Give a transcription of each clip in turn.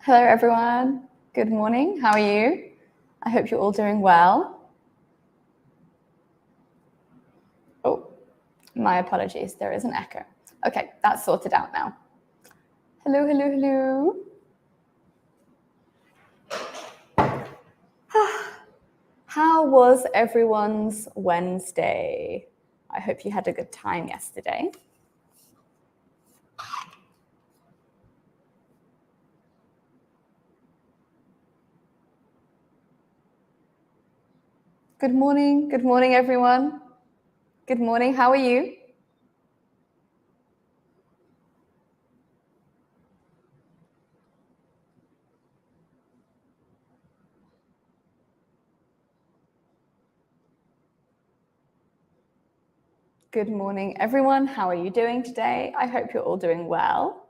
Hello, everyone. Good morning. How are you? I hope you're all doing well. Oh, my apologies. There is an echo. Okay, that's sorted out now. Hello, hello, hello. How was everyone's Wednesday? I hope you had a good time yesterday. Good morning. Good morning, everyone. Good morning. How are you? Good morning, everyone. How are you doing today? I hope you're all doing well.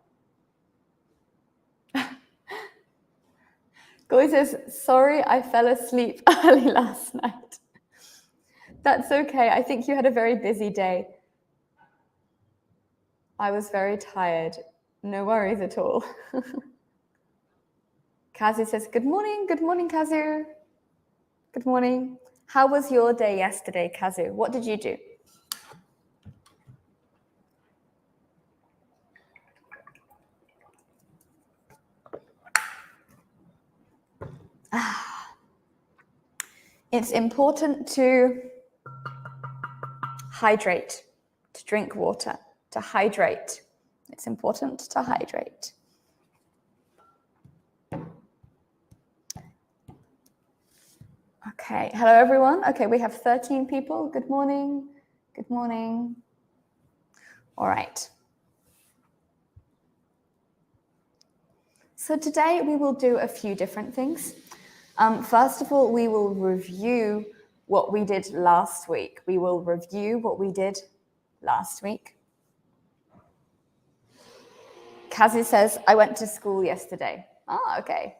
Goy says, sorry, I fell asleep early last night. That's okay. I think you had a very busy day. I was very tired. No worries at all. Kazu says, good morning. Good morning, Kazu. Good morning. How was your day yesterday, Kazu? What did you do? It's important to hydrate, to drink water, to hydrate. It's important to hydrate. Okay, hello everyone. Okay, we have 13 people. Good morning. Good morning. All right. So today we will do a few different things. First of all, we will review what we did last week. We will review what we did last week. Kazu says, I went to school yesterday. Ah, okay.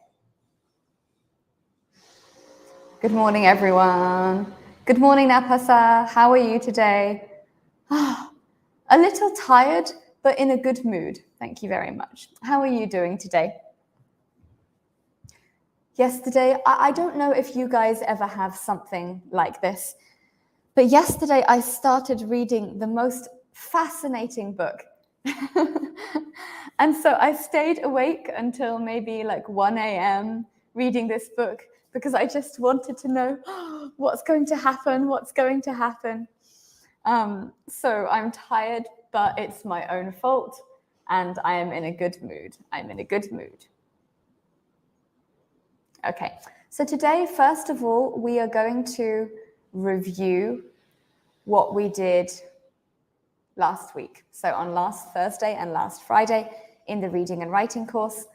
Good morning, everyone. Good morning, Napasa. How are you today? A little tired, but in a good mood. Thank you very much. How are you doing today? Yesterday, I don't know if you guys ever have something like this, but yesterday I started reading the most fascinating book. And so I stayed awake until maybe like 1 a.m. reading this book because I just wanted to know what's going to happen, what's going to happen. So I'm tired, but it's my own fault and I am in a good mood. I'm in a good mood. Okay, so today, first of all, we are going to review what we did last week. So on last Thursday and last Friday in the reading and writing course,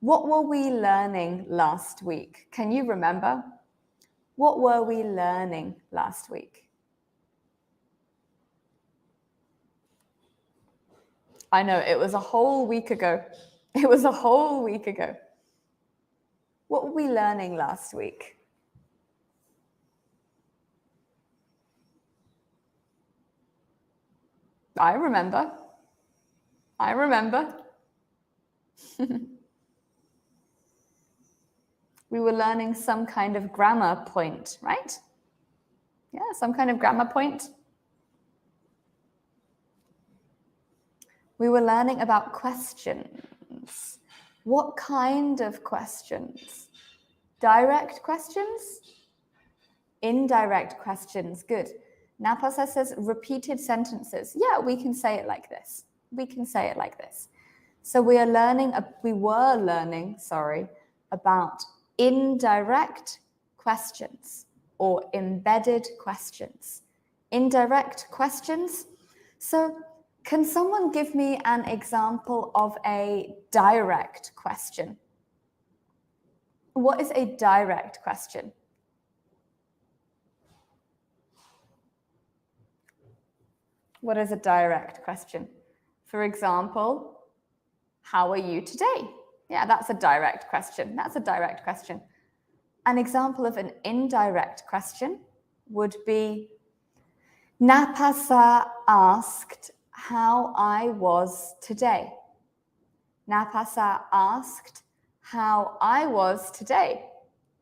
what were we learning last week? Can you remember? What were we learning last week? I know, it was a whole week ago. It was a whole week ago. What were we learning last week? I remember. I remember. We were learning some kind of grammar point, right? Yeah, some kind of grammar point. We were learning about questions. What kind of questions? Direct questions? Indirect questions. Good. Napasa says repeated sentences. Yeah, we can say it like this. We can say it like this. So we were learning about indirect questions or embedded questions. Indirect questions. So can someone give me an example of a direct question? What is a direct question? What is a direct question? For example, how are you today? Yeah, that's a direct question. That's a direct question. An example of an indirect question would be, Napasa asked how I was today. Napasa asked how I was today.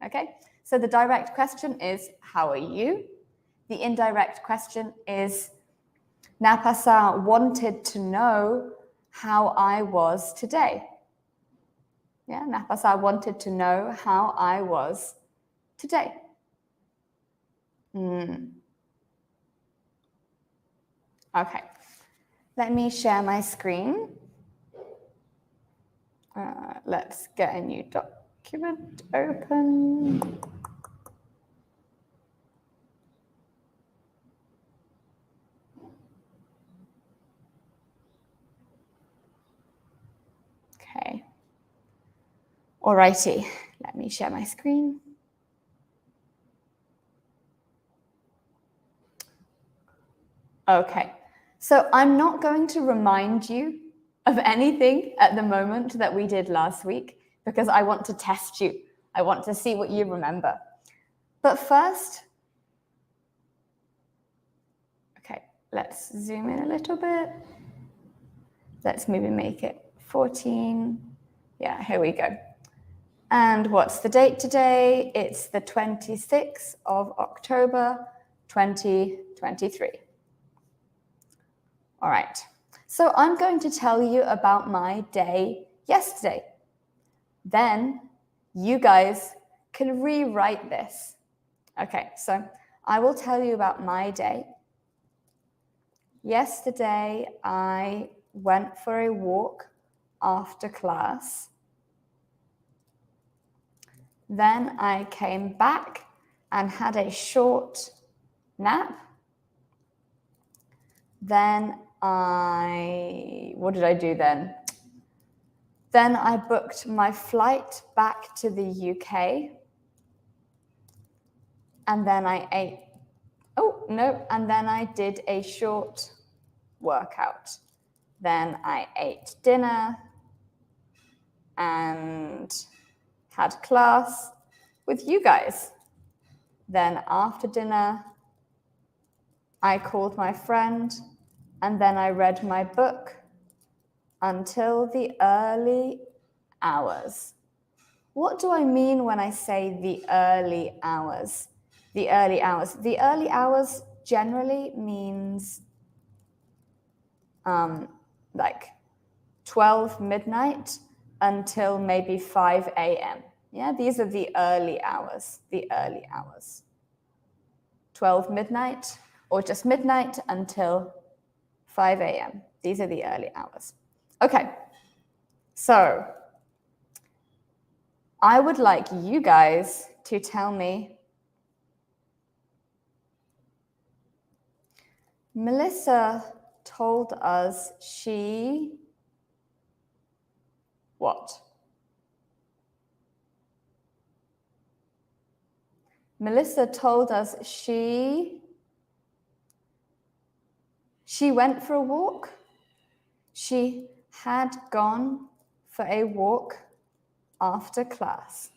Okay, so the direct question is, how are you? The indirect question is, Napasa wanted to know how I was today. Yeah, Napasa wanted to know how I was today. Okay, let me share my screen. Let's get a new document open. Okay. Alrighty, let me share my screen. Okay, so I'm not going to remind you of anything at the moment that we did last week because I want to test you. I want to see what you remember. But first, okay, let's zoom in a little bit. Let's maybe make it 14. Yeah, here we go. And what's the date today? It's the 26th of October, 2023. All right, so I'm going to tell you about my day yesterday. Then you guys can rewrite this. Okay, so I will tell you about my day. Yesterday, I went for a walk after class. Then I came back and had a short nap. Then what did I do then? Then I booked my flight back to the UK. And then I ate, and then I did a short workout. Then I ate dinner and had class with you guys. Then after dinner, I called my friend and then I read my book until the early hours. What do I mean when I say the early hours? The early hours. The early hours generally means like 12 midnight until maybe 5 a.m. Yeah, these are the early hours, 12 midnight or just midnight until 5 a.m. These are the early hours. Okay, so I would like you guys to tell me, Melissa told us she, what? Melissa told us she went for a walk. She had gone for a walk after class.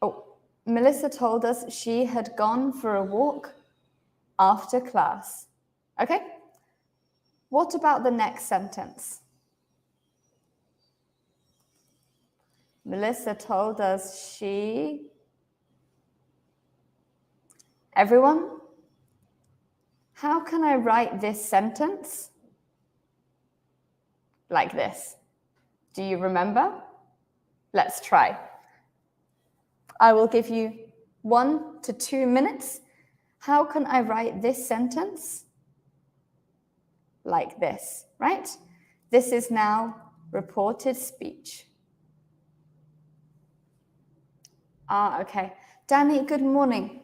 Oh, Melissa told us she had gone for a walk after class. Okay? What about the next sentence? Melissa told us she... Everyone? How can I write this sentence? Like this. Do you remember? Let's try. I will give you 1 to 2 minutes. How can I write this sentence? Like this, right? This is now reported speech. Okay. Danny, good morning.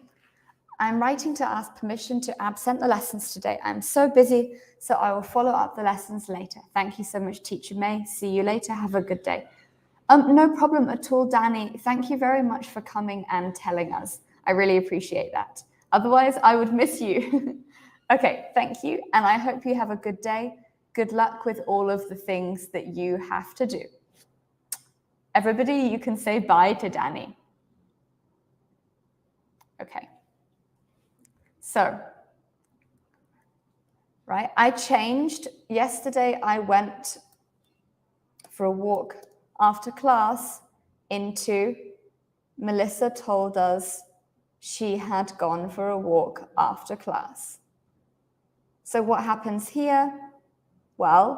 I'm writing to ask permission to absent the lessons today. I'm so busy, so I will follow up the lessons later. Thank you so much, Teacher May. See you later. Have a good day. No problem at all, Danny. Thank you very much for coming and telling us. I really appreciate that. Otherwise, I would miss you. Okay, thank you. And I hope you have a good day. Good luck with all of the things that you have to do. Everybody, you can say bye to Danny. Okay. So, right, I changed. Yesterday, I went for a walk after class into Melissa told us she had gone for a walk after class. So what happens here? Well,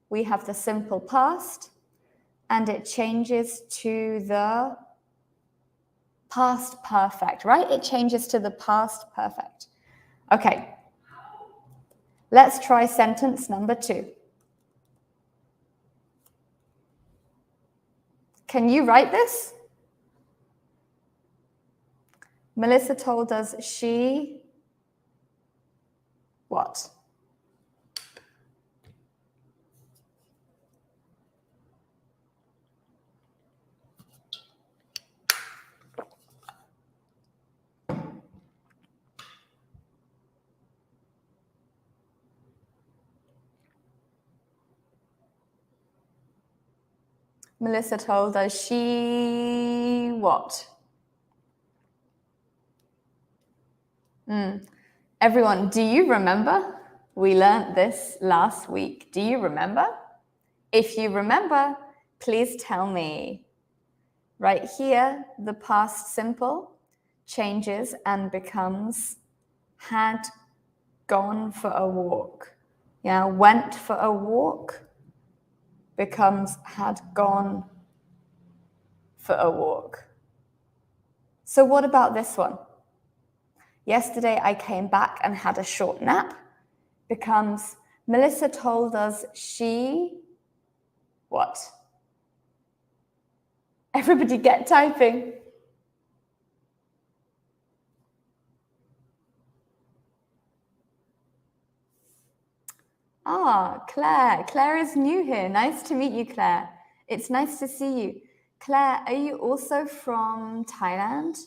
we have the simple past and it changes to the past perfect, right? It changes to the past perfect. Okay, let's try sentence number 2. Can you write this? Melissa told us she what? Melissa told us she what? Everyone, do you remember? We learned this last week. Do you remember? If you remember, please tell me. Right here, the past simple changes and becomes had gone for a walk. Yeah, went for a walk becomes had gone for a walk. So what about this one? Yesterday I came back and had a short nap becomes Melissa told us she what? Everybody get typing. Claire. Claire is new here. Nice to meet you, Claire. It's nice to see you. Claire, are you also from Thailand?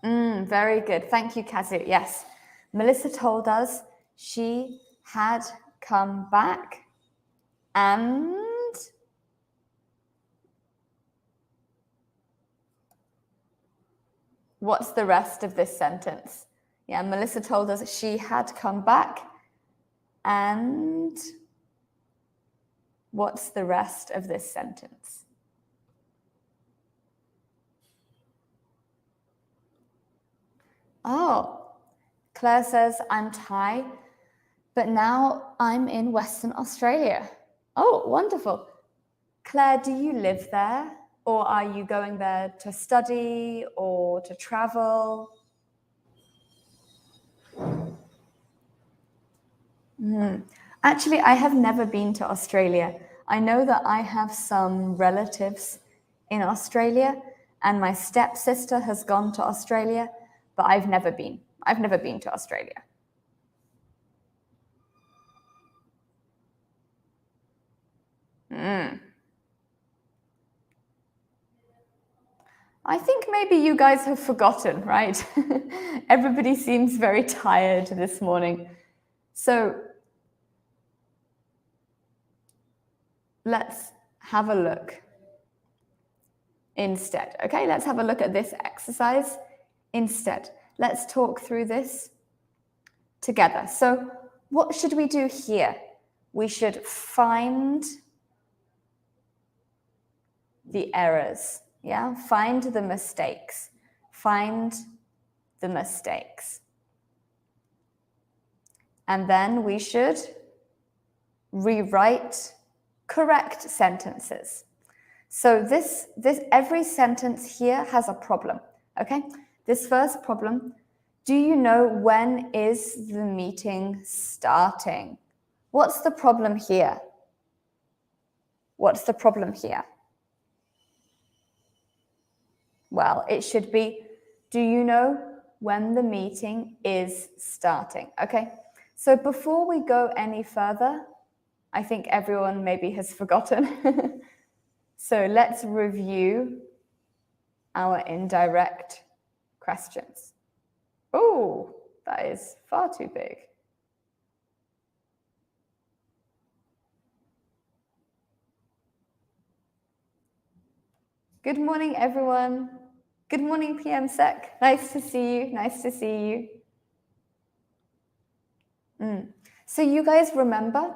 Very good. Thank you, Kazu. Yes. Melissa told us she had come back and what's the rest of this sentence? Yeah, Melissa told us she had come back and what's the rest of this sentence? Oh, Claire says, I'm Thai, but now I'm in Western Australia. Oh, wonderful. Claire, do you live there? Or are you going there to study or to travel? Actually, I have never been to Australia. I know that I have some relatives in Australia, and my stepsister has gone to Australia, but I've never been. I've never been to Australia. I think maybe you guys have forgotten, right? Everybody seems very tired this morning. So let's have a look instead. Okay, let's have a look at this exercise instead. Let's talk through this together. So what should we do here? We should find the errors. Yeah, find the mistakes. Find the mistakes. And then we should rewrite correct sentences. So this every sentence here has a problem. Okay? This first problem, do you know when is the meeting starting? What's the problem here? What's the problem here? Well, it should be, do you know when the meeting is starting? Okay, so before we go any further, I think everyone maybe has forgotten. So let's review our indirect questions. Oh, that is far too big. Good morning, everyone. Good morning, PM Sec. Nice to see you. Nice to see you. So you guys remember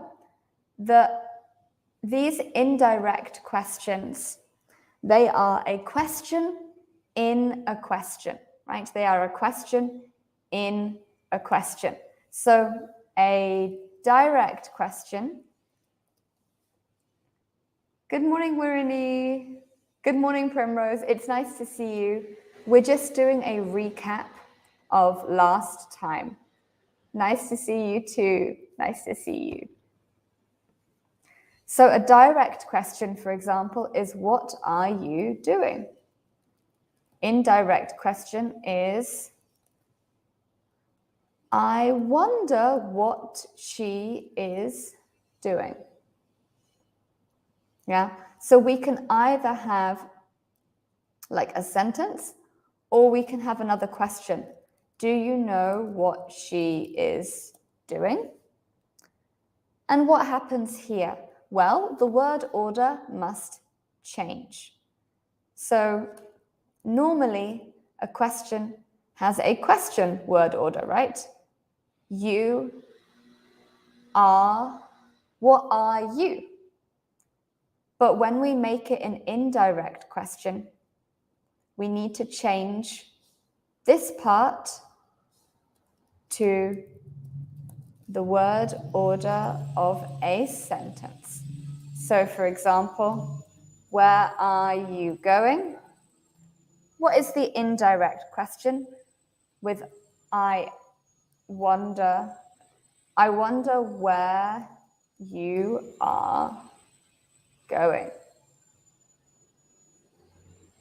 These indirect questions, they are a question in a question, right? They are a question in a question. So a direct question. Good morning, Wirini. Good morning, Primrose. It's nice to see you. We're just doing a recap of last time. Nice to see you too. Nice to see you. So a direct question, for example, is what are you doing? Indirect question is I wonder what she is doing. Yeah, so we can either have like a sentence or we can have another question. Do you know what she is doing? And what happens here? Well, the word order must change. So normally a question has a question word order, right? You are, what are you? But when we make it an indirect question, we need to change this part to the word order of a sentence. So for example, where are you going? What is the indirect question with I wonder where you are going.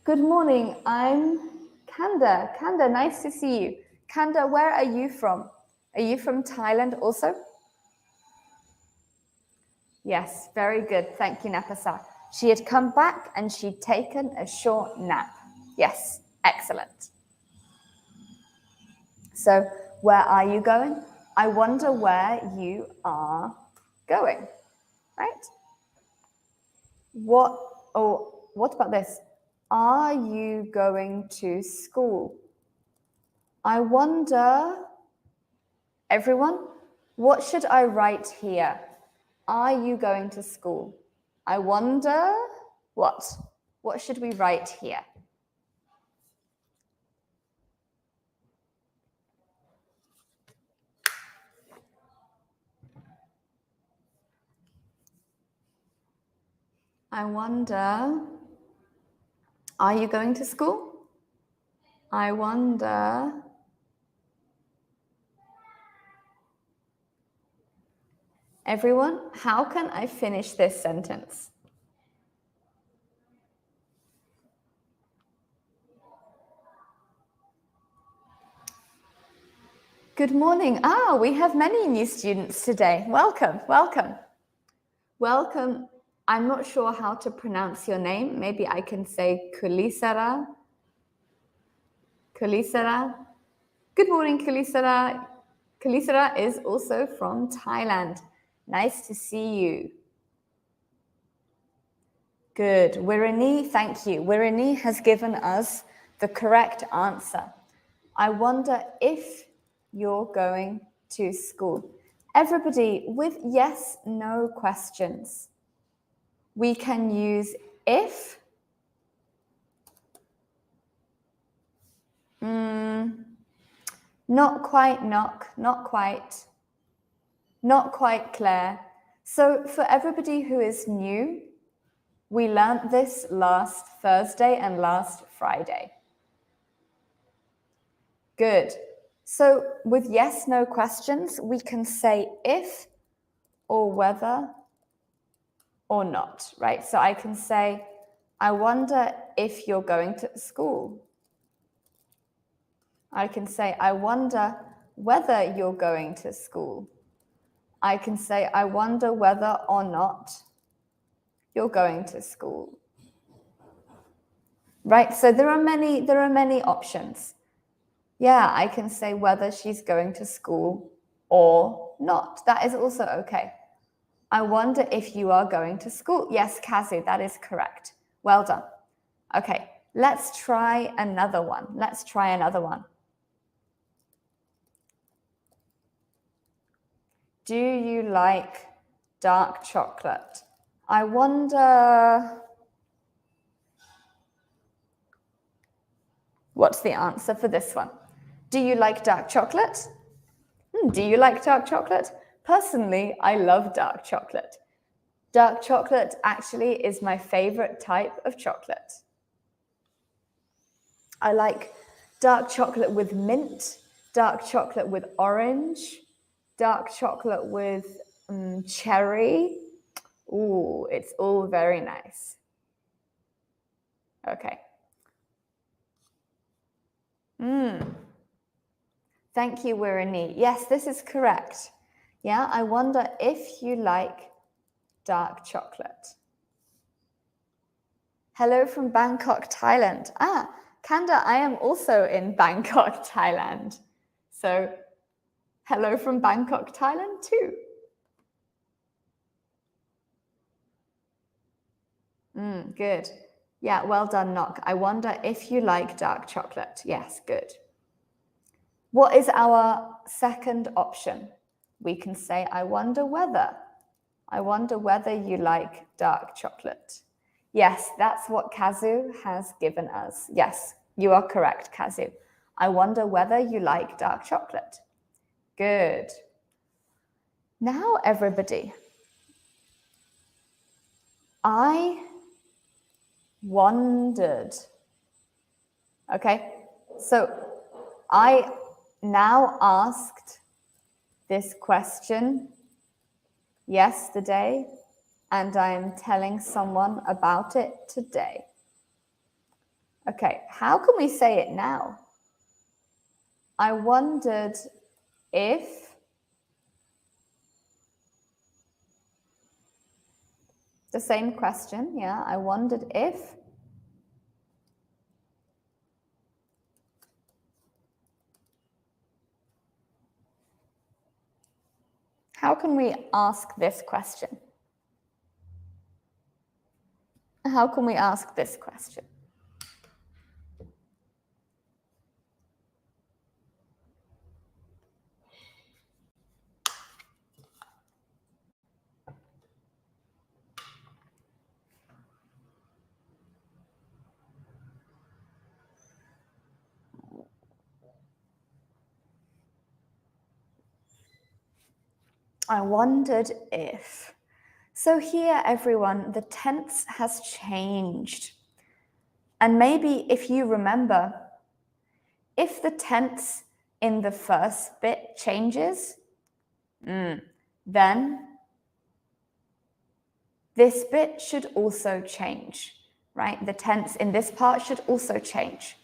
Good morning, I'm Kanda. Kanda, nice to see you. Kanda, where are you from? Are you from Thailand also? Yes, very good. Thank you, Napasa. She had come back and she'd taken a short nap. Yes, excellent. So, where are you going? I wonder where you are going, right? What about this? Are you going to school? I wonder, everyone, what should I write here? Are you going to school? I wonder what? What should we write here? I wonder, are you going to school? I wonder, everyone, how can I finish this sentence? Good morning. We have many new students today. Welcome, welcome. Welcome. I'm not sure how to pronounce your name. Maybe I can say Kulisara. Kulisara. Good morning, Kulisara. Kulisara is also from Thailand. Nice to see you. Good. Wirini, thank you. Wirini has given us the correct answer. I wonder if you're going to school. Everybody, with yes, no questions, we can use if. Not quite knock, not quite Claire. So for everybody who is new, we learned this last Thursday and last Friday. Good. So with yes, no questions, we can say if or whether or not, right? So I can say, I wonder if you're going to school. I can say, I wonder whether you're going to school. I can say, I wonder whether or not you're going to school. Right? So there are many options. Yeah, I can say whether she's going to school or not. That is also okay. I wonder if you are going to school. Yes, Kazu, that is correct. Well done. Okay, let's try another one. Do you like dark chocolate. I wonder what's the answer for this one. Do you like dark chocolate? Do you like dark chocolate? Personally, I love dark chocolate. Dark chocolate actually is my favorite type of chocolate. I like dark chocolate with mint, dark chocolate with orange, dark chocolate with cherry. Ooh, it's all very nice. Okay. Thank you, Wirani. Yes, this is correct. Yeah, I wonder if you like dark chocolate. Hello from Bangkok, Thailand. Kanda, I am also in Bangkok, Thailand. So hello from Bangkok, Thailand too. Good. Yeah, well done, Nok. I wonder if you like dark chocolate. Yes, good. What is our second option? We can say, I wonder whether. I wonder whether you like dark chocolate. Yes, that's what Kazu has given us. Yes, you are correct, Kazu. I wonder whether you like dark chocolate. Good. Now, everybody, I wondered. Okay, so I now asked this question yesterday, and I am telling someone about it today. Okay, how can we say it now? I wondered if the same question, yeah, I wondered if how can we ask this question? How can we ask this question? I wondered if. So here, everyone, the tense has changed. And maybe if you remember, if the tense in the first bit changes, then this bit should also change, right? The tense in this part should also change.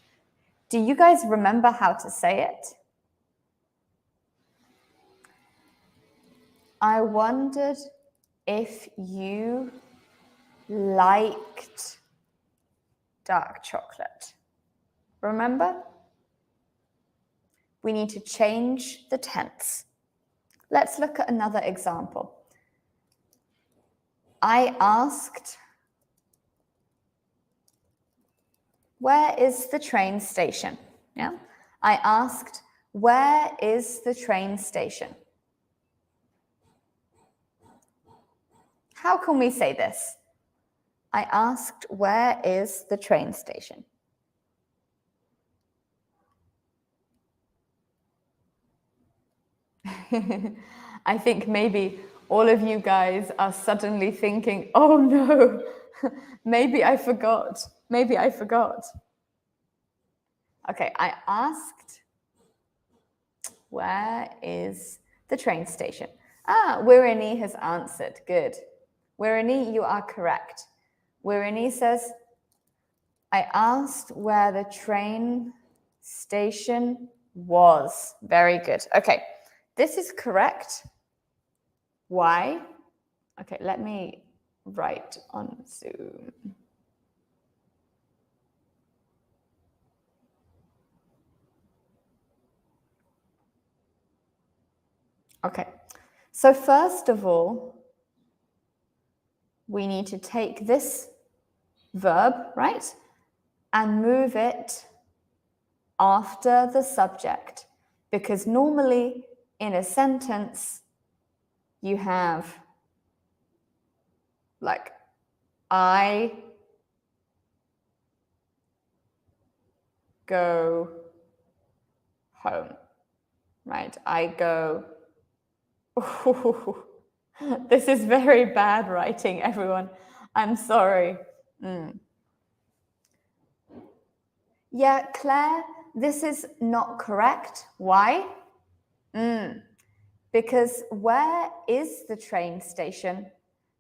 Do you guys remember how to say it? I wondered if you liked dark chocolate. Remember? We need to change the tense. Let's look at another example. I asked, where is the train station? Yeah. I asked, where is the train station? How can we say this? I asked, where is the train station? I think maybe all of you guys are suddenly thinking, oh no, maybe I forgot. Maybe I forgot. Okay, I asked, where is the train station? Wirani has answered. Good. Wirani, you are correct. Wirani says, I asked where the train station was. Very good. Okay, this is correct. Why? Okay, let me write on Zoom. Okay, so first of all, we need to take this verb, right, and move it after the subject, because normally in a sentence you have like I go home, right? I go. Ooh, this is very bad writing, everyone. I'm sorry. Yeah, Claire, this is not correct. Why? Because where is the train station?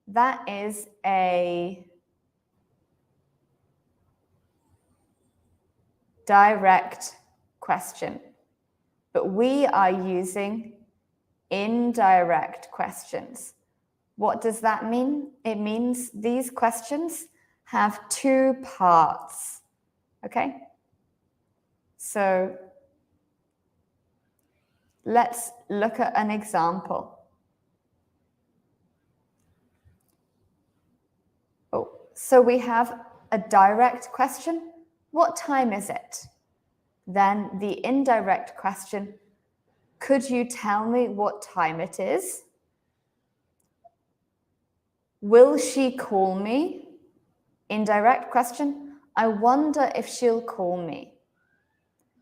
That is a direct question. But we are using indirect questions. What does that mean? It means these questions have two parts. Okay? So let's look at an example. Oh, so we have a direct question. What time is it? Then the indirect question, could you tell me what time it is? Will she call me? Indirect question, I wonder if she'll call me.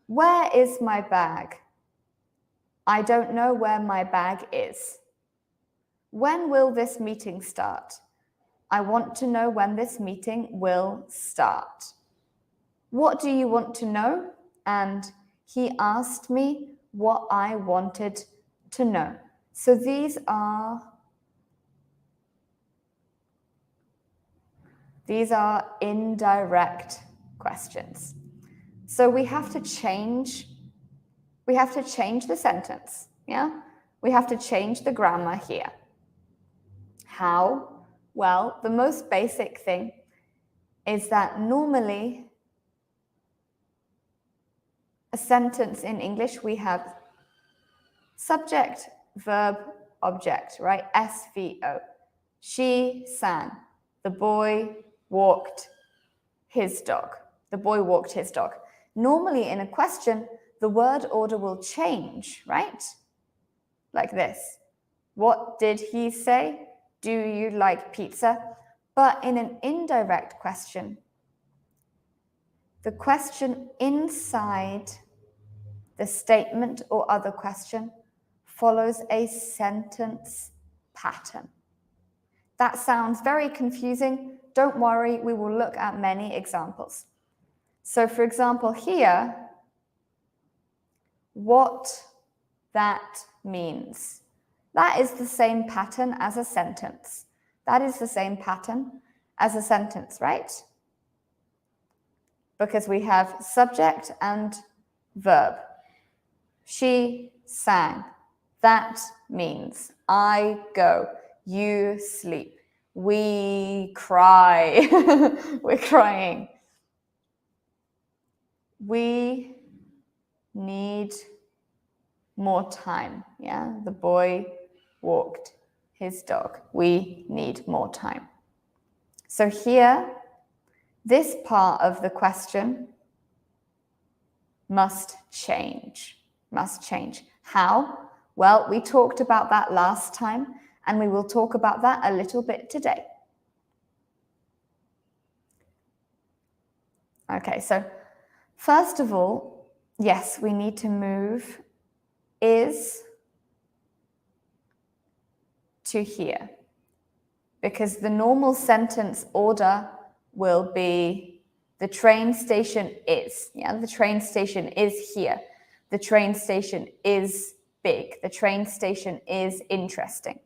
Where is my bag? I don't know where my bag is. When will this meeting start? I want to know when this meeting will start. What do you want to know? And he asked me what I wanted to know. So these are indirect questions. So we have to change the sentence, yeah? We have to change the grammar here. How? Well, the most basic thing is that normally a sentence in English, we have subject, verb, object, right? SVO. She sang. The boy walked his dog. The boy walked his dog. Normally in a question, the word order will change, right? Like this. What did he say? Do you like pizza? But in an indirect question, the question inside the statement or other question follows a sentence pattern. That sounds very confusing. Don't worry, we will look at many examples. So for example, here, what that means. That is the same pattern as a sentence. That is the same pattern as a sentence, right? Because we have subject and verb. She sang. That means I go, you sleep, we cry, we're crying. We need more time, yeah? The boy walked his dog. We need more time. So here, this part of the question must change, How? Well, we talked about that last time, and we will talk about that a little bit today. Okay, so first of all, yes, we need to move is to here, because the normal sentence order will be the train station is, yeah, the train station is here. The train station is big. The train station is interesting,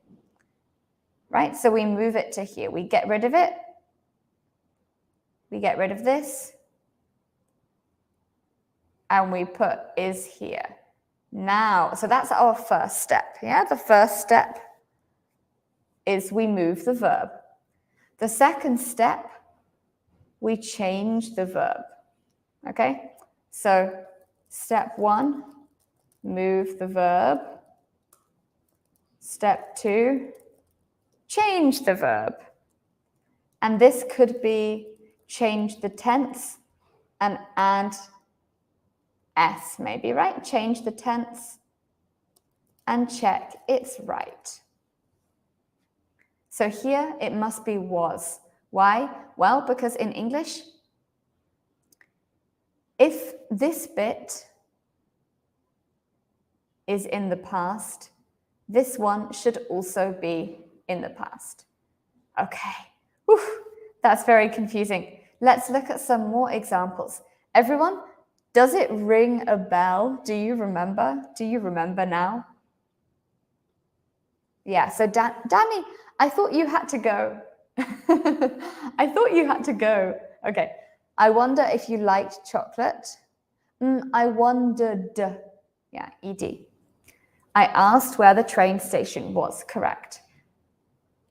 right? So we move it to here. We get rid of it. We get rid of this. And we put is here. Now, so that's our first step, yeah? The first step is we move the verb. The second step, we change the verb, okay? So step 1, move the verb. Step 2, change the verb. And this could be change the tense and add S maybe, right? Change the tense and check it's right. So here it must be was. Why? Well, because in English, if this bit is in the past, this one should also be in the past. Okay, whew, that's very confusing. Let's look at some more examples. Everyone, does it ring a bell? Do you remember? Do you remember now? Yeah, so Danny, I thought you had to go. I thought you had to go. Okay, I wonder if you liked chocolate. I wondered. Yeah, ED. I asked where the train station was. Correct.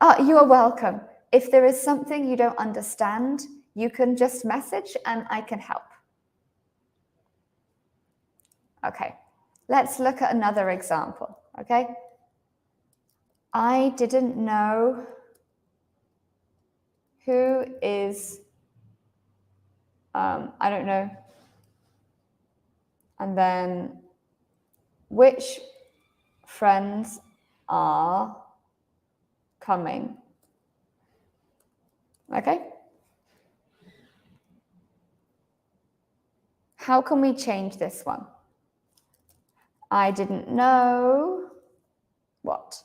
You are welcome. If there is something you don't understand, you can just message and I can help. Okay, let's look at another example, okay? I didn't know who is, I don't know, and then which friends are coming, okay? How can we change this one? I didn't know what?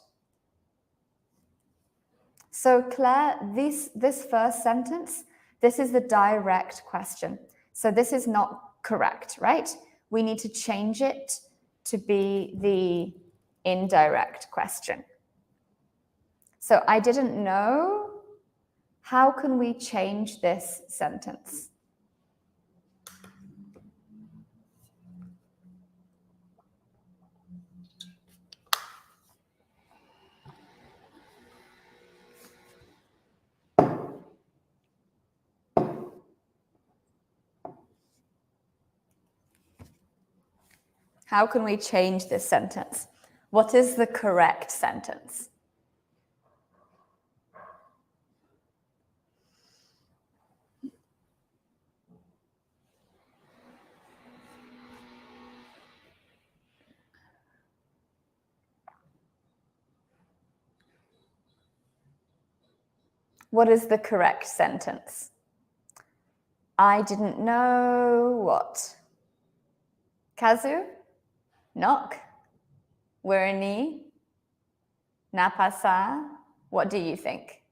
So Claire, this first sentence, this is the direct question. So this is not correct, right? We need to change it to be the indirect question. So I didn't know. How can we change this sentence? How can we change this sentence? What is the correct sentence? What is the correct sentence? I didn't know what? Kazu? Knock? Werni? Napasa? What do you think?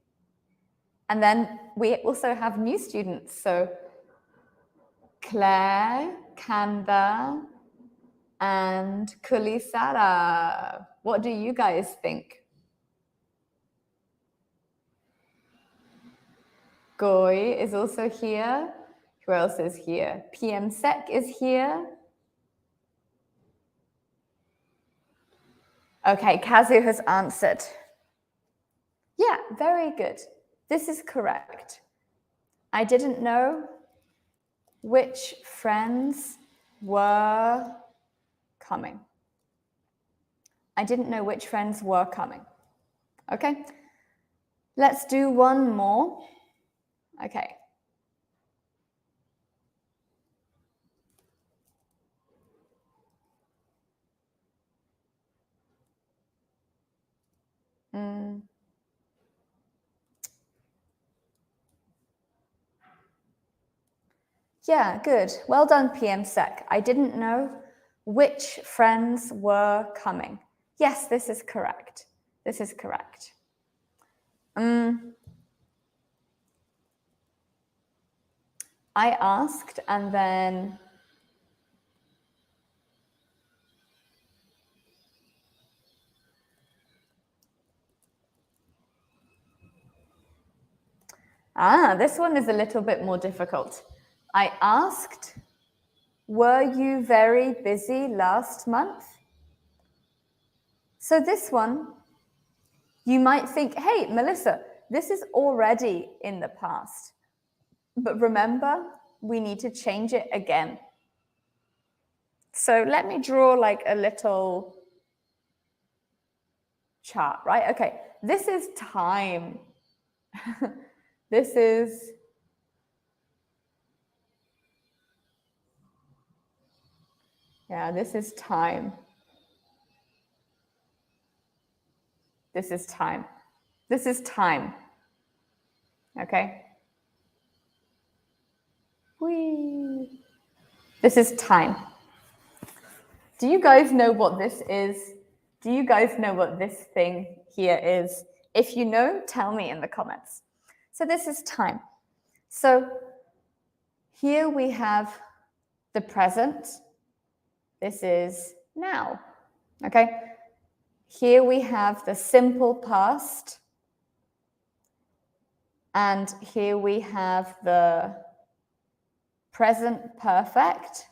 And then we also have new students. So Claire, Kanda, and Kulisara. What do you guys think? Goy is also here. Who else is here? PM Sec is here. Okay, Kazu has answered. Yeah, very good. This is correct. I didn't know which friends were coming. I didn't know which friends were coming. Okay, let's do one more. Okay. Yeah, good. Well done, PM Sec. I didn't know which friends were coming. Yes, this is correct. This is correct. I asked and then this one is a little bit more difficult. I asked, were you very busy last month? So this one, you might think, hey, Melissa, this is already in the past. But remember, we need to change it again. So let me draw like a little chart, right? Okay, this is time. This is this is time. This is time. This is time. Okay? Whee! This is time. Do you guys know what this is? Do you guys know what this thing here is? If you know, tell me in the comments. So this is time. So here we have the present. This is now. Okay? Here we have the simple past. And here we have the present perfect.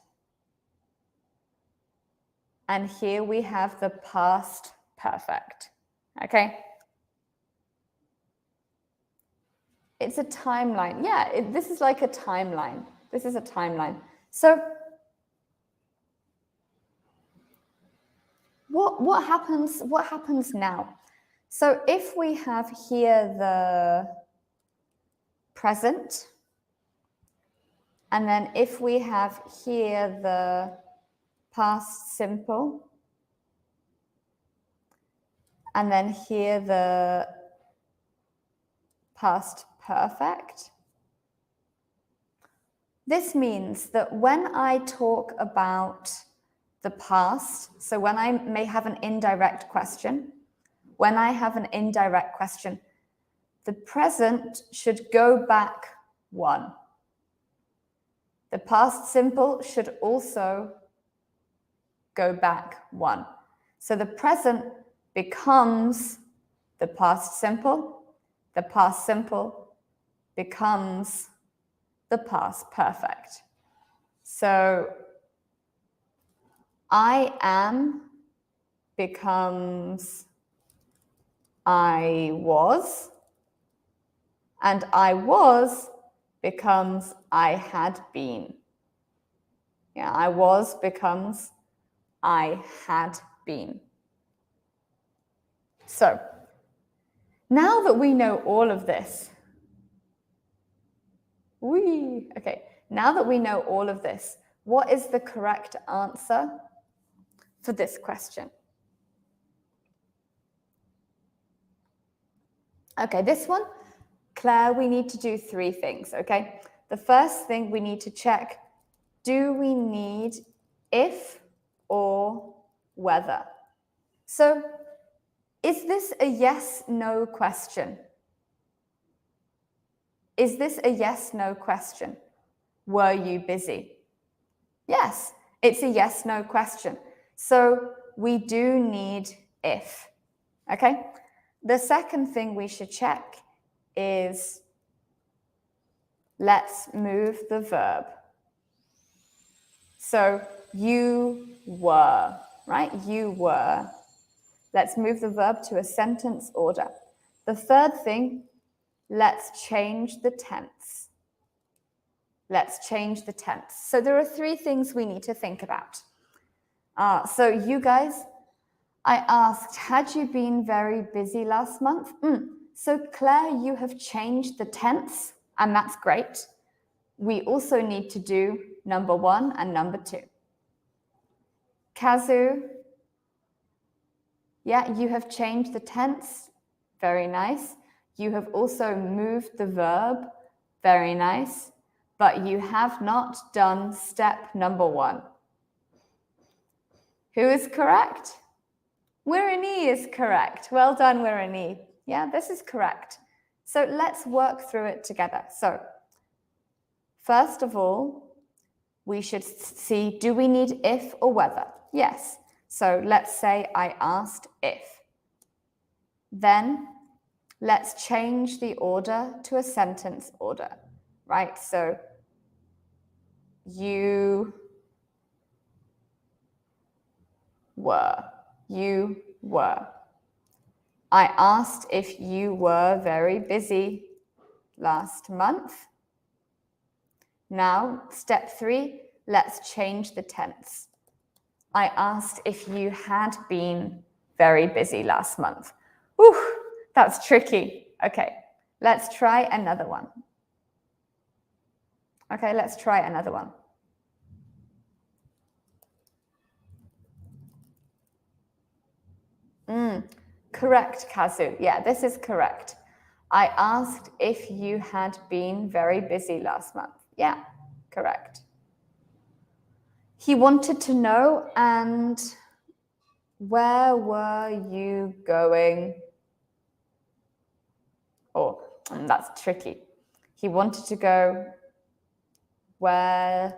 And here we have the past perfect. Okay? It's a timeline. Yeah, this is like a timeline. This is a timeline. So what happens now? So if we have here the present, and then if we have here the past simple, and then here the past perfect, this means that when I talk about the past, so when I may have an indirect question, when I have an indirect question, the present should go back one. The past simple should also go back one. So the present becomes the past simple becomes the past perfect. So I am becomes I was, and I was becomes I had been. Yeah, I was becomes I had been. So now that we know all of this, now that we know all of this, what is the correct answer for this question? Okay, this one, Claire, we need to do 3 things, okay? The first thing we need to check, do we need if or whether? So is this a yes/no question? Is this a yes/no question? Were you busy? Yes, it's a yes/no question. So we do need if, okay? The second thing we should check is let's move the verb. So you were, right? You were. Let's move the verb to a sentence order. The third thing, let's change the tense. Let's change the tense. So there are 3 things we need to think about. So you guys, I asked, had you been very busy last month? So Claire, you have changed the tense, and that's great. We also need to do number 1 and number 2. Kazu, yeah, you have changed the tense. Very nice. You have also moved the verb. Very nice. But you have not done step number 1. Who is correct? Wirani is correct. Well done, Wirani. Yeah, this is correct. So let's work through it together. So first of all, we should see, do we need if or whether? Yes. So let's say I asked if. Then let's change the order to a sentence order, right? So you were. You were. I asked if you were very busy last month. Now, step 3, let's change the tense. I asked if you had been very busy last month. Whew, that's tricky. Okay, let's try another one. Okay, let's try another one. correct, Kazu. Yeah, this is correct. I asked if you had been very busy last month. Yeah, correct. He wanted to know, and where were you going? Oh, that's tricky. He wanted to go, where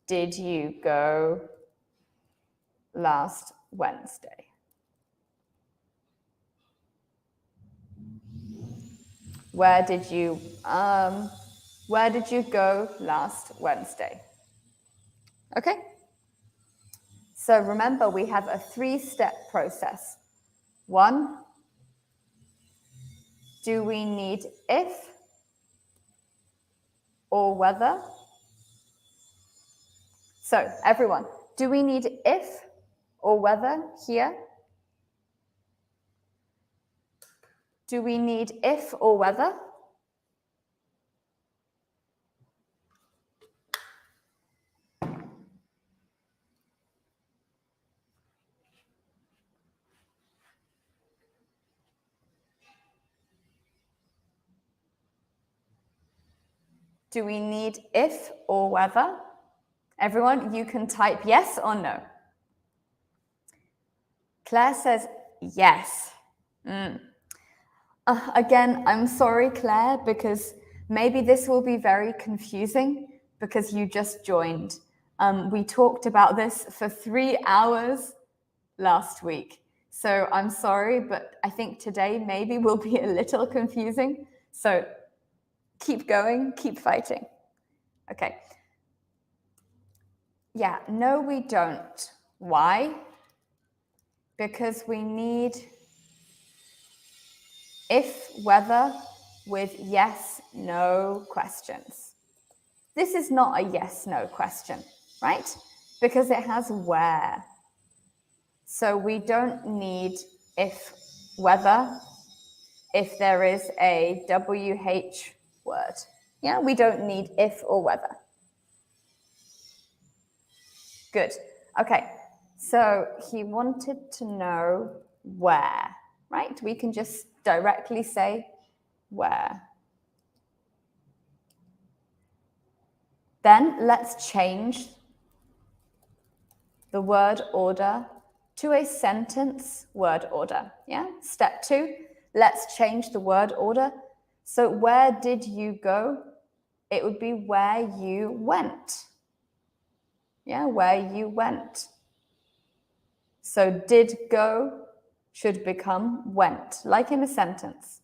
did you go last Wednesday? Where did you go last Wednesday? Okay. So remember, we have a 3-step process. 1, do we need if or whether? So everyone, do we need if or whether here? Do we need if or whether? Do we need if or whether? Everyone, you can type yes or no. Claire says yes. Again, I'm sorry, Claire, because maybe this will be very confusing because you just joined. We talked about this for 3 hours last week. So I'm sorry, but I think today maybe will be a little confusing. So keep going, keep fighting. Okay. Yeah, no, we don't. Why? Because we need if, whether with yes, no questions. This is not a yes, no question, right? Because it has where. So we don't need if, whether, if there is a WH word. Yeah, we don't need if or whether. Good. Okay, so he wanted to know where, right? We can just directly say where. Then let's change the word order to a sentence word order. Yeah. Step 2, let's change the word order. So where did you go? It would be where you went. Yeah, where you went. So did go should become went, like in a sentence,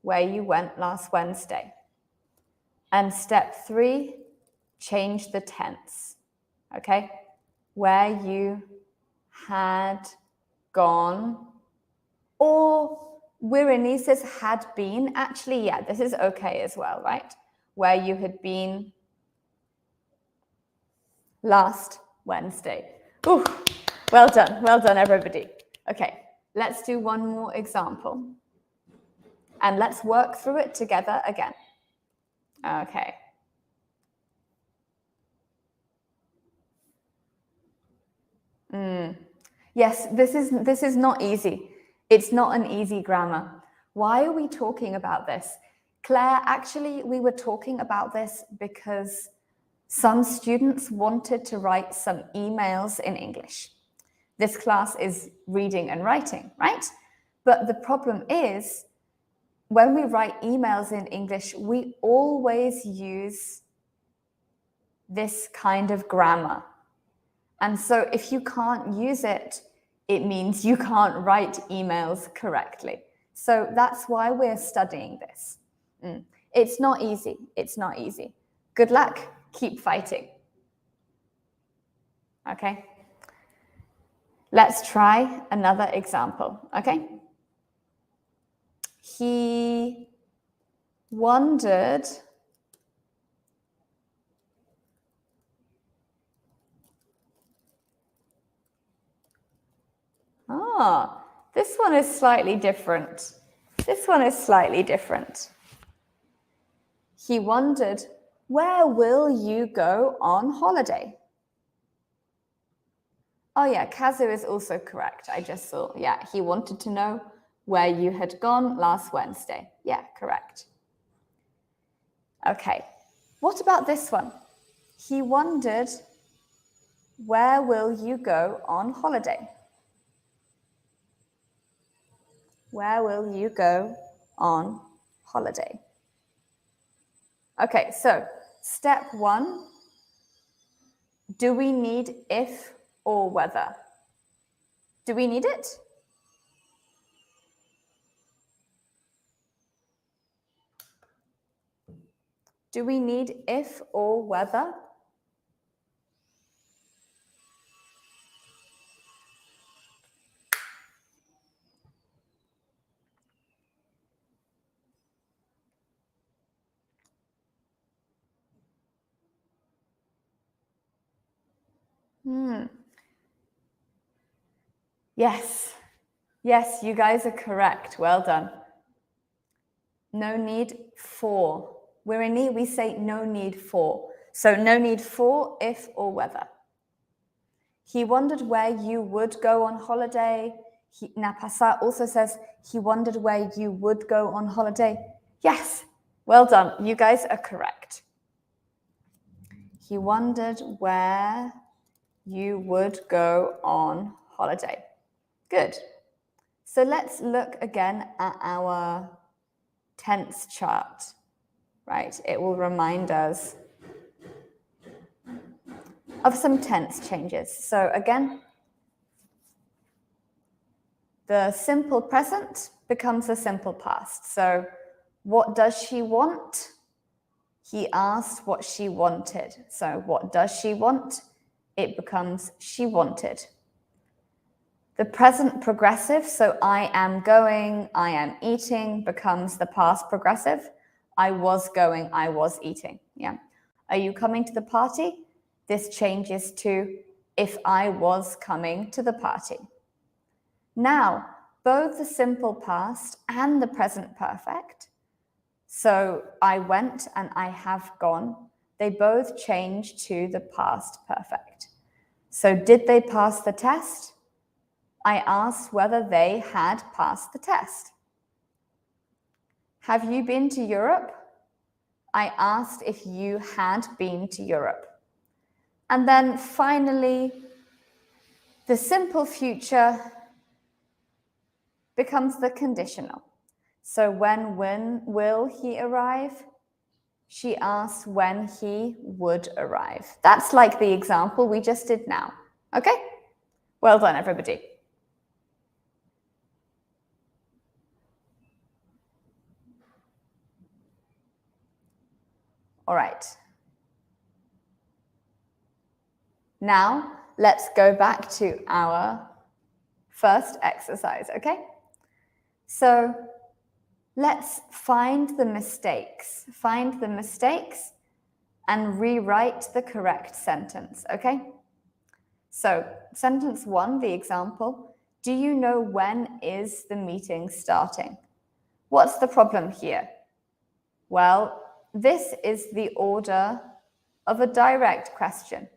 where you went last Wednesday. And step 3, change the tense. Okay, where you had gone, or Wirini says had been. Actually, yeah, this is okay as well, right? Where you had been last Wednesday. Ooh, well done, everybody. Okay, let's do one more example. And let's work through it together again. Okay. Yes, this is not easy. It's not an easy grammar. Why are we talking about this? Claire, actually, we were talking about this because some students wanted to write some emails in English. This class is reading and writing, right? But the problem is, when we write emails in English, we always use this kind of grammar. And so if you can't use it, it means you can't write emails correctly. So that's why we're studying this. It's not easy. It's not easy. Good luck. Keep fighting. Okay. Let's try another example. Okay. He wondered this one is slightly different. This one is slightly different. He wondered, where will you go on holiday? Oh yeah, Kazu is also correct. I just saw, yeah, he wanted to know, where you had gone last Wednesday. Yeah, correct. Okay, what about this one? He wondered, where will you go on holiday? Where will you go on holiday? Okay, so step one, do we need if or whether? Do we need it? Do we need if or whether? Yes. Yes, you guys are correct. Well done. No need for. We're in need, we say no need for. So no need for if or whether. He wondered where you would go on holiday. Napasa also says he wondered where you would go on holiday. Yes, well done. You guys are correct. He wondered where you would go on holiday. Good. So let's look again at our tense chart, right? It will remind us of some tense changes. So again, the simple present becomes the simple past. So what does she want? He asked what she wanted. So what does she want? It becomes she wanted. The present progressive, so I am going, I am eating, becomes the past progressive. I was going, I was eating. Yeah. Are you coming to the party? This changes to if I was coming to the party. Now, both the simple past and the present perfect, so I went and I have gone, they both change to the past perfect. So did they pass the test? I asked whether they had passed the test. Have you been to Europe? I asked if you had been to Europe. And then finally, the simple future becomes the conditional. So when will he arrive? She asked when he would arrive. That's like the example we just did now. Okay? Well done, everybody. All right. Now, let's go back to our first exercise, okay? So let's find the mistakes. Find the mistakes and rewrite the correct sentence, okay? So sentence one, the example, do you know when is the meeting starting? What's the problem here? Well, this is the order of a direct question,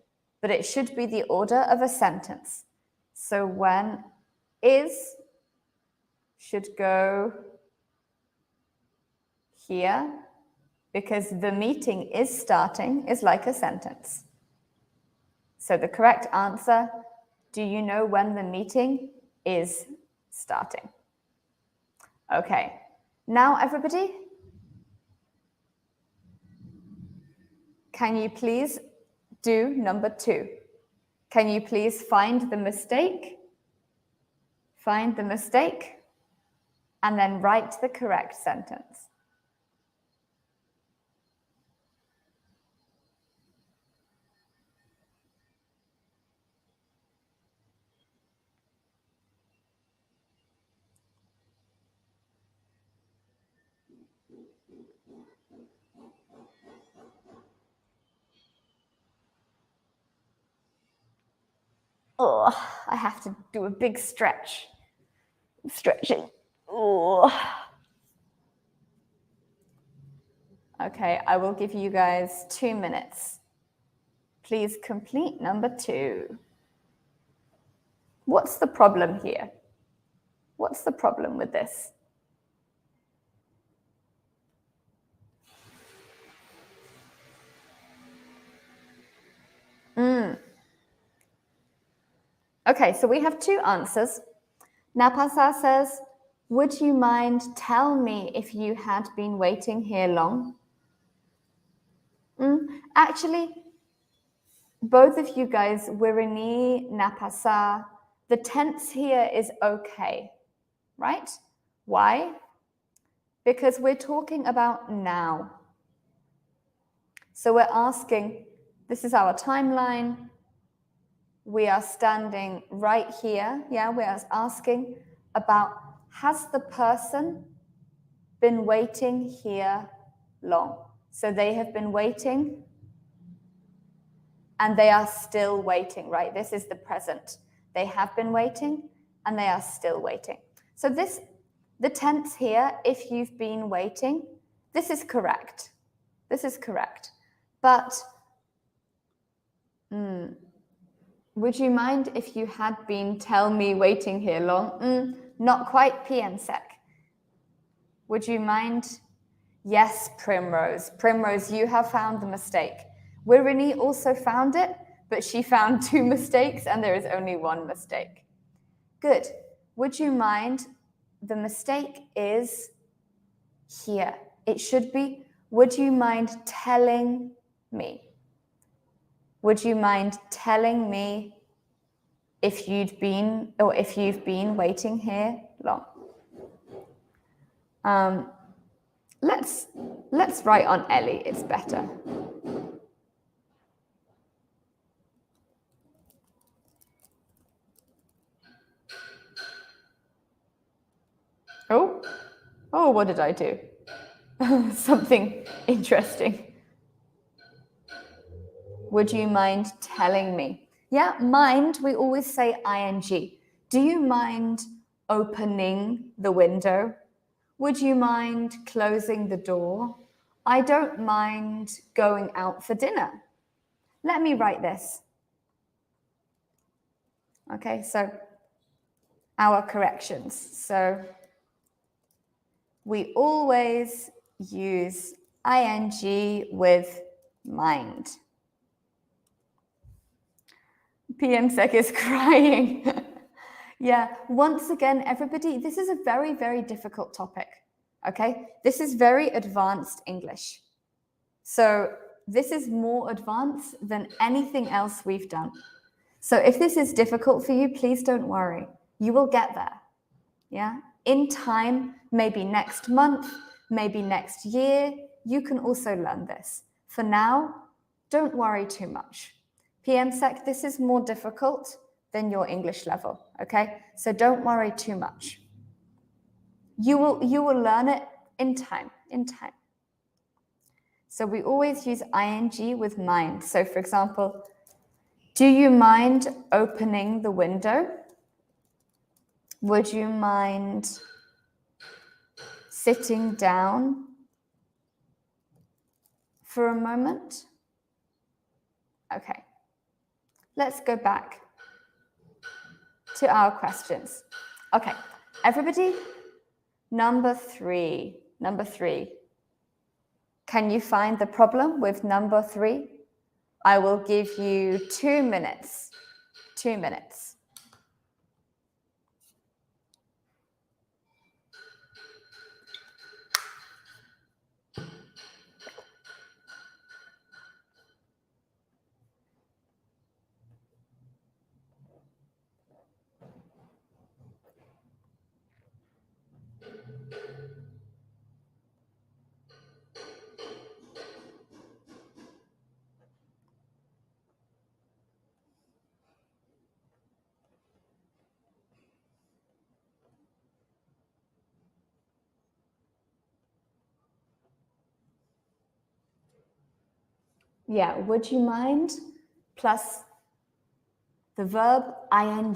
but it should be the order of a sentence. So when is should go here, because the meeting is starting is like a sentence. So the correct answer, do you know when the meeting is starting? Okay, now everybody, can you please do number 2? Can you please find the mistake? Find the mistake and then write the correct sentence. Oh, I have to do a big stretch. Stretching. Oh. Okay, I will give you guys 2 minutes. Please complete number 2. What's the problem here? What's the problem with this? Okay, so we have two answers. Napasa says, would you mind tell me if you had been waiting here long? Actually, both of you guys, Wirini, Napasa, the tense here is okay, right? Why? Because we're talking about now. So we're asking, this is our timeline. We are standing right here. Yeah, we are asking about, has the person been waiting here long? So they have been waiting and they are still waiting, right? This is the present. They have been waiting and they are still waiting. So the tense here, if you've been waiting, this is correct. This is correct. But would you mind if you had been tell me waiting here long? Not quite, PM Sec. Would you mind? Yes, Primrose. Primrose, you have found the mistake. Wirini also found it, but she found 2 mistakes and there is only 1 mistake. Good. Would you mind? The mistake is here. It should be, would you mind telling me? Would you mind telling me if you've been waiting here long? Let's write on Ellie, it's better. Oh, what did I do? Something interesting. Would you mind telling me? Yeah, mind, we always say ing. Do you mind opening the window? Would you mind closing the door? I don't mind going out for dinner. Let me write this. Okay, so our corrections. So we always use ing with mind. PM Sec is crying. Yeah, once again, everybody, this is a very, very difficult topic, okay? This is very advanced English. So this is more advanced than anything else we've done. So if this is difficult for you, please don't worry. You will get there, yeah? In time, maybe next month, maybe next year, you can also learn this. For now, don't worry too much. PM Sec, this is more difficult than your English level, okay? So don't worry too much. You will learn it in time. So we always use ing with mind. So for example, do you mind opening the window? Would you mind sitting down for a moment? Okay, let's go back to our questions. Okay, everybody, number three. Can you find the problem with number 3? I will give you 2 minutes. 2 minutes. Yeah, would you mind plus the verb ing.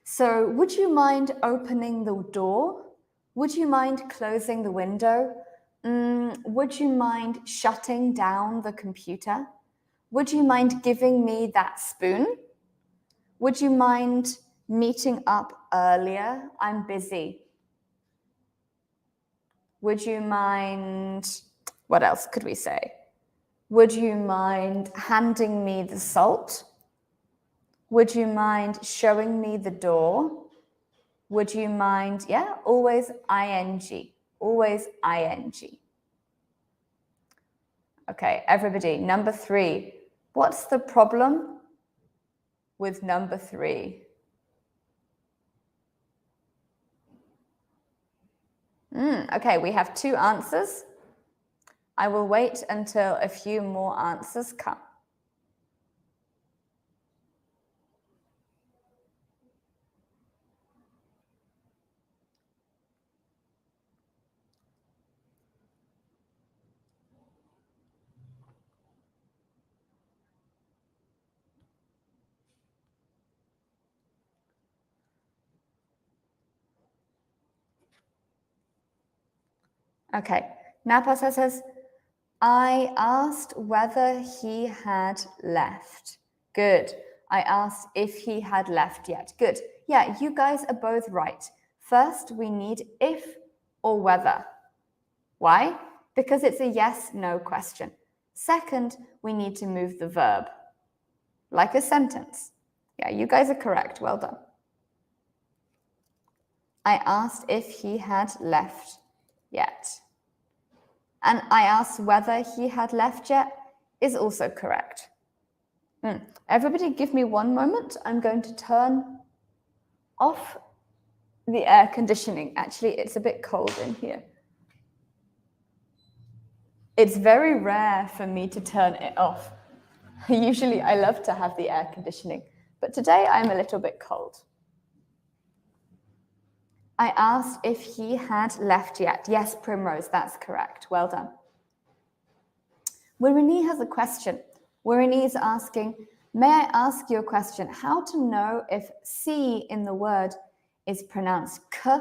So would you mind opening the door? Would you mind closing the window? Would you mind shutting down the computer? Would you mind giving me that spoon? Would you mind meeting up earlier? I'm busy. Would you mind, what else could we say? Would you mind handing me the salt? Would you mind showing me the door? Would you mind, yeah, always ing, always ing. Okay, everybody, number 3. What's the problem with number 3? Okay, we have 2 answers. I will wait until a few more answers come. Okay, Napasa says, I asked whether he had left. Good. I asked if he had left yet. Good. Yeah, you guys are both right. First, we need if or whether. Why? Because it's a yes-no question. Second, we need to move the verb, like a sentence. Yeah, you guys are correct. Well done. I asked if he had left yet. And I asked whether he had left yet is also correct. Everybody give me one moment. I'm going to turn off the air conditioning. Actually, it's a bit cold in here. It's very rare for me to turn it off. Usually I love to have the air conditioning, but today I'm a little bit cold. I asked if he had left yet. Yes, Primrose, that's correct. Well done. Wirini has a question. Wirini is asking, may I ask you a question? How to know if C in the word is pronounced K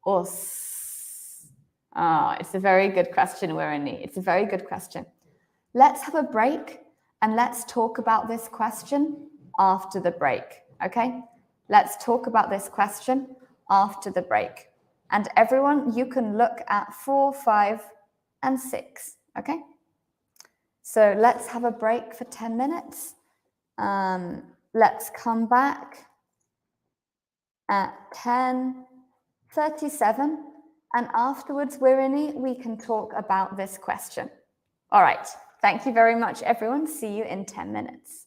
or S? Oh, it's a very good question, Wirini. It's a very good question. Let's have a break and let's talk about this question after the break, okay? Let's talk about this question after the break. And everyone, you can look at 4, 5, and 6, okay? So let's have a break for 10 minutes. Let's come back at 10:37. And afterwards, Wirini, we can talk about this question. All right. Thank you very much, everyone. See you in 10 minutes.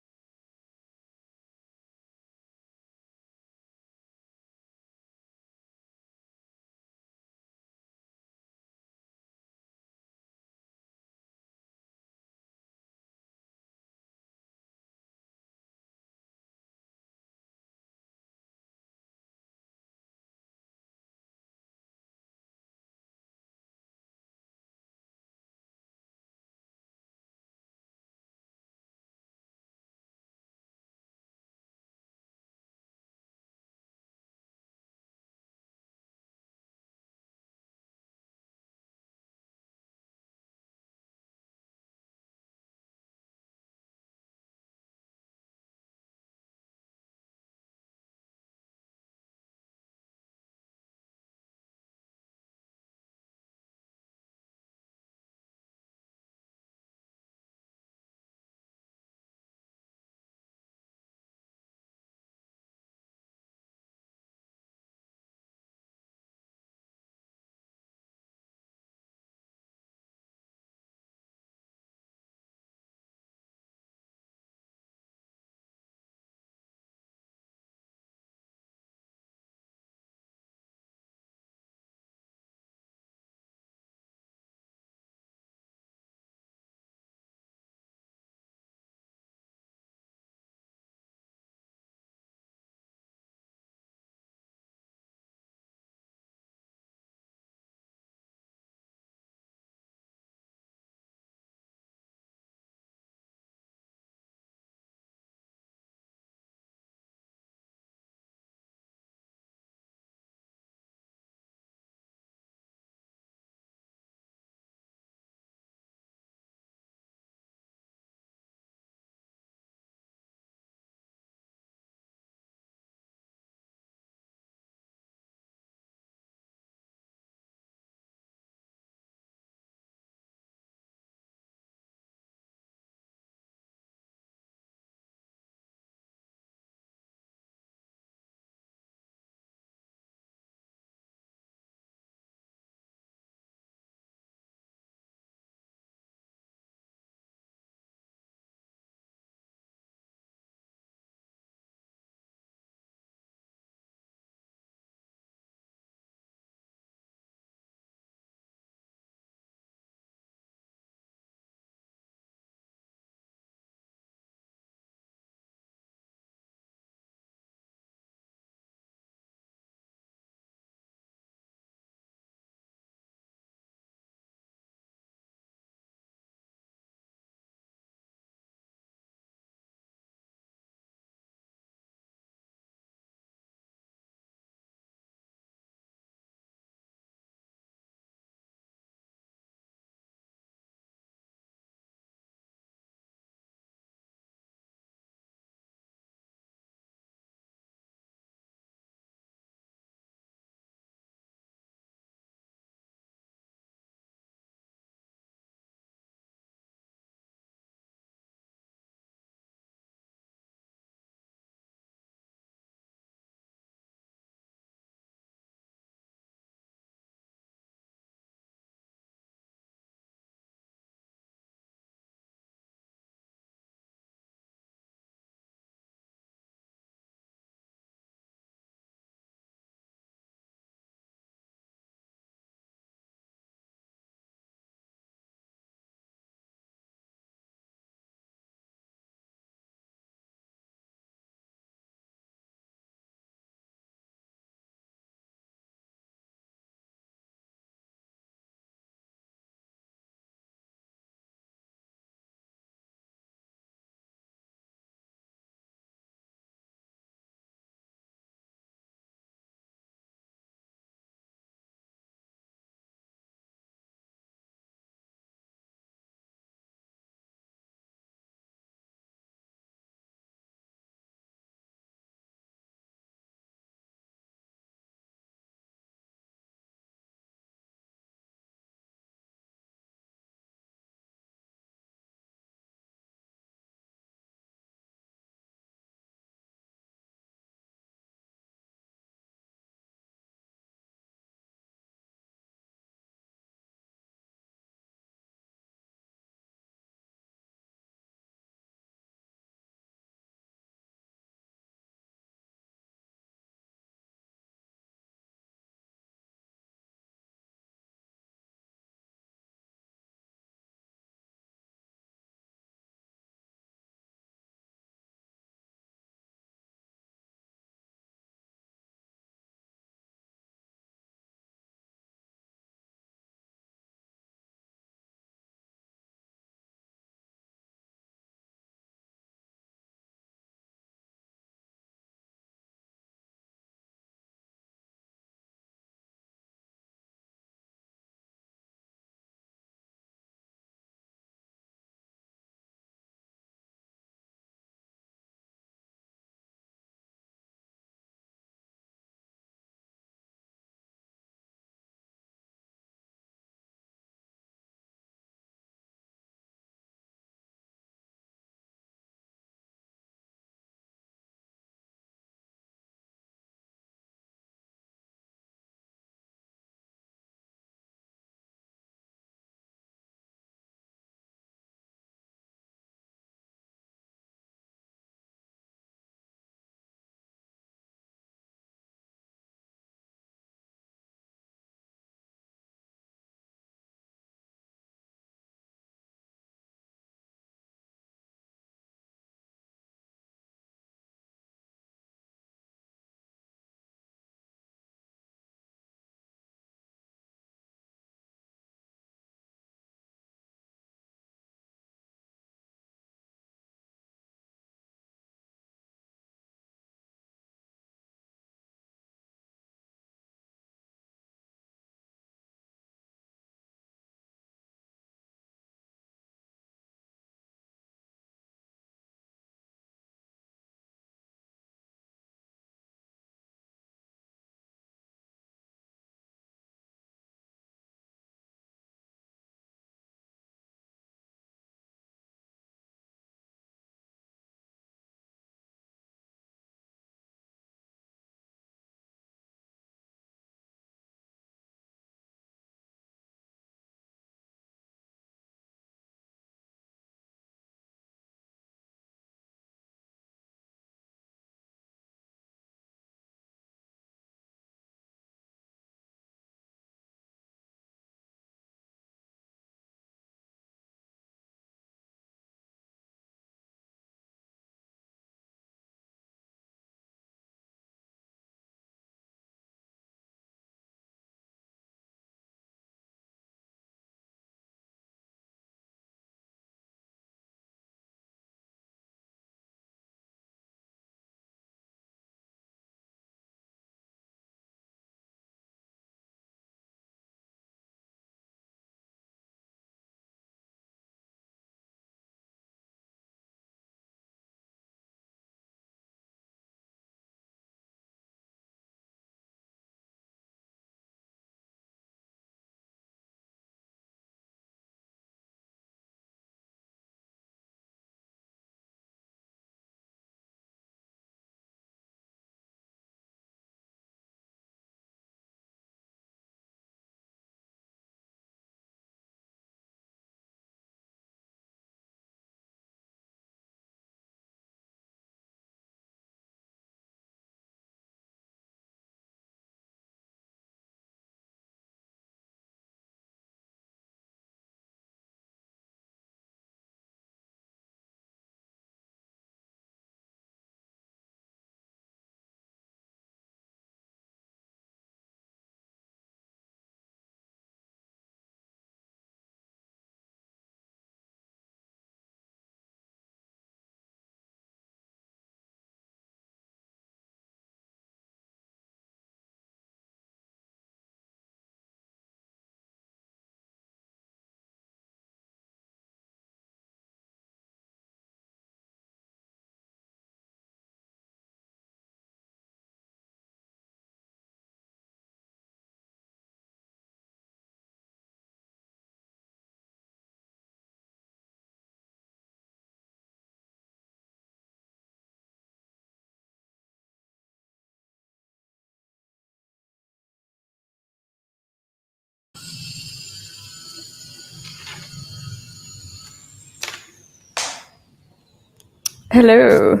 Hello,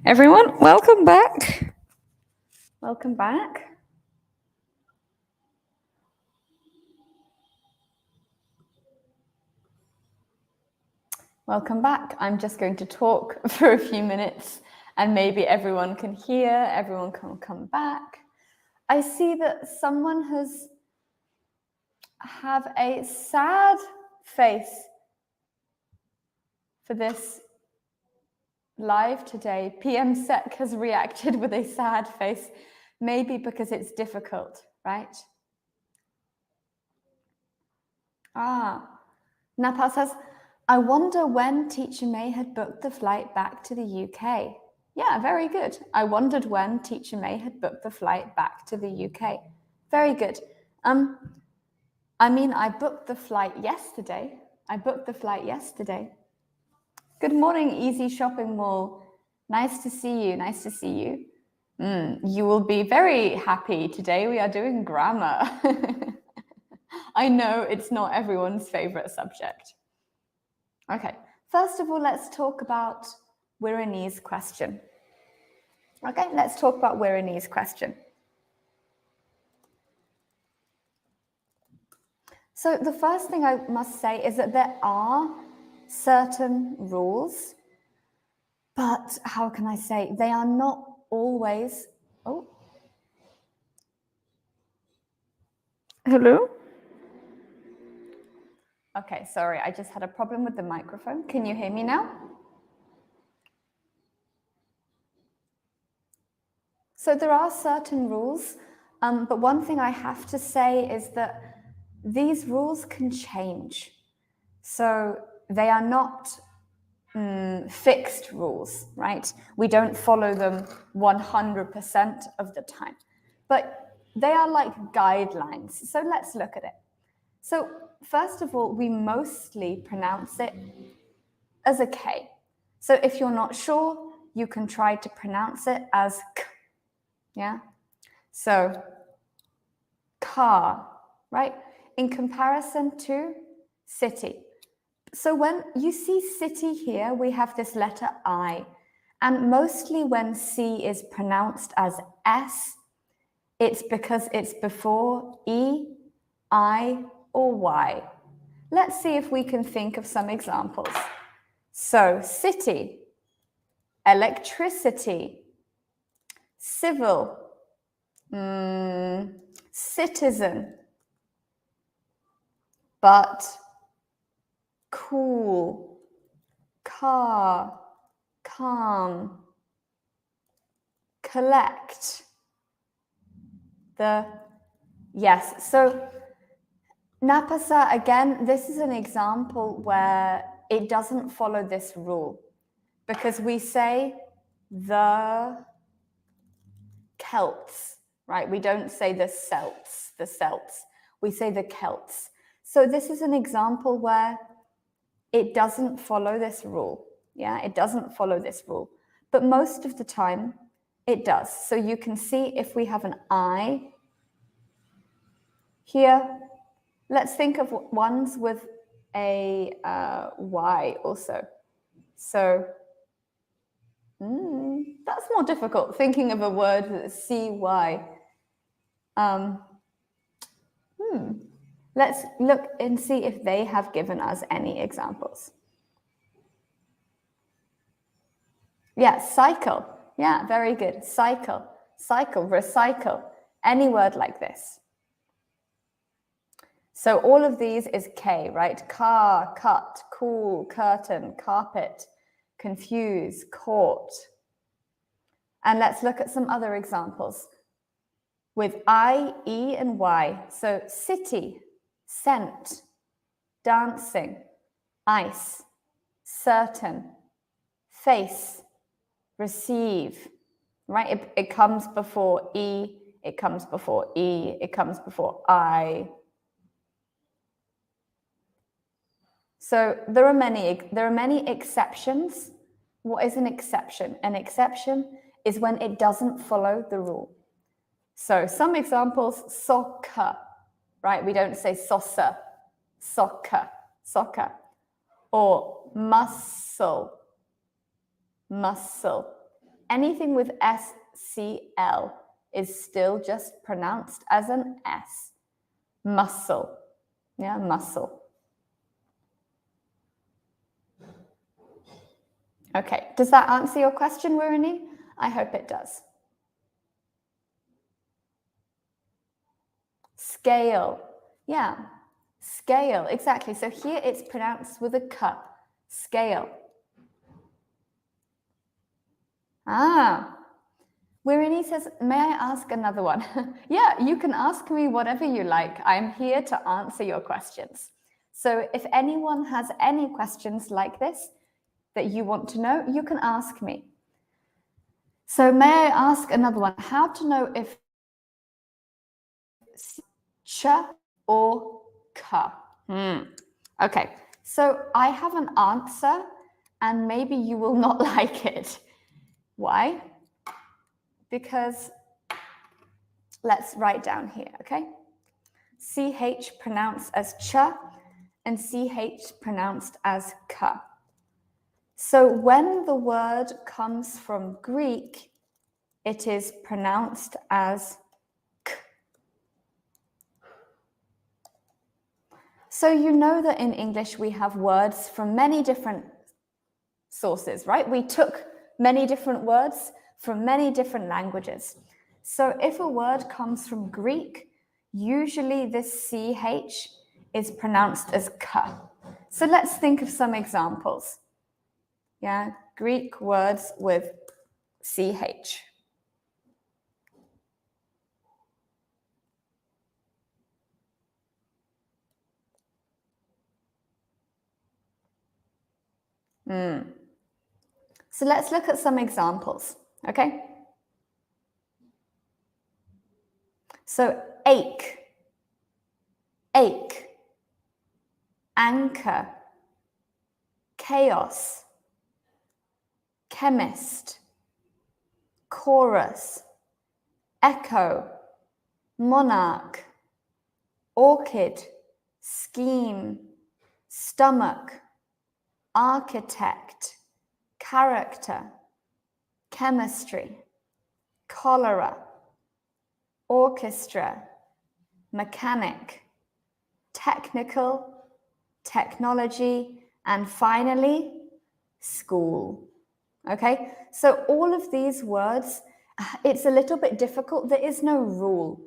everyone. Welcome back. Welcome back. Welcome back. I'm just going to talk for a few minutes and maybe everyone can hear, everyone can come back. I see that someone have a sad face for this live today. PM Sec has reacted with a sad face, maybe because it's difficult, right? Napa says, I wonder when Teacher May had booked the flight back to the UK. Yeah, very good. I wondered when Teacher May had booked the flight back to the UK. Very good. I mean, I booked the flight yesterday. Good morning, Easy Shopping Mall. Nice to see you. Nice to see you. You will be very happy today. We are doing grammar. I know it's not everyone's favorite subject. Okay, first of all, let's talk about Wirani's question. Okay, let's talk about Wirani's question. So the first thing I must say is that there are certain rules, but how can I say, they are not always, oh. Hello? Okay, sorry, I just had a problem with the microphone. Can you hear me now? So there are certain rules, but one thing I have to say is that these rules can change. So they are not fixed rules, right? We don't follow them 100% of the time, but they are like guidelines. So let's look at it. So first of all, we mostly pronounce it as a K. So if you're not sure, you can try to pronounce it as K. Yeah. So car, right? In comparison to city. So when you see city here, we have this letter I. And mostly when C is pronounced as S, it's because it's before E, I, or Y. Let's see if we can think of some examples. So city, electricity, civil, citizen, but, cool, car, calm, collect. Yes, so Napasa, again, this is an example where it doesn't follow this rule because we say the Celts, right? We don't say the Celts. We say the Celts. So this is an example where it doesn't follow this rule. Yeah, it doesn't follow this rule. But most of the time, it does. So you can see if we have an I here, let's think of ones with a Y also. So that's more difficult, thinking of a word with a CY. Let's look and see if they have given us any examples. Yeah, cycle. Yeah, very good. Cycle, recycle, any word like this. So all of these is K, right? Car, cut, cool, curtain, carpet, confuse, court. And let's look at some other examples with I, E, and Y. So city, scent, dancing, ice, certain, face, receive, right? It comes before E, it comes before E, it comes before I. So there are many exceptions. What is an exception? An exception is when it doesn't follow the rule. So some examples, soccer, right? We don't say saucer, soccer. Or muscle, muscle. Anything with SCL is still just pronounced as an S. Muscle. Yeah, muscle. Okay, does that answer your question, Warini? I hope it does. Scale. Yeah, scale, exactly. So here it's pronounced with a K. Scale. Ah, Wirini says, may I ask another one? Yeah, you can ask me whatever you like. I'm here to answer your questions. So if anyone has any questions like this that you want to know, you can ask me. So may I ask another one? How to know if ch or k? Okay, so I have an answer and maybe you will not like it. Why? Because let's write down here, okay? CH pronounced as ch and CH pronounced as k. So when the word comes from Greek, it is pronounced as k. So you know that in English we have words from many different sources, right? We took many different words from many different languages. So if a word comes from Greek, usually this CH is pronounced as K. So let's think of some examples. Yeah, Greek words with CH. So let's look at some examples, okay? So ache, ache, anchor, chaos, chemist, chorus, echo, monarch, orchid, scheme, stomach, architect, character, chemistry, cholera, orchestra, mechanic, technical, technology, and finally, school. Okay, so all of these words, it's a little bit difficult. There is no rule.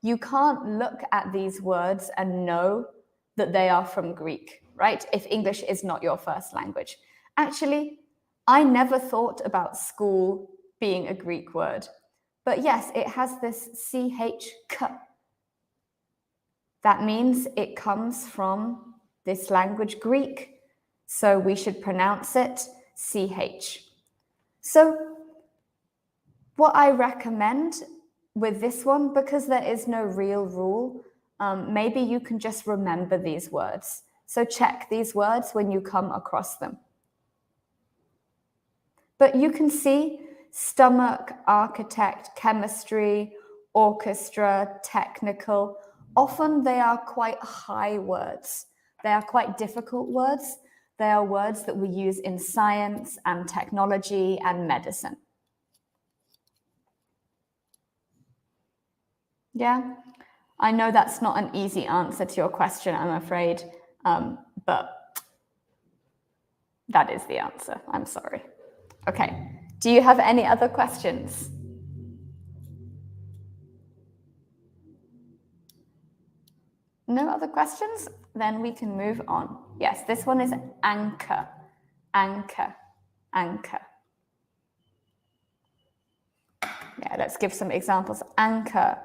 You can't look at these words and know that they are from Greek, right? If English is not your first language. Actually, I never thought about school being a Greek word. But yes, it has this CH-K. That means it comes from this language Greek. So we should pronounce it CH. So what I recommend with this one, because there is no real rule, maybe you can just remember these words. So check these words when you come across them. But you can see stomach, architect, chemistry, orchestra, technical. Often they are quite high words. They are quite difficult words. They are words that we use in science and technology and medicine. Yeah, I know that's not an easy answer to your question, I'm afraid, but that is the answer. I'm sorry. Okay, do you have any other questions? No other questions? Then we can move on. Yes, this one is anchor, anchor, anchor. Yeah, let's give some examples. Anchor,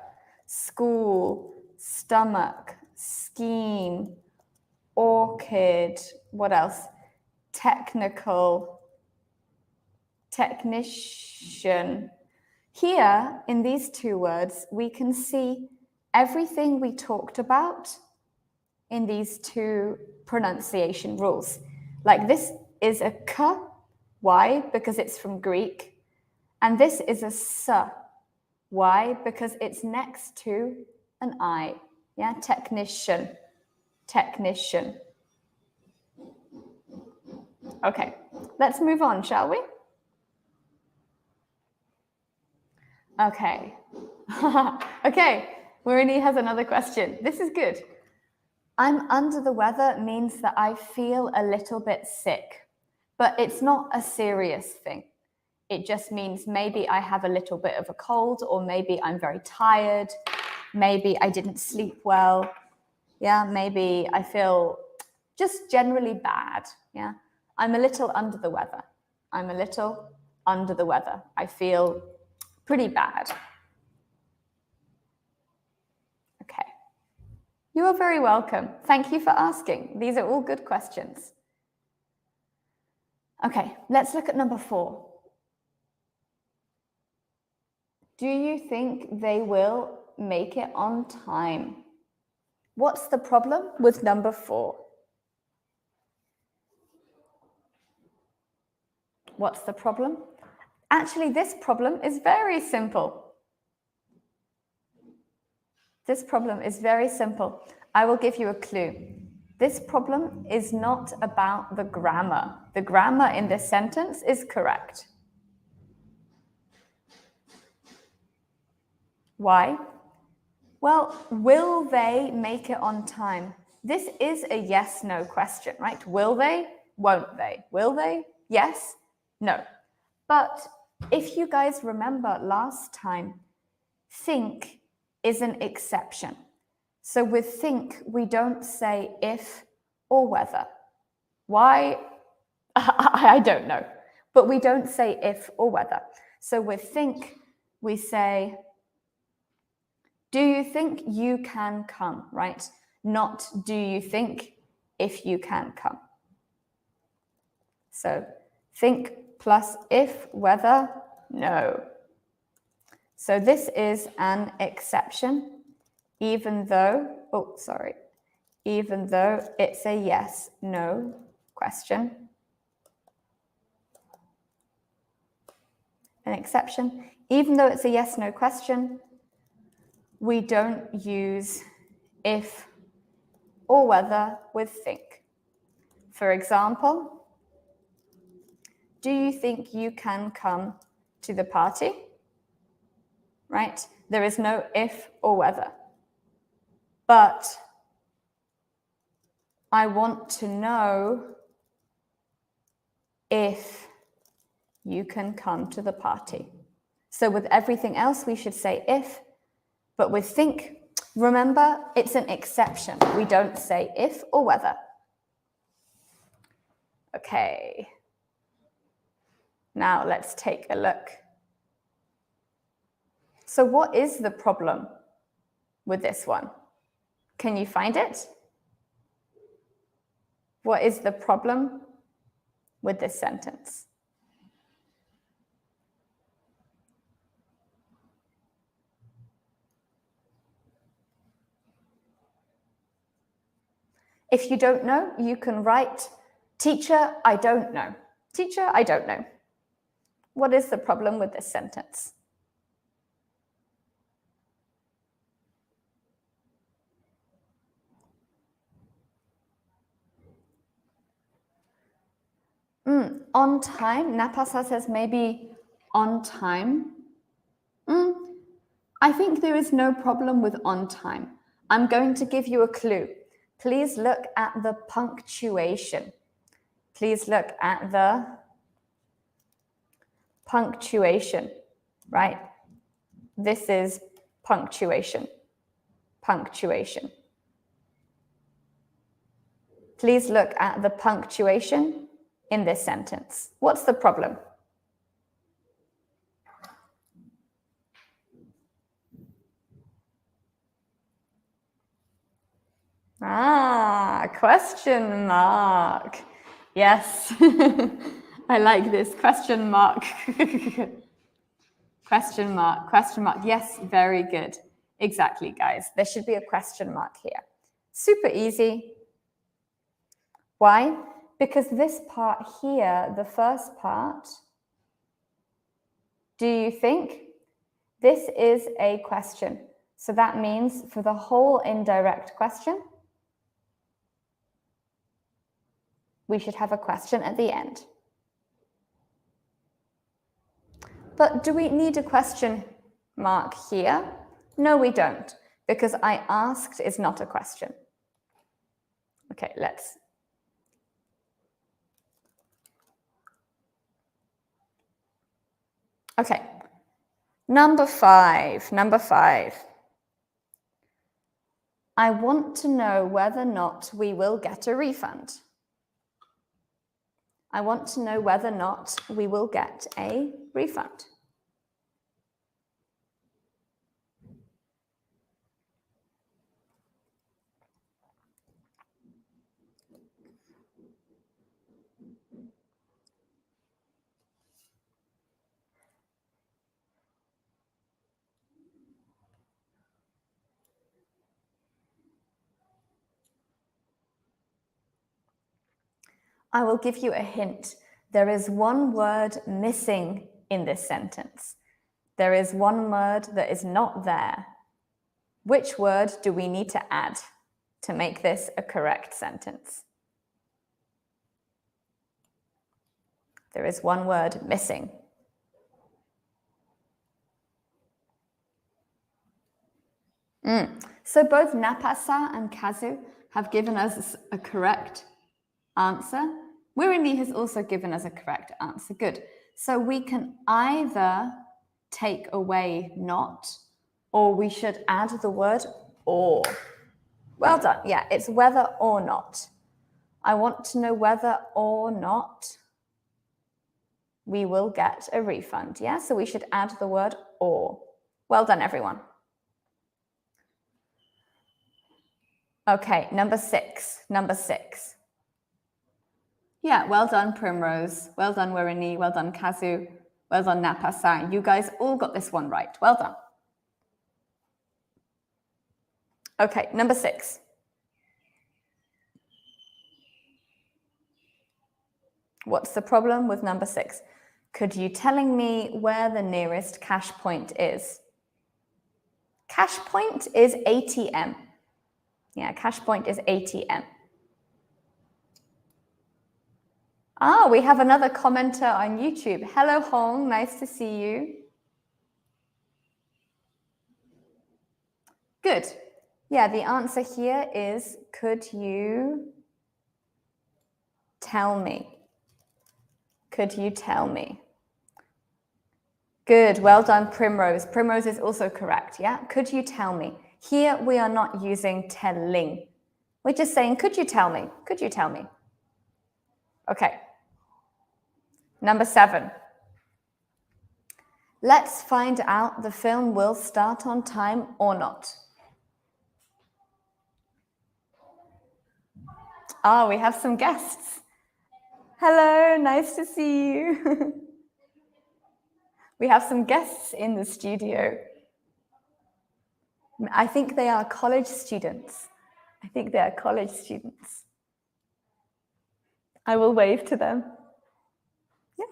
school, stomach, scheme, orchid, what else? Technical, technician. Here, in these two words, we can see everything we talked about in these two pronunciation rules. Like this is a K. Why? Because it's from Greek. And this is a S. Why? Because it's next to an I. Yeah, technician, technician. Okay, let's move on, shall we? Okay. Okay, Marini has another question. This is good. I'm under the weather means that I feel a little bit sick, but it's not a serious thing. It just means maybe I have a little bit of a cold, or maybe I'm very tired. Maybe I didn't sleep well. Yeah, maybe I feel just generally bad. Yeah, I'm a little under the weather. I'm a little under the weather. I feel pretty bad. Okay. You are very welcome. Thank you for asking. These are all good questions. Okay, let's look at number 4. Do you think they will make it on time? What's the problem with number 4? What's the problem? Actually, this problem is very simple. This problem is very simple. I will give you a clue. This problem is not about the grammar. The grammar in this sentence is correct. Why? Well, will they make it on time? This is a yes-no question, right? Will they? Won't they? Will they? Yes? No. But if you guys remember last time, think is an exception. So with think, we don't say if or whether. Why? I don't know. But we don't say if or whether. So with think, we say, do you think you can come, right? Not do you think if you can come. So think plus if, whether, no. So this is an exception, even though it's a yes, no question. An exception, even though it's a yes, no question, we don't use if or whether with think. For example, do you think you can come to the party? Right? There is no if or whether. But I want to know if you can come to the party. So with everything else, we should say if, but with think, remember, it's an exception. We don't say if or whether. Okay. Now let's take a look. So what is the problem with this one? Can you find it? What is the problem with this sentence? If you don't know, you can write, teacher, I don't know. Teacher, I don't know. What is the problem with this sentence? On time, Napasa says maybe on time. I think there is no problem with on time. I'm going to give you a clue. Please look at the punctuation. Please look at the punctuation, right? This is punctuation. Punctuation. Please look at the punctuation in this sentence. What's the problem? Question mark. Yes, I like this, question mark. Question mark, question mark. Yes, very good. Exactly, guys. There should be a question mark here. Super easy. Why? Because this part here, the first part, do you think? This is a question. So that means for the whole indirect question, we should have a question at the end. But do we need a question mark here? No, we don't, because I asked is not a question. Okay, let's. Okay, number five. I want to know whether or not we will get a refund. I want to know whether or not we will get a refund. I will give you a hint. There is one word missing in this sentence. There is one word that is not there. Which word do we need to add to make this a correct sentence? There is one word missing. So both Napasa and Kazu have given us a correct answer. Wirani has also given us a correct answer. Good. So we can either take away not, or we should add the word or. Well done. Yeah, it's whether or not. I want to know whether or not we will get a refund. Yeah, so we should add the word or. Well done, everyone. Okay, number six. Yeah, well done, Primrose. Well done, Wirani. Well done, Kazu. Well done, Napasa. You guys all got this one right. Well done. Okay, number 6. What's the problem with number 6? Could you telling me where the nearest cash point is? Cash point is ATM. Yeah, cash point is ATM. Ah, we have another commenter on YouTube. Hello, Hong. Nice to see you. Good. Yeah, the answer here is, could you tell me? Could you tell me? Good. Well done, Primrose. Primrose is also correct. Yeah. Could you tell me? Here we are not using telling. We're just saying, could you tell me? Could you tell me? Okay. Number 7. Let's find out the film will start on time or not. Ah, we have some guests. Hello, nice to see you. We have some guests in the studio. I think they are college students. I will wave to them. Yeah.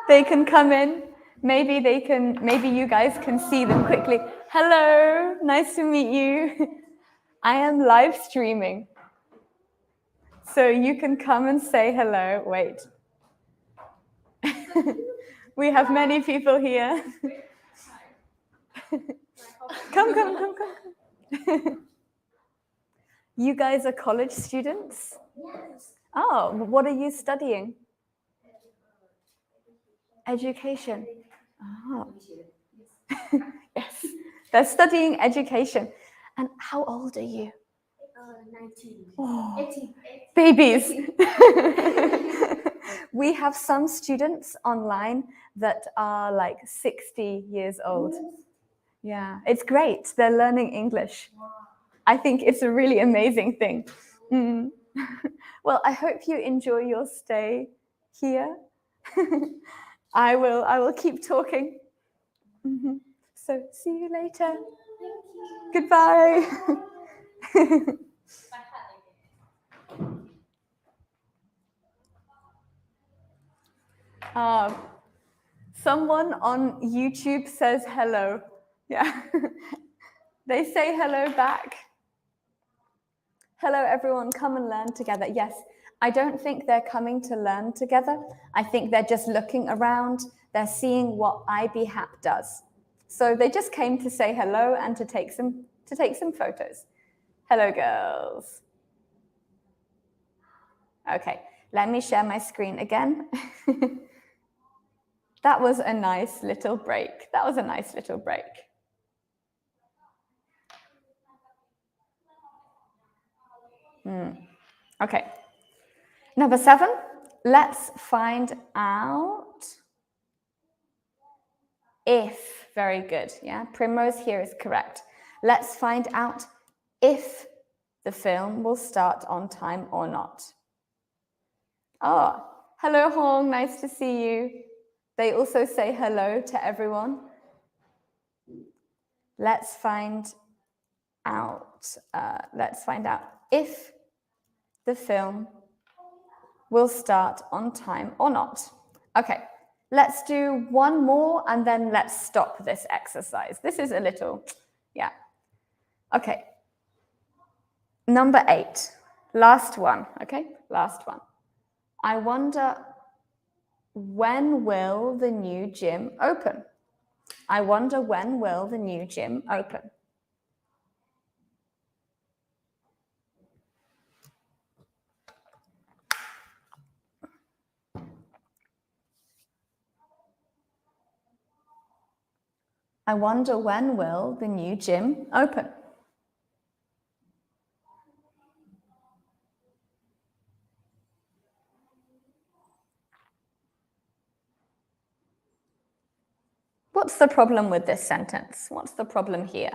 They can come in. Maybe you guys can see them quickly. Hello, nice to meet you. I am live streaming. So you can come and say hello. Wait. We have many people here. Come. You guys are college students? Yes. Oh, what are you studying? Education. Oh. Yes, they're studying education. And how old are you? 19. Oh. 18. Babies. We have some students online that are like 60 years old. Yeah, it's great. They're learning English. Wow. I think it's a really amazing thing. Mm. Well, I hope you enjoy your stay here. I will keep talking. Mm-hmm. So see you later. Goodbye. Someone on YouTube says hello. Yeah. They say hello back. Hello, everyone. Come and learn together. Yes, I don't think they're coming to learn together. I think they're just looking around. They're seeing what IBHAP does. So they just came to say hello and to take some photos. Hello, girls. Okay, let me share my screen again. That was a nice little break. That was a nice little break. Okay. Number 7, let's find out if. Very good. Yeah, Primrose here is correct. Let's find out if the film will start on time or not. Oh, hello, Hong. Nice to see you. They also say hello to everyone. Let's find out. If the film will start on time or not. Okay, let's do one more and then let's stop this exercise. This is a little, yeah. Okay. Number 8, last one, okay? Last one. I wonder, when will the new gym open? I wonder, when will the new gym open? I wonder, when will the new gym open? What's the problem with this sentence? What's the problem here?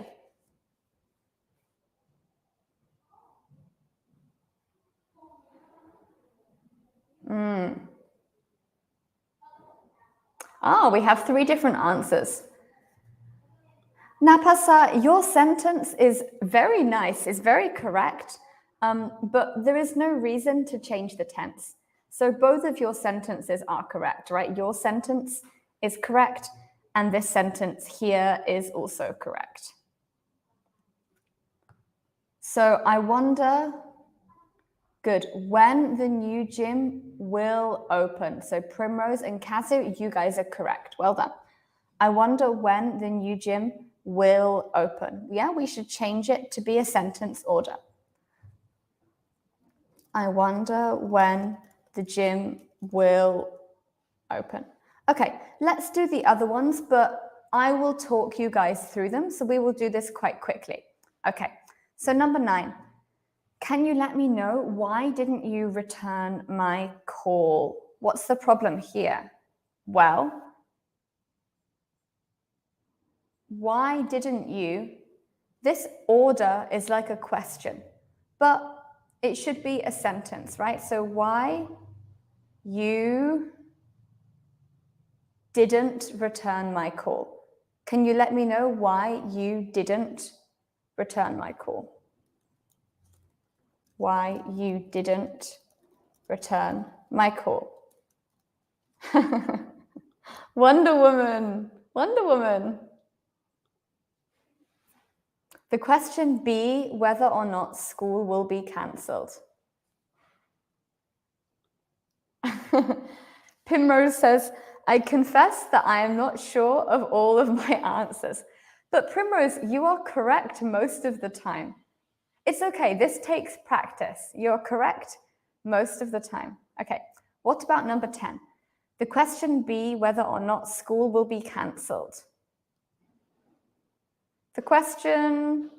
We have 3 different answers. Napasa, your sentence is very nice, is very correct, but there is no reason to change the tense. So both of your sentences are correct, right? Your sentence is correct, and this sentence here is also correct. So I wonder, good, when the new gym will open. So Primrose and Kazu, you guys are correct. Well done. I wonder when the new gym will open. Yeah, we should change it to be a sentence order. I wonder when the gym will open. Okay, let's do the other ones, but I will talk you guys through them. So we will do this quite quickly. Okay, so number 9. Can you let me know, why didn't you return my call? What's the problem here? Well, why didn't you? This order is like a question, but it should be a sentence, right? So why you didn't return my call? Can you let me know why you didn't return my call? Why you didn't return my call? Wonder Woman, Wonder Woman. The question B, whether or not school will be cancelled. Primrose says, I confess that I am not sure of all of my answers. But Primrose, you are correct most of the time. It's okay, this takes practice. You're correct most of the time. Okay, what about number 10? The question B, whether or not school will be cancelled. The question,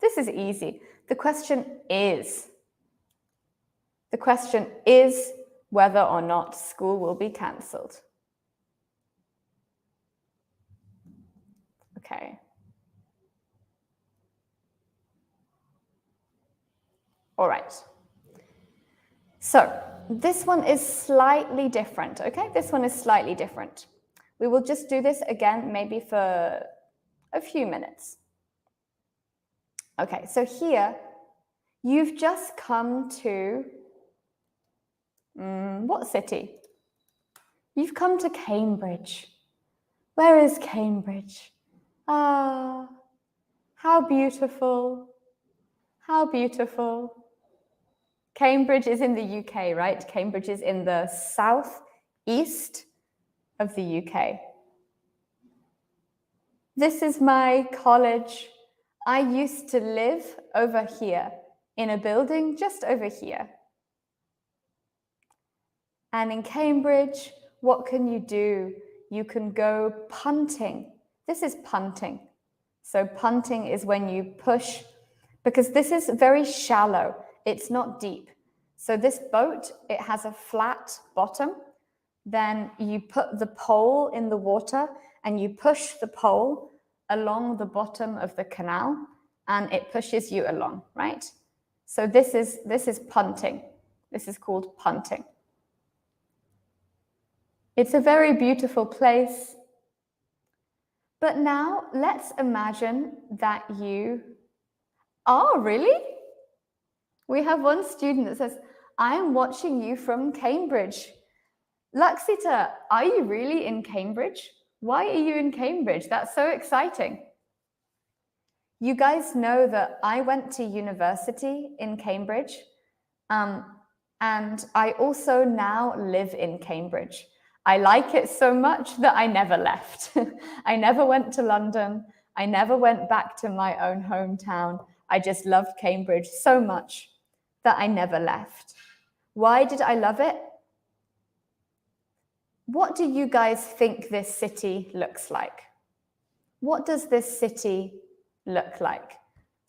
this is easy. The question is whether or not school will be cancelled. Okay. All right. So this one is slightly different, okay? This one is slightly different. We will just do this again, maybe for a few minutes. Okay, so here, you've just come to, what city? You've come to Cambridge. Where is Cambridge? Ah, how beautiful. How beautiful. Cambridge is in the UK, right? Cambridge is in the south east of the UK. This is my college. I used to live over here in a building just over here. And in Cambridge, what can you do? You can go punting. This is punting. So punting is when you push, because this is very shallow. It's not deep. So this boat, it has a flat bottom. Then you put the pole in the water and you push the pole along the bottom of the canal and it pushes you along, right? So this is punting. This is called punting. It's a very beautiful place. But now let's imagine that you are really? We have one student that says, I am watching you from Cambridge. Laksita, are you really in Cambridge? Why are you in Cambridge? That's so exciting. You guys know that I went to university in Cambridge, and I also now live in Cambridge. I like it so much that I never left. I never went to London. I never went back to my own hometown. I just loved Cambridge so much that I never left. Why did I love it? What do you guys think this city looks like? What does this city look like?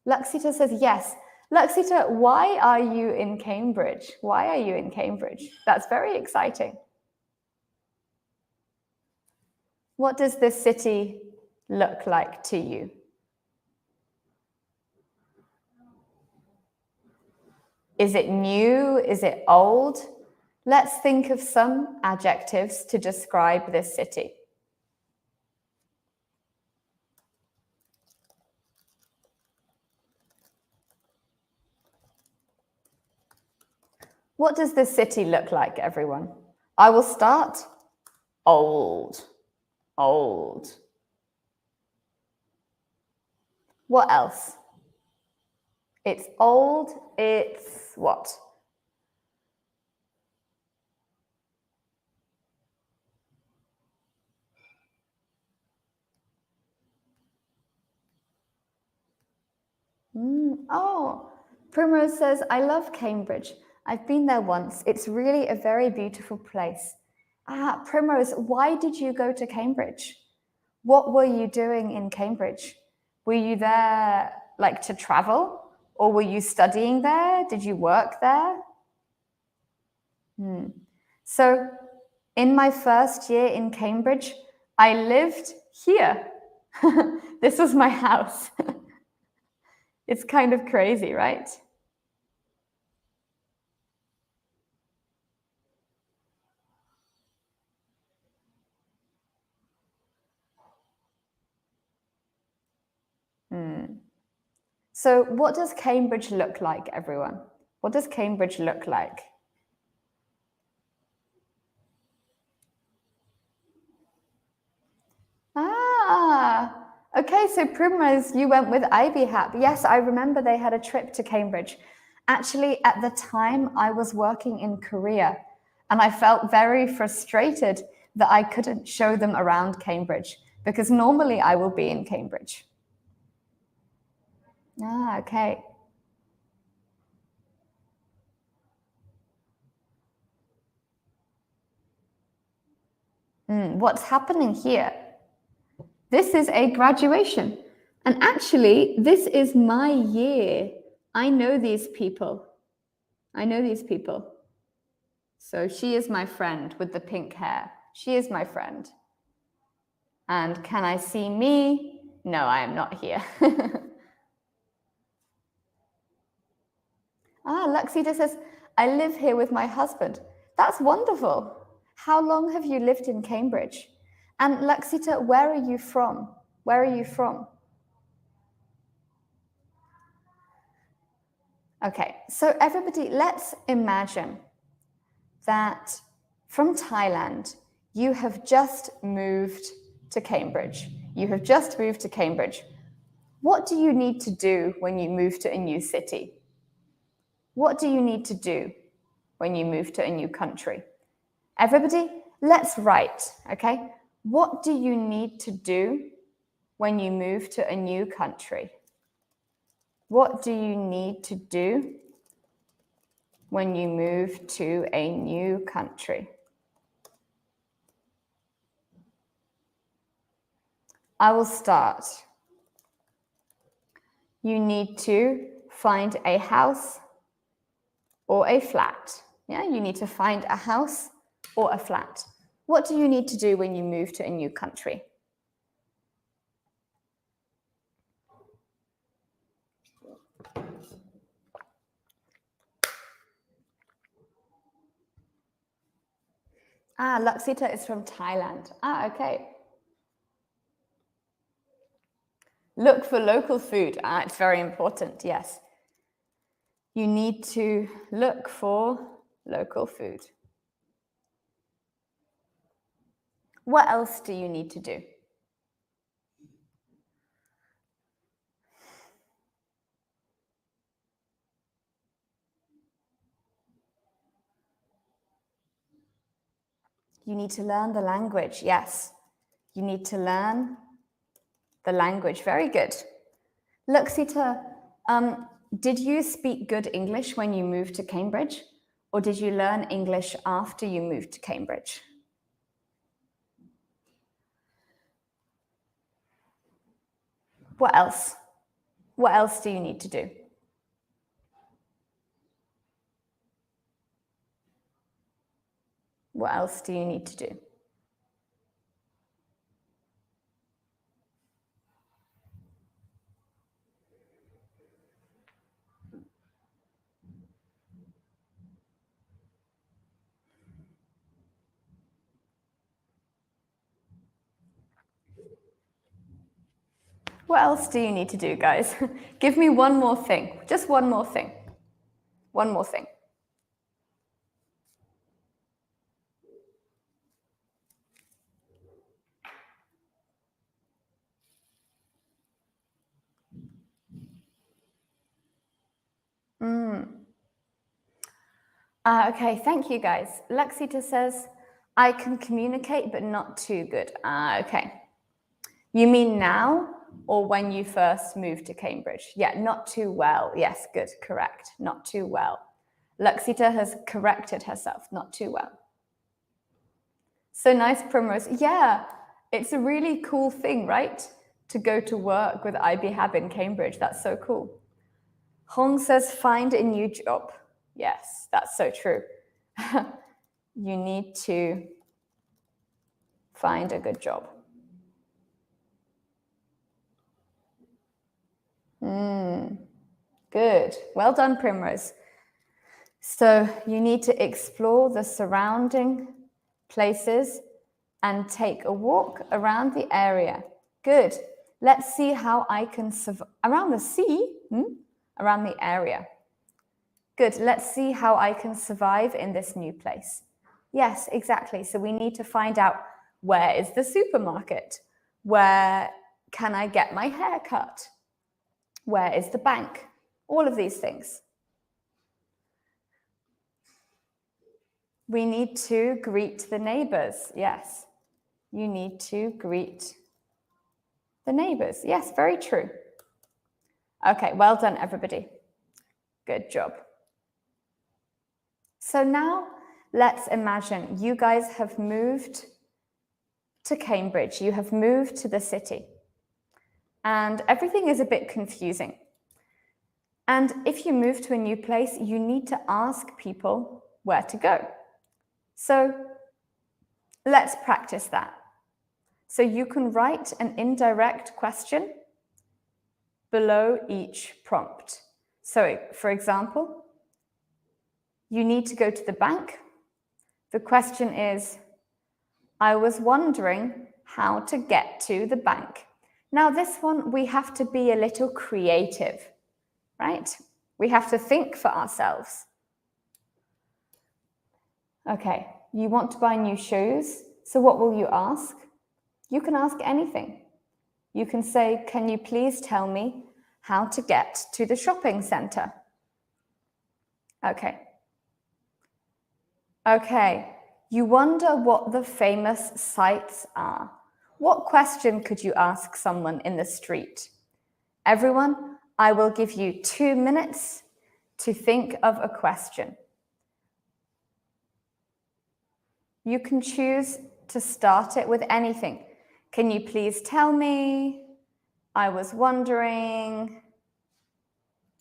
Laksita says yes. Laksita, why are you in Cambridge? Why are you in Cambridge? That's very exciting. What does this city look like to you? Is it new? Is it old? Let's think of some adjectives to describe this city. What does this city look like, everyone? I will start. Old. Old. What else? It's old. It's what? Oh, Primrose says, I love Cambridge. I've been there once. It's really a very beautiful place. Primrose, why did you go to Cambridge? What were you doing in Cambridge? Were you there like to travel? Or were you studying there? Did you work there? So in my first year in Cambridge, I lived here. This was my house. It's kind of crazy, right? So what does Cambridge look like, everyone? What does Cambridge look like? Okay, so Primrose, you went with IBHAP. Yes, I remember they had a trip to Cambridge. Actually, at the time, I was working in Korea, and I felt very frustrated that I couldn't show them around Cambridge, because normally I will be in Cambridge. Okay. What's happening here? This is a graduation. And actually, this is my year. I know these people. I know these people. So she is my friend with the pink hair. She is my friend. And can I see me? No, I am not here. Laksita says, I live here with my husband. That's wonderful. How long have you lived in Cambridge? And Laksita, where are you from? Where are you from? Okay, so everybody, let's imagine that from Thailand, you have just moved to Cambridge. You have just moved to Cambridge. What do you need to do when you move to a new city? What do you need to do when you move to a new country? Everybody, let's write, okay? What do you need to do when you move to a new country? What do you need to do when you move to a new country? I will start. You need to find a house or a flat. Yeah, you need to find a house or a flat. What do you need to do when you move to a new country? Laksita is from Thailand. Okay. Look for local food. It's very important, yes. You need to look for local food. What else do you need to do? You need to learn the language, yes. You need to learn the language. Very good. Laksita, did you speak good English when you moved to Cambridge? Or did you learn English after you moved to Cambridge? What else? What else do you need to do? What else do you need to do? What else do you need to do, guys? Give me one more thing. Just one more thing. One more thing. Okay, thank you, guys. Laksita says, I can communicate, but not too good. Okay. You mean now or when you first moved to Cambridge? Yeah, not too well. Yes, good, correct. Not too well. Laksita has corrected herself, not too well. So nice, Primrose. Yeah, it's a really cool thing, right? To go to work with IB Hab in Cambridge. That's so cool. Hong says, find a new job. Yes, that's so true. You need to find a good job. Good. Well done, Primrose. So you need to explore the surrounding places and take a walk around the area. Good. Let's see how I can survive around the sea, around the area. Good. Let's see how I can survive in this new place. Yes, exactly. So we need to find out, where is the supermarket? Where can I get my hair cut? Where is the bank? All of these things. We need to greet the neighbors. Yes, you need to greet the neighbors. Yes, very true. Okay, well done, everybody. Good job. So now let's imagine you guys have moved to Cambridge. You have moved to the city. And everything is a bit confusing. And if you move to a new place, you need to ask people where to go. So let's practice that. So you can write an indirect question below each prompt. So for example, you need to go to the bank. The question is, I was wondering how to get to the bank. Now this one, we have to be a little creative, right? We have to think for ourselves. Okay, you want to buy new shoes. So what will you ask? You can ask anything. You can say, can you please tell me how to get to the shopping center? Okay. Okay, you wonder what the famous sites are. What question could you ask someone in the street? Everyone, I will give you 2 minutes to think of a question. You can choose to start it with anything. Can you please tell me? I was wondering.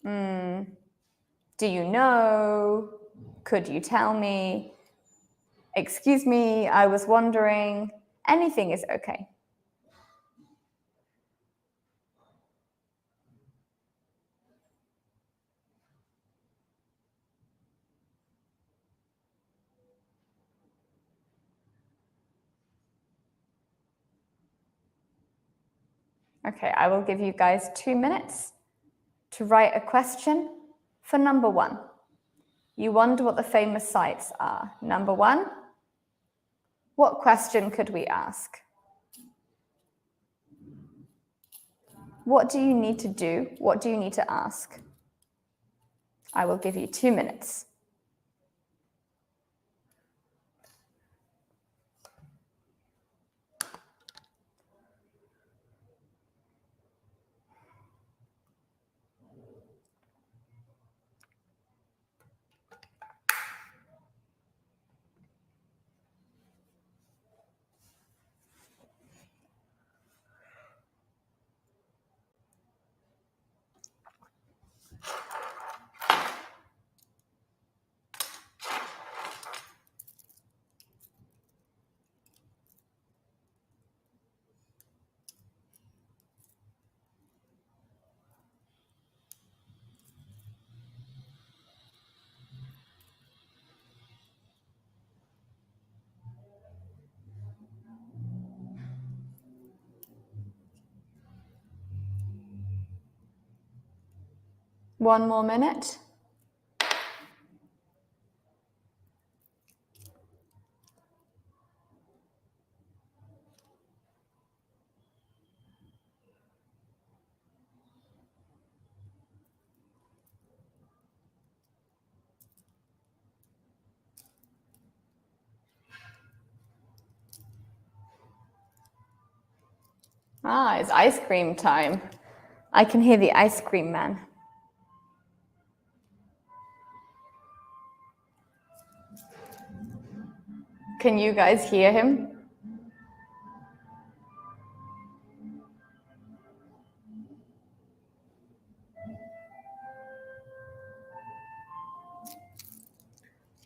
Do you know? Could you tell me? Excuse me, I was wondering. Anything is okay. Okay, I will give you guys 2 minutes to write a question for number 1. You wonder what the famous sites are. Number 1, what question could we ask? What do you need to do? What do you need to ask? I will give you 2 minutes. One more minute. It's ice cream time. I can hear the ice cream man. Can you guys hear him?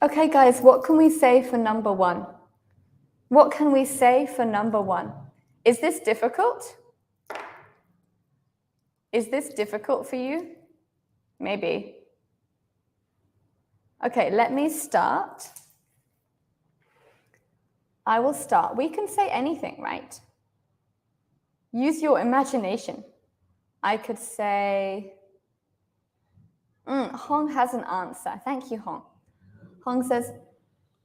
Okay, guys, what can we say for number 1? What can we say for number 1? Is this difficult? Is this difficult for you? Maybe. Okay, let me start. I will start. We can say anything, right? Use your imagination. I could say, Hong has an answer. Thank you, Hong. Hong says,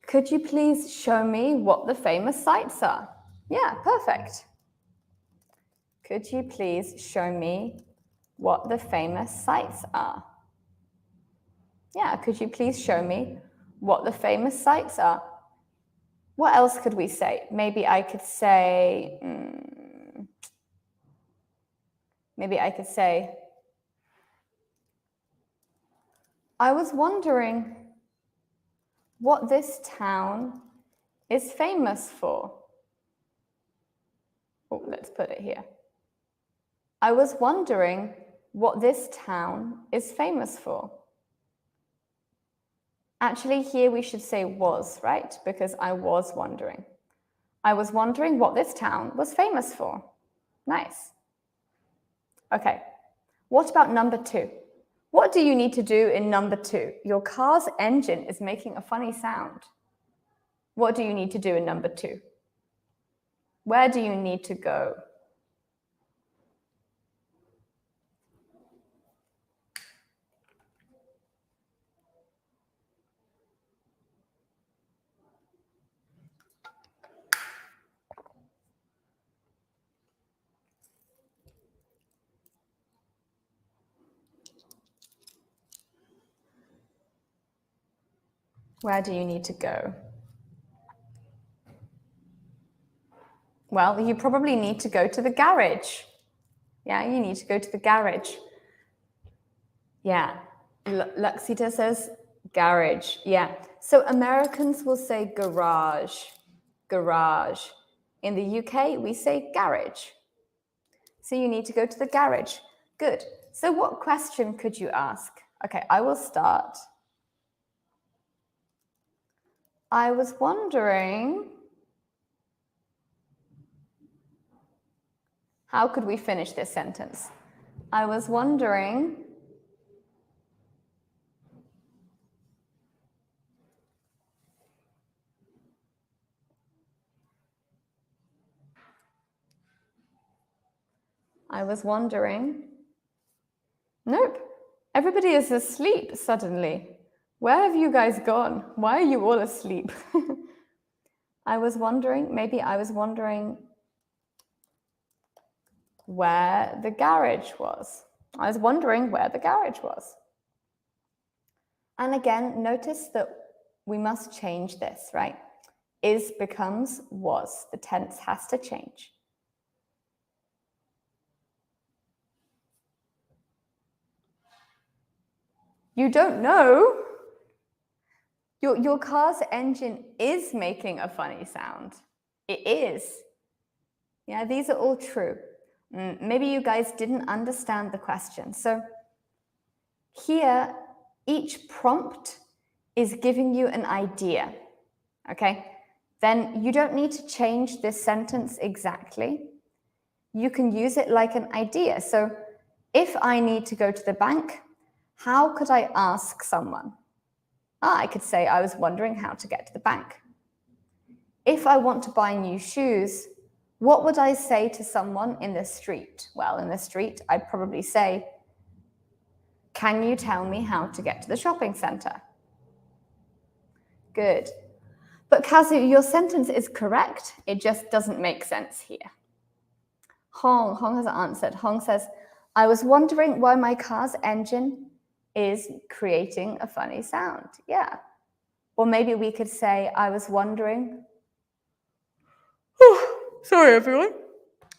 could you please show me what the famous sites are? Yeah, perfect. Could you please show me what the famous sites are? Yeah, could you please show me what the famous sites are? What else could we say? Maybe I could say, I was wondering what this town is famous for. Oh, let's put it here. I was wondering what this town is famous for. Actually, here we should say was, right? Because I was wondering. I was wondering what this town was famous for. Nice. Okay, what about number 2? What do you need to do in number 2? Your car's engine is making a funny sound. What do you need to do in number 2? Where do you need to go? Where do you need to go? Well, you probably need to go to the garage. Yeah, you need to go to the garage. Yeah, Luxita says garage. Yeah, so Americans will say garage, garage. In the UK, we say garage. So you need to go to the garage. Good. So what question could you ask? Okay, I will start. I was wondering, how could we finish this sentence? I was wondering, nope, everybody is asleep suddenly. Where have you guys gone? Why are you all asleep? I was wondering where the garage was. I was wondering where the garage was. And again, notice that we must change this, right? Is becomes was. The tense has to change. You don't know. Your car's engine is making a funny sound. It is. Yeah, these are all true. Maybe you guys didn't understand the question. So here, each prompt is giving you an idea, okay? Then you don't need to change this sentence exactly. You can use it like an idea. So if I need to go to the bank, how could I ask someone? I could say, I was wondering how to get to the bank. If I want to buy new shoes, what would I say to someone in the street? Well, in the street, I'd probably say, can you tell me how to get to the shopping center? Good. But Kazu, your sentence is correct. It just doesn't make sense here. Hong has answered. Hong says, I was wondering why my car's engine is creating a funny sound. Yeah. Or maybe we could say, I was wondering. Sorry, everyone.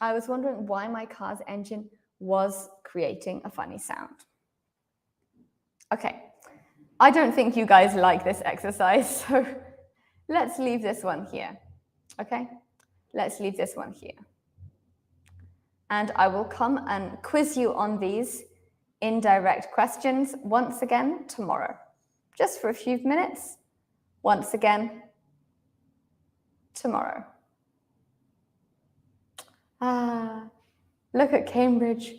I was wondering why my car's engine was creating a funny sound. Okay. I don't think you guys like this exercise, so let's leave this one here. Okay? Let's leave this one here. And I will come and quiz you on these indirect questions once again tomorrow. Just for a few minutes. Once again tomorrow. Look at Cambridge.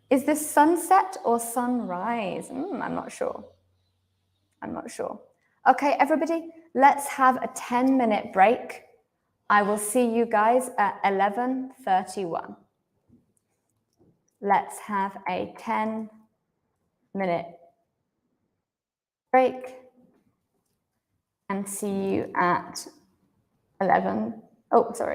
Is this sunset or sunrise? I'm not sure. I'm not sure. Okay, everybody, let's have a 10-minute break. I will see you guys at 11:31. Let's have a 10-minute break and see you at 11:31.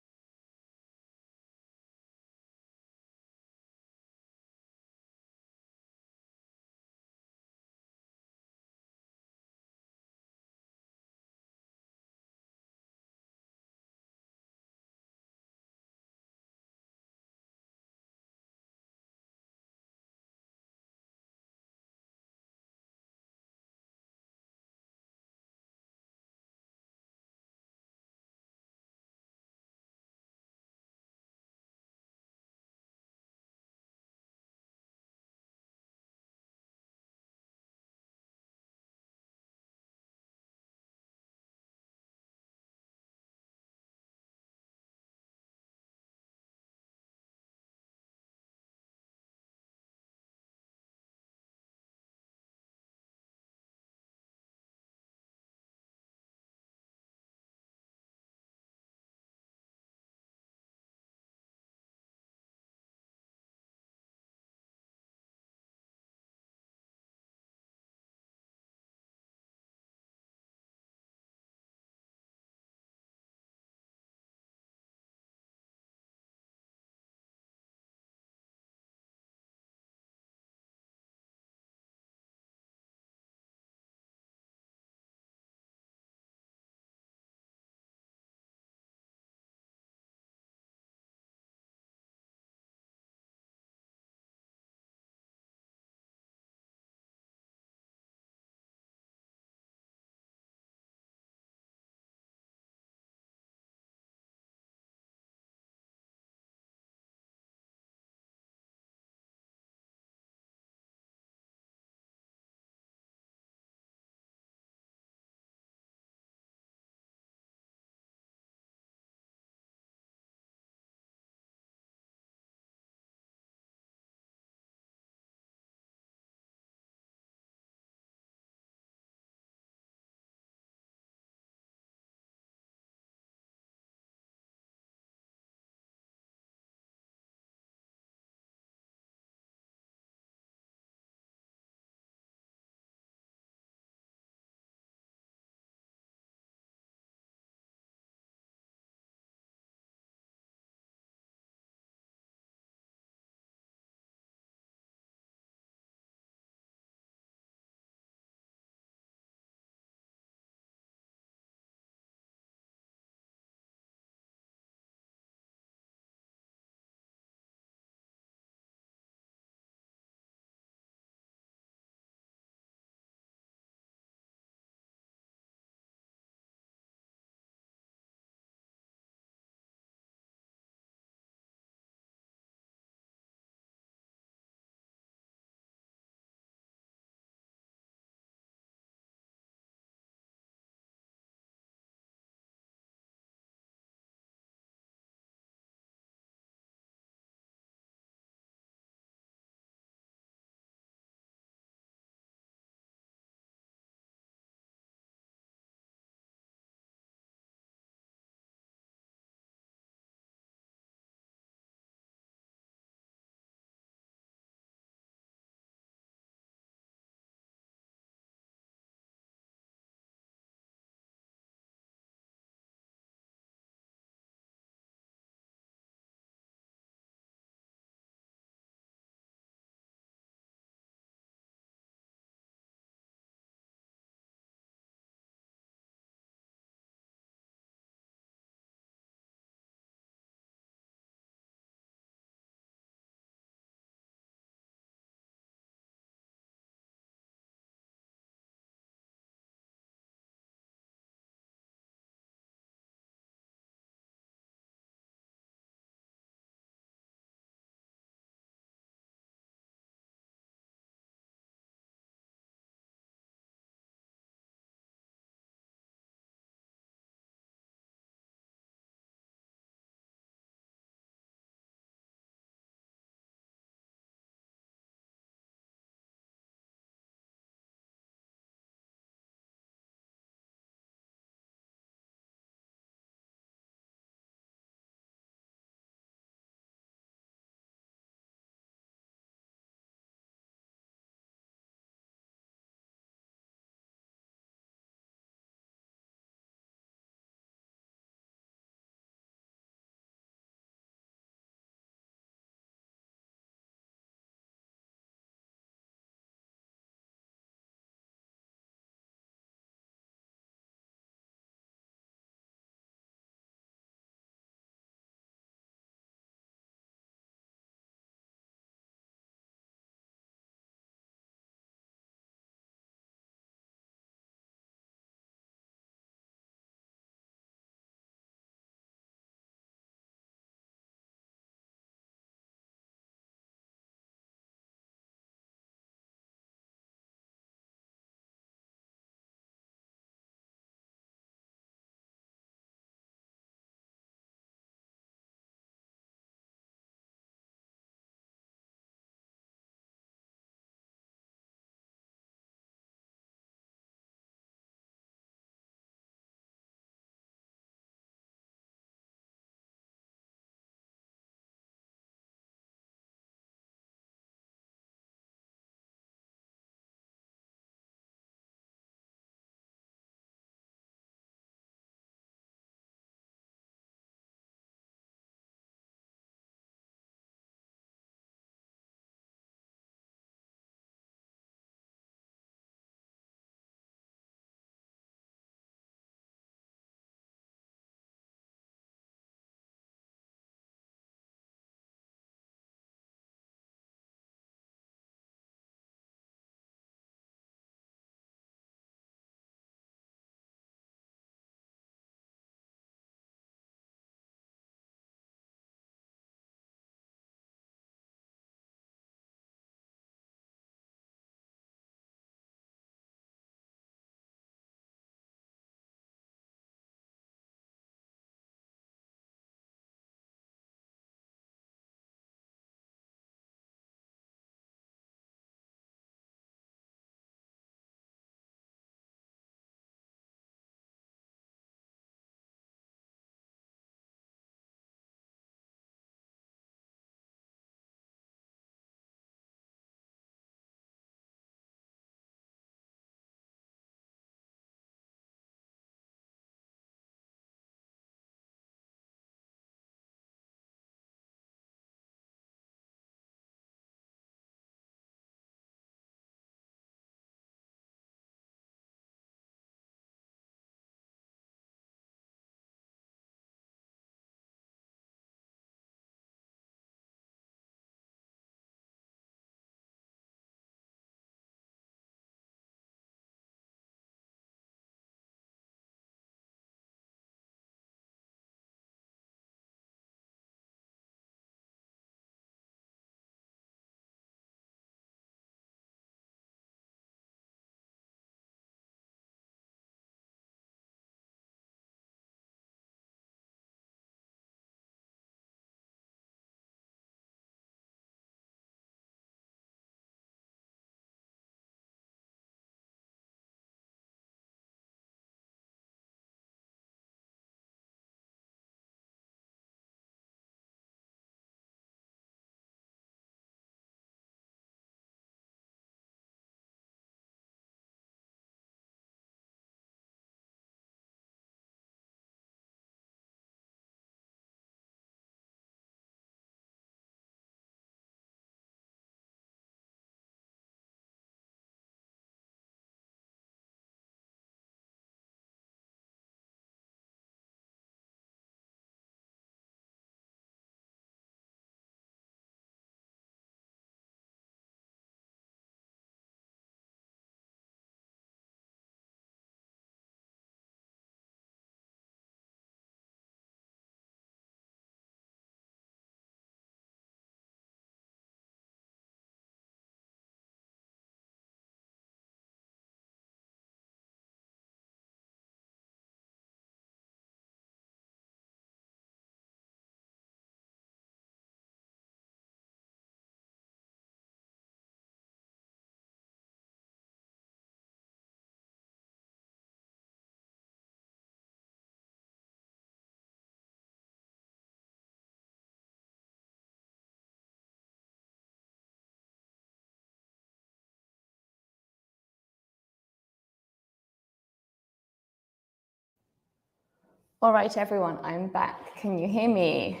All right, everyone, I'm back. Can you hear me?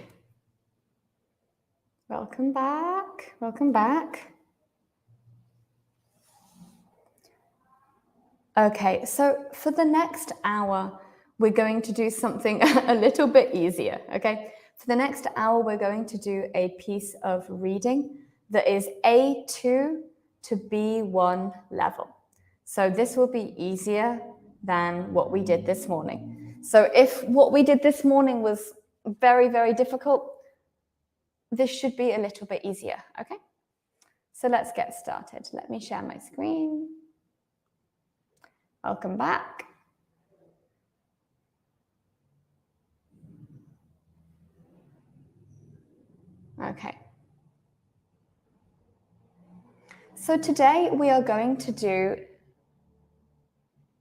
Welcome back. Welcome back. Okay, so for the next hour, we're going to do something a little bit easier, okay? For the next hour, we're going to do a piece of reading that is A2 to B1 level. So this will be easier than what we did this morning. So if what we did this morning was very, very difficult, this should be a little bit easier, okay? So let's get started. Let me share my screen. Welcome back. Okay. So today we are going to do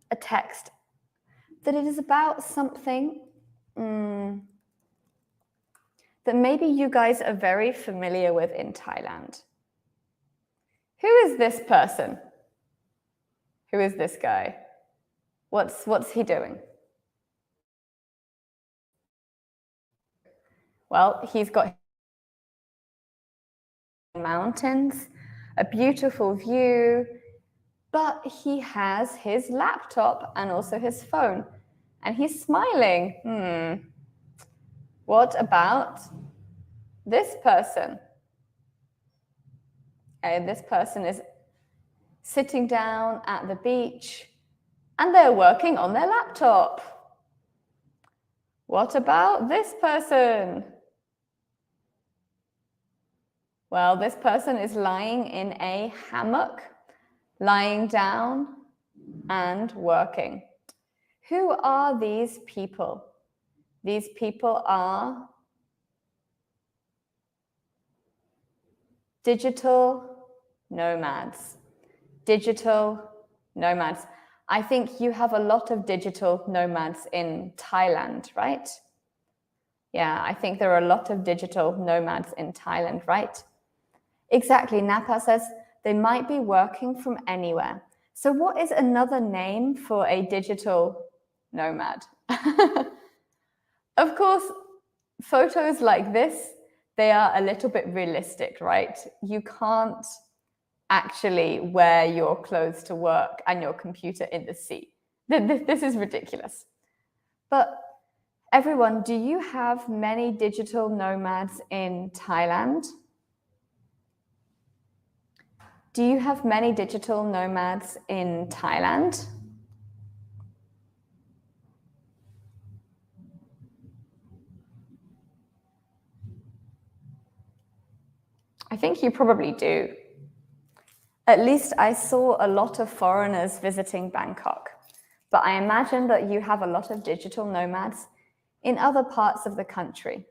a text that it is about something that maybe you guys are very familiar with in Thailand. Who is this person? Who is this guy? What's he doing? Well, he's got mountains, a beautiful view, but he has his laptop and also his phone, and he's smiling. What about this person? Okay, this person is sitting down at the beach and they're working on their laptop. What about this person? Well, this person is lying in a hammock, lying down and working. Who are these people? These people are digital nomads. Digital nomads. I think you have a lot of digital nomads in Thailand, right? Yeah, I think there are a lot of digital nomads in Thailand, right? Exactly. Napa says they might be working from anywhere. So what is another name for a digital nomad? Of course, photos like this, they are a little bit realistic, right? You can't actually wear your clothes to work and your computer in the sea. This is ridiculous. But everyone, do you have many digital nomads in Thailand? Do you have many digital nomads in Thailand? I think you probably do. At least I saw a lot of foreigners visiting Bangkok, but I imagine that you have a lot of digital nomads in other parts of the country.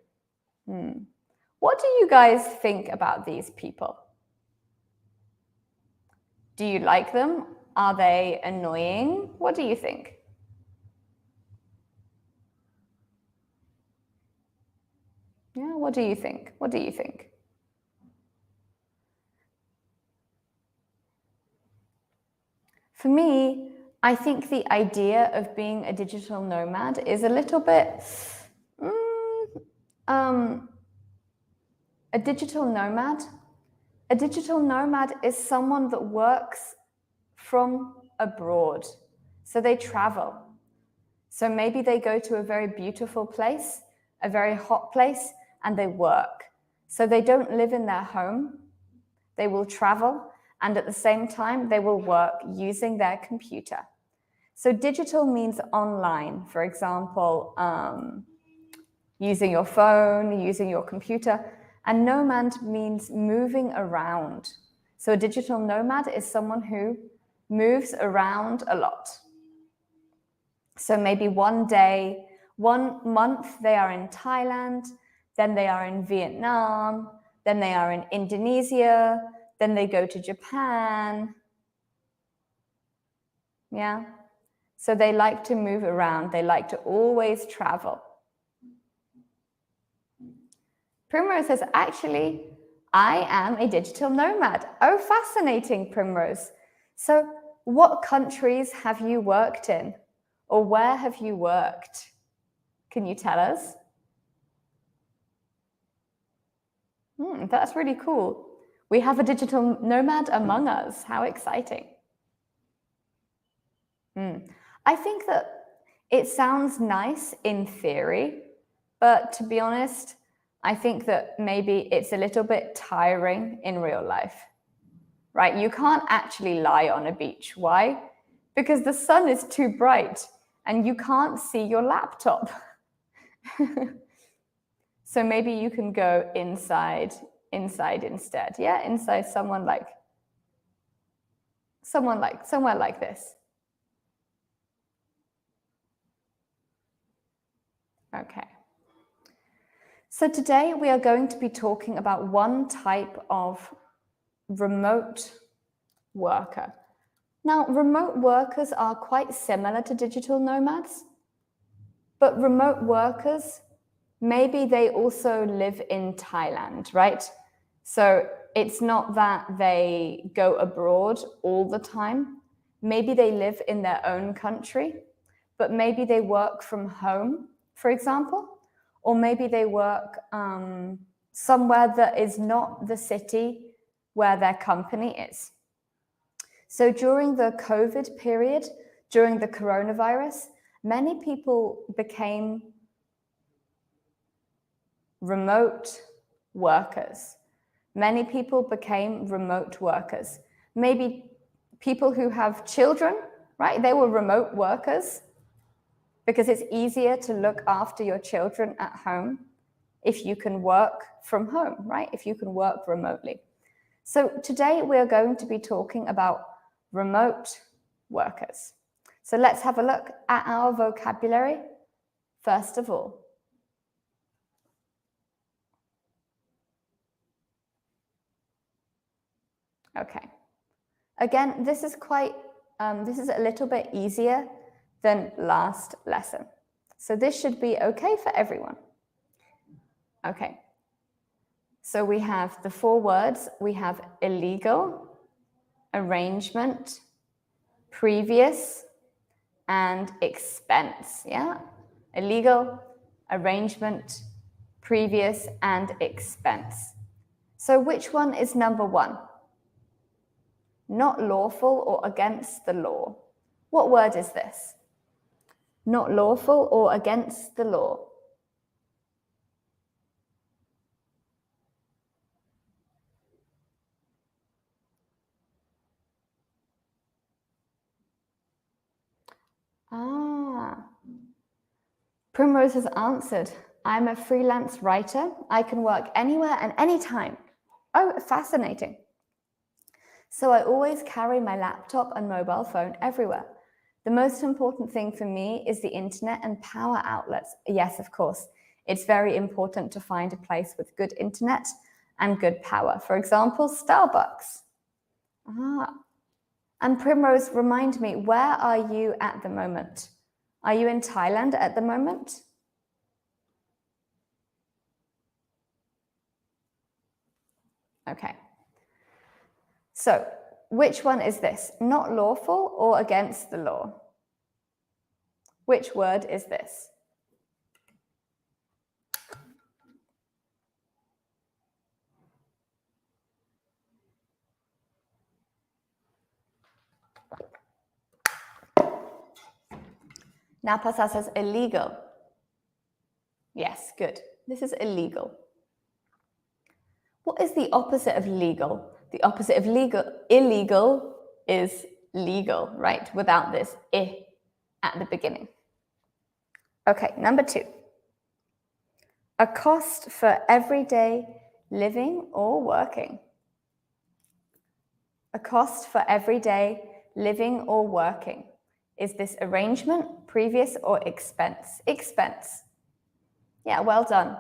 What do you guys think about these people? Do you like them? Are they annoying? What do you think? Yeah, what do you think? What do you think? For me, I think the idea of being a digital nomad is a little bit a digital nomad. A digital nomad is someone that works from abroad. So they travel. So maybe they go to a very beautiful place, a very hot place, and they work. So they don't live in their home. They will travel, and at the same time, they will work using their computer. So digital means online, for example, using your phone, using your computer, and nomad means moving around. So a digital nomad is someone who moves around a lot. So maybe one day, 1 month, they are in Thailand, then they are in Vietnam, then they are in Indonesia, then they go to Japan. Yeah. So they like to move around. They like to always travel. Primrose says, actually, I am a digital nomad. Oh, fascinating, Primrose. So what countries have you worked in? Or where have you worked? Can you tell us? That's really cool. We have a digital nomad among us. How exciting. I think that it sounds nice in theory, but to be honest, I think that maybe it's a little bit tiring in real life, right? You can't actually lie on a beach. Why? Because the sun is too bright and you can't see your laptop. So maybe you can go inside instead. Yeah, inside somewhere like this. Okay. So today we are going to be talking about one type of remote worker. Now, remote workers are quite similar to digital nomads, but remote workers, maybe they also live in Thailand, right? So it's not that they go abroad all the time. Maybe they live in their own country, but maybe they work from home, for example, or maybe they work somewhere that is not the city where their company is. So during the COVID period, during the coronavirus, many people became remote workers. Many people became remote workers. Maybe people who have children, right? They were remote workers because it's easier to look after your children at home if you can work from home, right? If you can work remotely. So today we're going to be talking about remote workers. So let's have a look at our vocabulary first of all. Okay. Again, this is a little bit easier than last lesson. So this should be okay for everyone. Okay. So we have the 4 words. We have illegal, arrangement, previous, and expense. Yeah? Illegal, arrangement, previous, and expense. So which one is number 1? Not lawful or against the law. What word is this? Not lawful or against the law. Primrose has answered. I'm a freelance writer. I can work anywhere and anytime. Oh, fascinating. So I always carry my laptop and mobile phone everywhere. The most important thing for me is the internet and power outlets. Yes, of course. It's very important to find a place with good internet and good power. For example, Starbucks. And Primrose, remind me, where are you at the moment? Are you in Thailand at the moment? Okay. So, which one is this? Not lawful or against the law? Which word is this? Napasa says illegal. Yes, good. This is illegal. What is the opposite of legal? The opposite of illegal is legal, right? Without this I at the beginning. Okay, number 2. A cost for everyday living or working. A cost for everyday living or working. Is this arrangement, previous, or expense? Expense. Yeah, well done.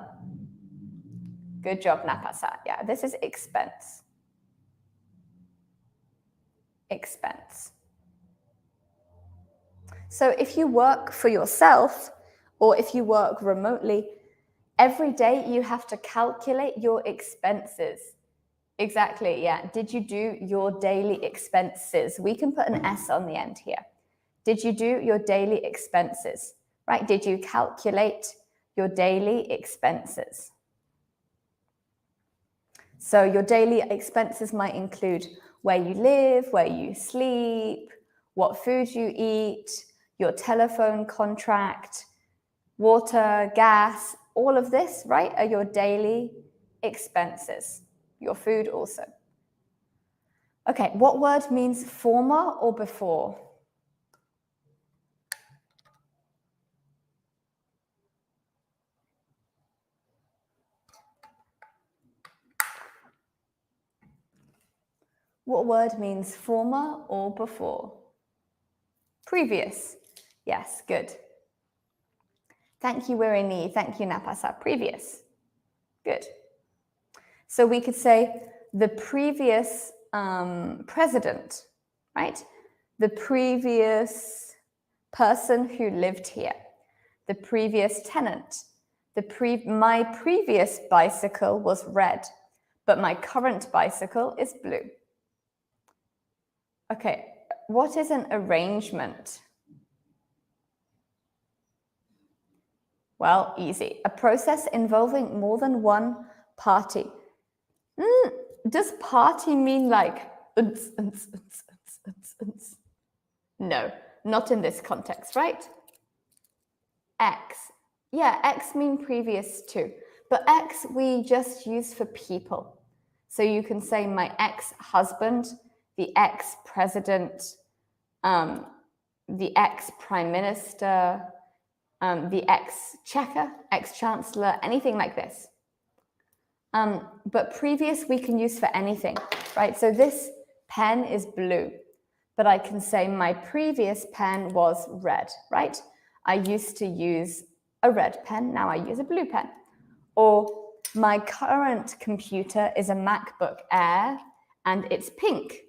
Good job, Napasa. Yeah, this is expense. Expense. So if you work for yourself or if you work remotely, every day you have to calculate your expenses. Exactly, yeah. Did you do your daily expenses? We can put an S on the end here. Did you do your daily expenses? Right? Did you calculate your daily expenses. So your daily expenses might include where you live, where you sleep, what food you eat, your telephone contract, water, gas, all of this, right, are your daily expenses. Your food also. Okay, what word means former or before? What word means former or before? Previous. Yes, good. Thank you, Wirini. Thank you, Napasa. Previous. Good. So we could say the previous president, right? The previous person who lived here. The previous tenant. My previous bicycle was red, but my current bicycle is blue. Okay, what is an arrangement? Well, easy. A process involving more than one party. Does party mean like No, not in this context, right? X. Yeah, X mean previous too. But X we just use for people. So you can say my ex-husband, the ex-president, the ex-prime minister, the ex-checker, ex-chancellor, anything like this. But previous we can use for anything, right? So this pen is blue, but I can say my previous pen was red, right? I used to use a red pen, now I use a blue pen. Or my current computer is a MacBook Air and it's pink,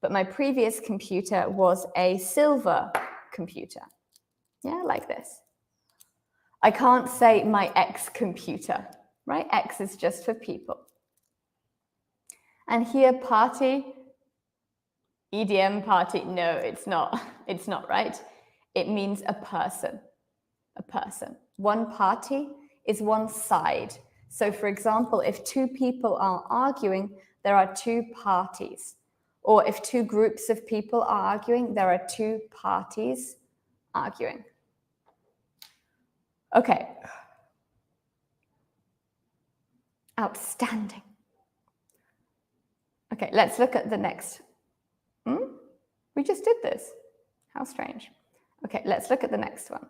but my previous computer was a silver computer. Yeah, like this. I can't say my ex-computer, right? X is just for people. And here, party, EDM party, no, it's not. It's not, right? It means a person, a person. One party is one side. So for example, if two people are arguing, there are two parties. Or if two groups of people are arguing, there are two parties arguing. Okay. Outstanding. Okay, let's look at the next. We just did this. How strange. Okay, let's look at the next one.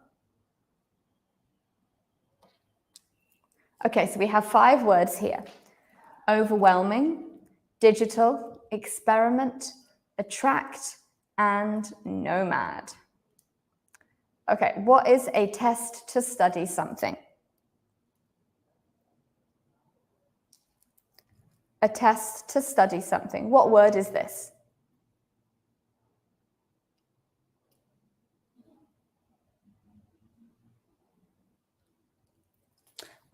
Okay, so we have 5 words here. Overwhelming, digital, experiment, attract, and nomad. Okay, what is a test to study something? A test to study something. What word is this?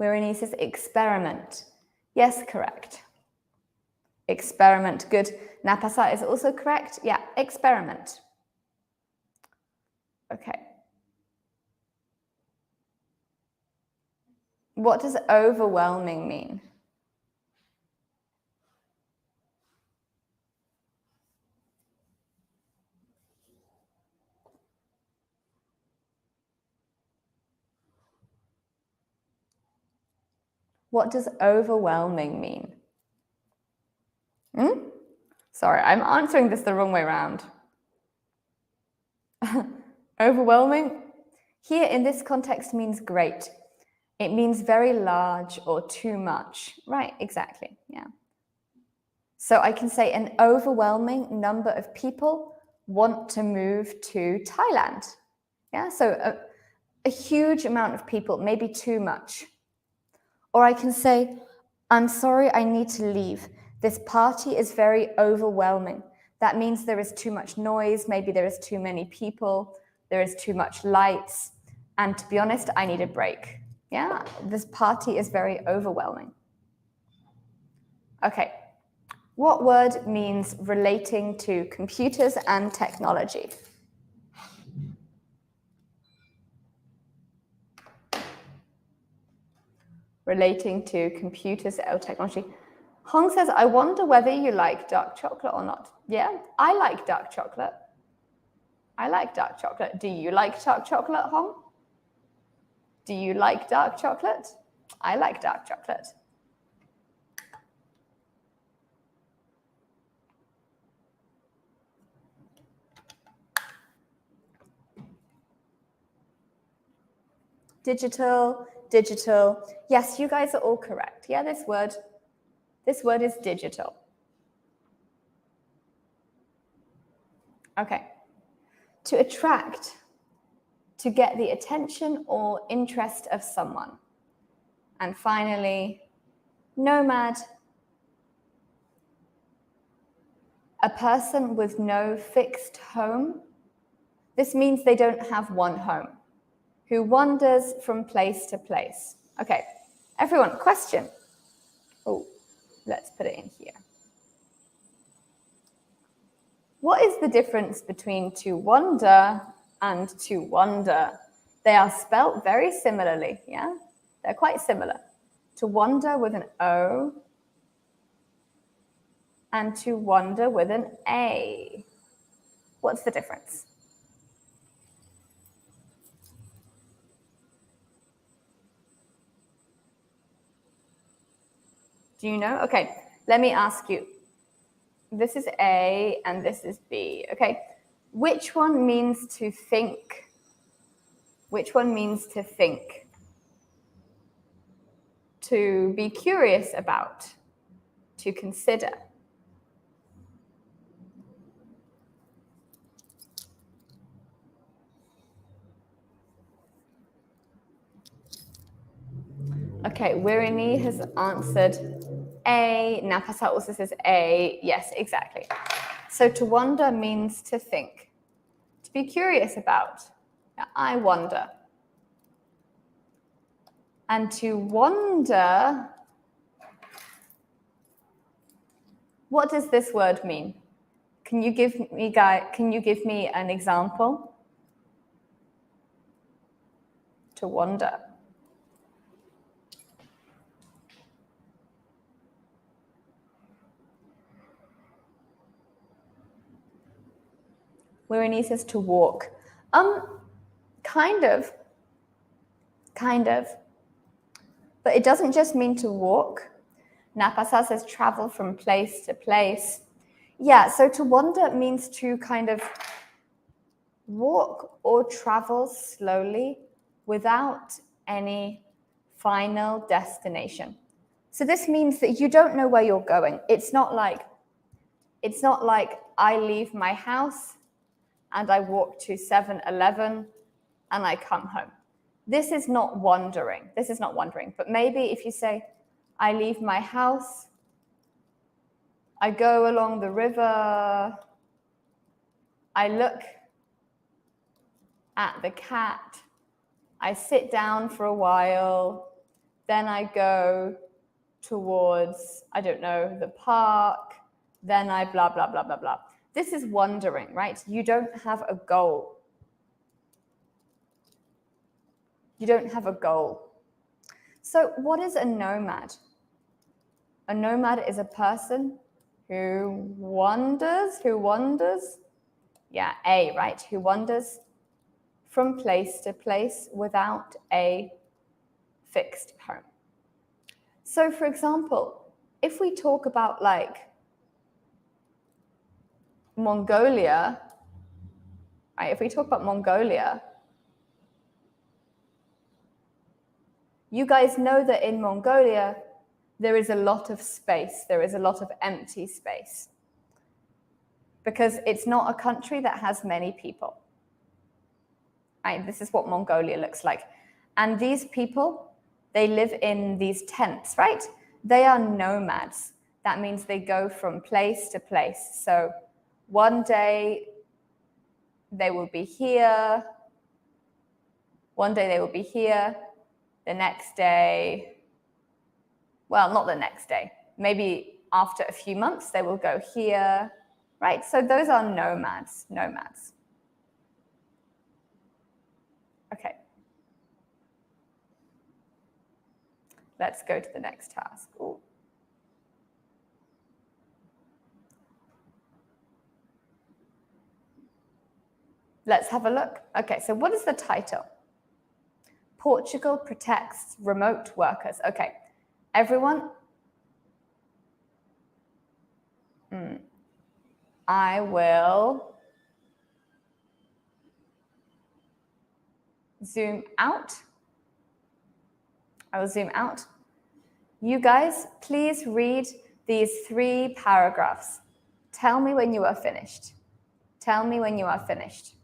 Wirini says experiment. Yes, correct. Experiment, good. Napasa is also correct. Yeah, experiment. Okay. What does overwhelming mean? What does overwhelming mean? Sorry, I'm answering this the wrong way around. Overwhelming, here in this context means great. It means very large or too much. Right, exactly, yeah. So I can say an overwhelming number of people want to move to Thailand. Yeah, so a huge amount of people, maybe too much. Or I can say, I'm sorry, I need to leave. This party is very overwhelming. That means there is too much noise, maybe there is too many people, there is too much lights, and to be honest, I need a break. Yeah, this party is very overwhelming. Okay, what word means relating to computers and technology? relating to computers or technology. Hong says, I wonder whether you like dark chocolate or not. Yeah, I like dark chocolate. I like dark chocolate. Do you like dark chocolate, Hong? Do you like dark chocolate? I like dark chocolate. Digital, digital. Yes, you guys are all correct. Yeah, this word is digital. Okay. To attract, to get the attention or interest of someone. And finally, nomad, a person with no fixed home. This means they don't have one home, who wanders from place to place. Okay, everyone, question. Oh, let's put it in here. What is the difference between to wander and to wonder? They are spelt very similarly, yeah? They're quite similar. To wander with an O and to wander with an A. What's the difference? Do you know? Okay, let me ask you. This is A and this is B, okay? Which one means to think? Which one means to think? To be curious about, to consider. Okay, Wirini has answered A. Napasa also says A. Yes, exactly. So to wonder means to think, to be curious about. Now, I wonder. And to wonder, what does this word mean? Can you give me an example? To wonder. Wirini says to walk. Kind of. But it doesn't just mean to walk. Napasa says travel from place to place. Yeah, so to wander means to kind of walk or travel slowly without any final destination. So this means that you don't know where you're going. It's not like I leave my house and I walk to 7-Eleven and I come home. This is not wandering. But maybe if you say, I leave my house, I go along the river, I look at the cat, I sit down for a while, then I go towards, I don't know, the park, then I blah, blah, blah, blah, blah. This is wandering, right? You don't have a goal. You don't have a goal. So what is a nomad? A nomad is a person who wanders. Yeah, A, right? Who wanders from place to place without a fixed home. So for example, if we talk about like Mongolia, right? If we talk about Mongolia, you guys know that in Mongolia, there is a lot of space. There is a lot of empty space because it's not a country that has many people. Right? This is what Mongolia looks like. And these people, they live in these tents, right? They are nomads. That means they go from place to place. So one day they will be here. One day they will be here. The next day, well, not the next day. Maybe after a few months, they will go here, right? So those are nomads. Okay. Let's go to the next task. Ooh. Let's have a look. Okay, so what is the title? Portugal protects remote workers. Okay, everyone. I will zoom out. I will zoom out. You guys, please read these 3 paragraphs. Tell me when you are finished. Tell me when you are finished.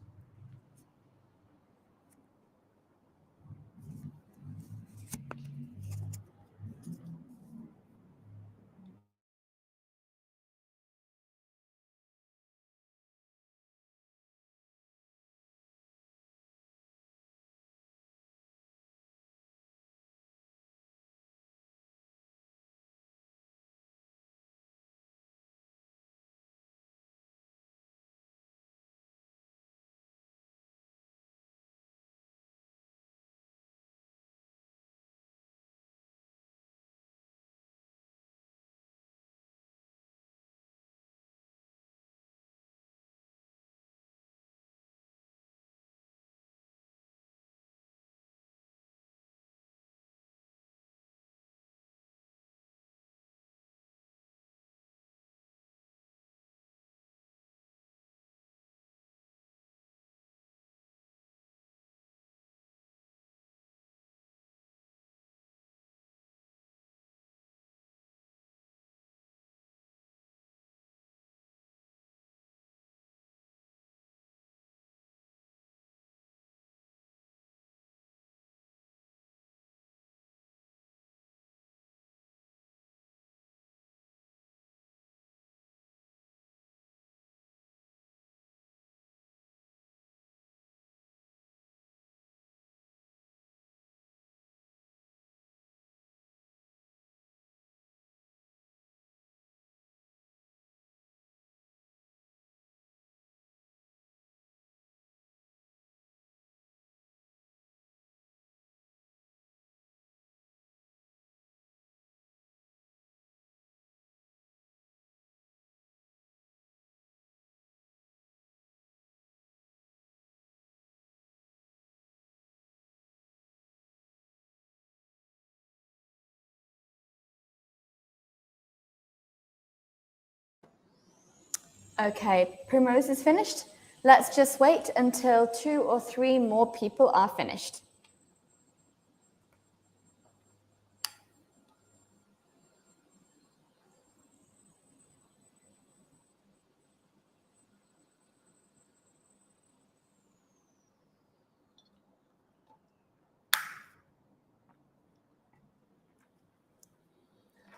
Okay, Primrose is finished. Let's just wait until 2 or 3 more people are finished.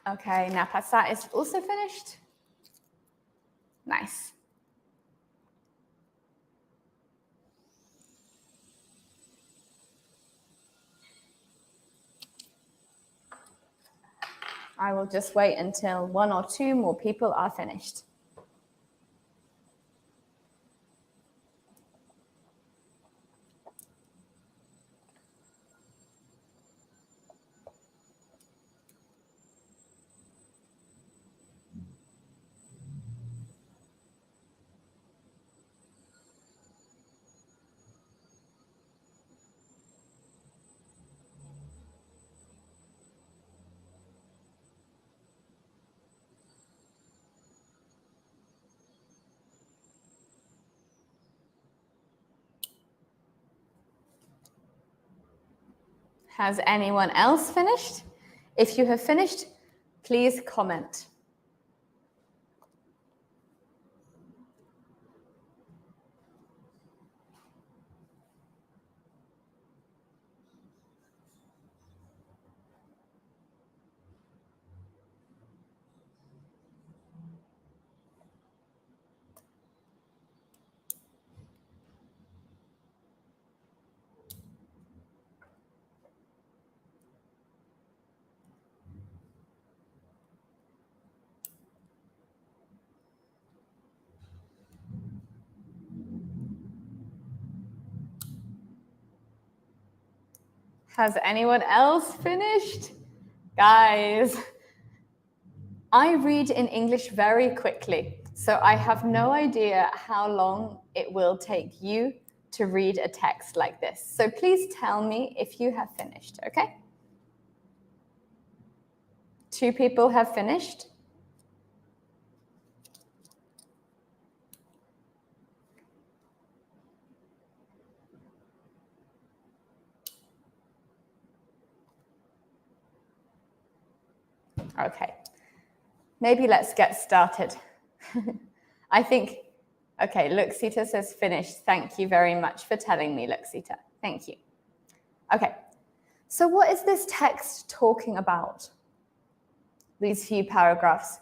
Okay, Napasa is also finished. Nice. I will just wait until 1 or 2 more people are finished. Has anyone else finished? If you have finished, please comment. Has anyone else finished? Guys, I read in English very quickly, so I have no idea how long it will take you to read a text like this. So please tell me if you have finished, okay? 2 people have finished. Okay, maybe let's get started. I think, okay, Luxita says finished. Thank you very much for telling me, Luxita. Thank you. Okay, so what is this text talking about? These few paragraphs.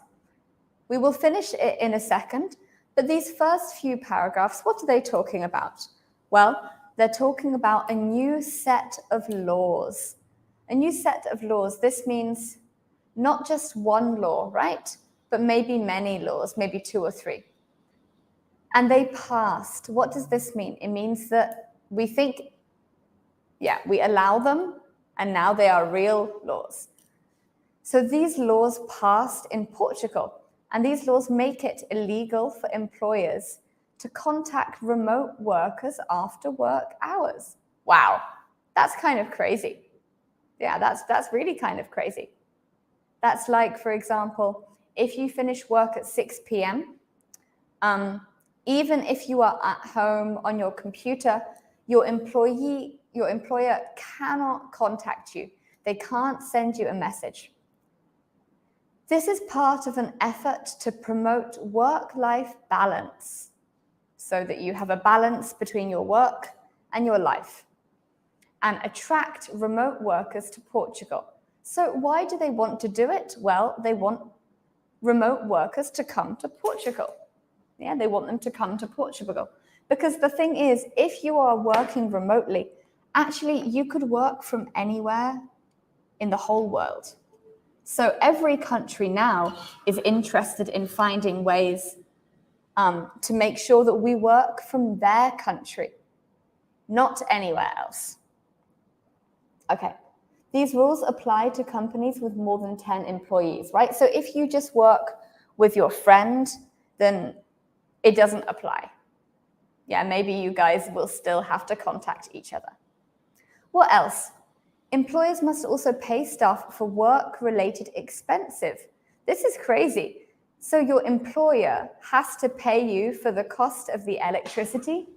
We will finish it in a second, but these first few paragraphs, what are they talking about? Well, they're talking about a new set of laws. A new set of laws. This means not just one law, right? But maybe many laws, maybe 2 or 3. And they passed. What does this mean? It means that we think, we allow them, and now they are real laws. So these laws passed in Portugal, and these laws make it illegal for employers to contact remote workers after work hours. Wow, that's kind of crazy. Yeah, that's really kind of crazy. That's like, for example, if you finish work at 6 p.m., even if you are at home on your computer, your employer cannot contact you. They can't send you a message. This is part of an effort to promote work-life balance so that you have a balance between your work and your life and attract remote workers to Portugal. So why do they want to do it? Well, they want remote workers to come to Portugal. Yeah, they want them to come to Portugal. Because the thing is, if you are working remotely, actually you could work from anywhere in the whole world. So every country now is interested in finding ways to make sure that we work from their country, not anywhere else. Okay, these rules apply to companies with more than 10 employees, right? So if you just work with your friend, then it doesn't apply. Yeah, maybe you guys will still have to contact each other. What else? Employers must also pay staff for work-related expenses. This is crazy. So your employer has to pay you for the cost of the electricity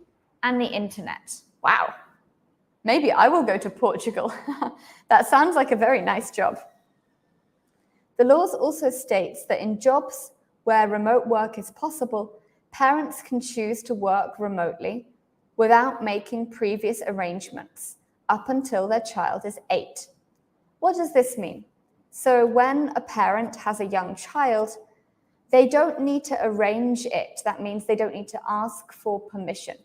and the internet. Wow. Maybe I will go to Portugal. That sounds like a very nice job. The laws also states that in jobs where remote work is possible, parents can choose to work remotely without making previous arrangements up until their child is 8. What does this mean? So when a parent has a young child, they don't need to arrange it. That means they don't need to ask for permission.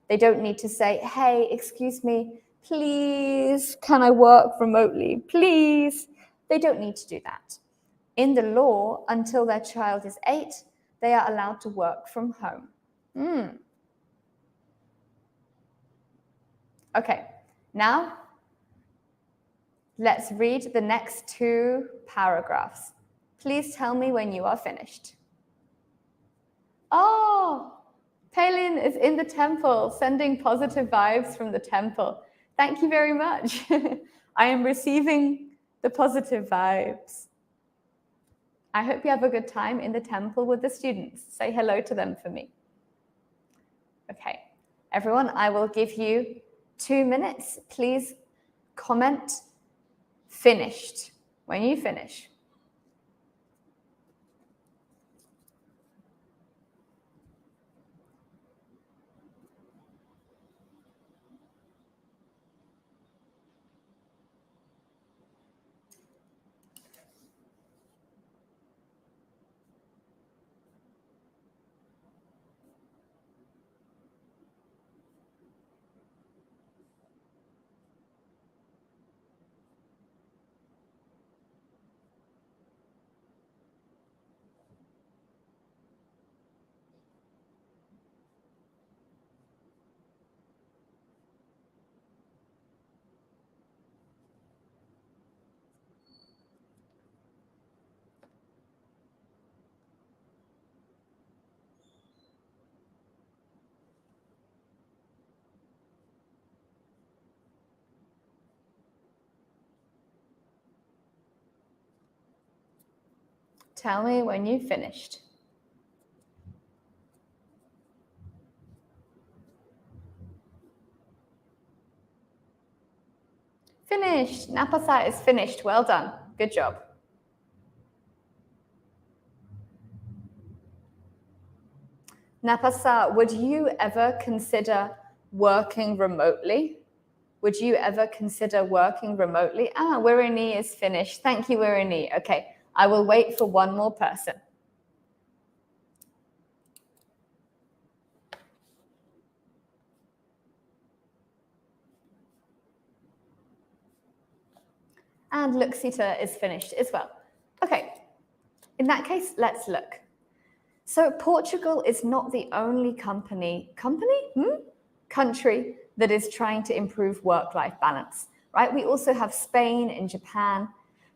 They don't need to say, hey, excuse me, please, can I work remotely? Please. They don't need to do that. In the law, until their child is 8, they are allowed to work from home. Okay, now let's read the next 2 paragraphs. Please tell me when you are finished. Oh, Palin is in the temple, sending positive vibes from the temple. Thank you very much. I am receiving the positive vibes. I hope you have a good time in the temple with the students. Say hello to them for me. Okay, everyone, I will give you 2 minutes. Please comment finished when you finish. Tell me when you've finished. Finished. Napasa is finished. Well done. Good job. Napasa, would you ever consider working remotely? Would you ever consider working remotely? Wirini is finished. Thank you, Wirini. Okay, I will wait for one more person. And Luxita is finished as well. Okay, in that case, let's look. So Portugal is not the only country that is trying to improve work-life balance, right? We also have Spain and Japan.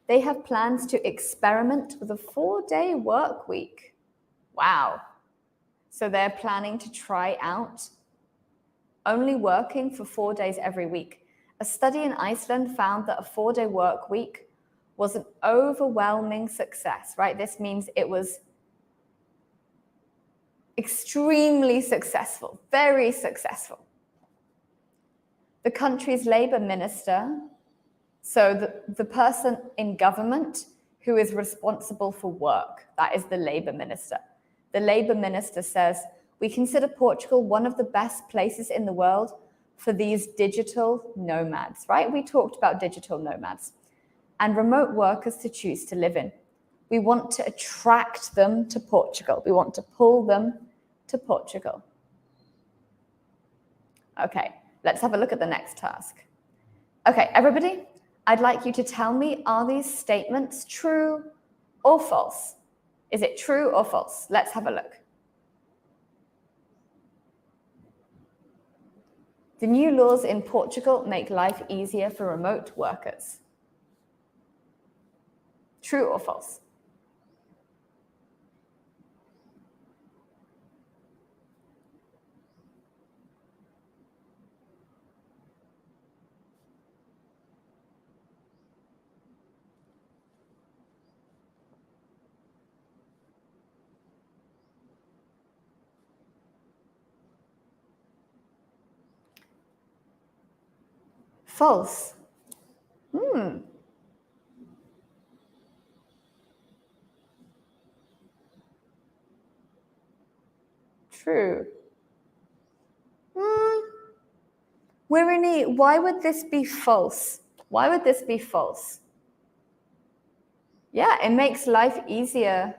They have plans to experiment with a 4-day work week. Wow. So they're planning to try out only working for 4 days every week. A study in Iceland found that a 4-day work week was an overwhelming success, right? This means it was extremely successful, very successful. The country's labor minister, so the person in government who is responsible for work, that is the labor minister. The labor minister says, we consider Portugal one of the best places in the world for these digital nomads, right? We talked about digital nomads and remote workers to choose to live in. We want to attract them to Portugal. We want to pull them to Portugal. Okay, let's have a look at the next task. Okay, everybody, I'd like you to tell me, are these statements true or false? Is it true or false? Let's have a look. The new laws in Portugal make life easier for remote workers. True or false? False. True. Wirini, why would this be false? Why would this be false? Yeah, it makes life easier.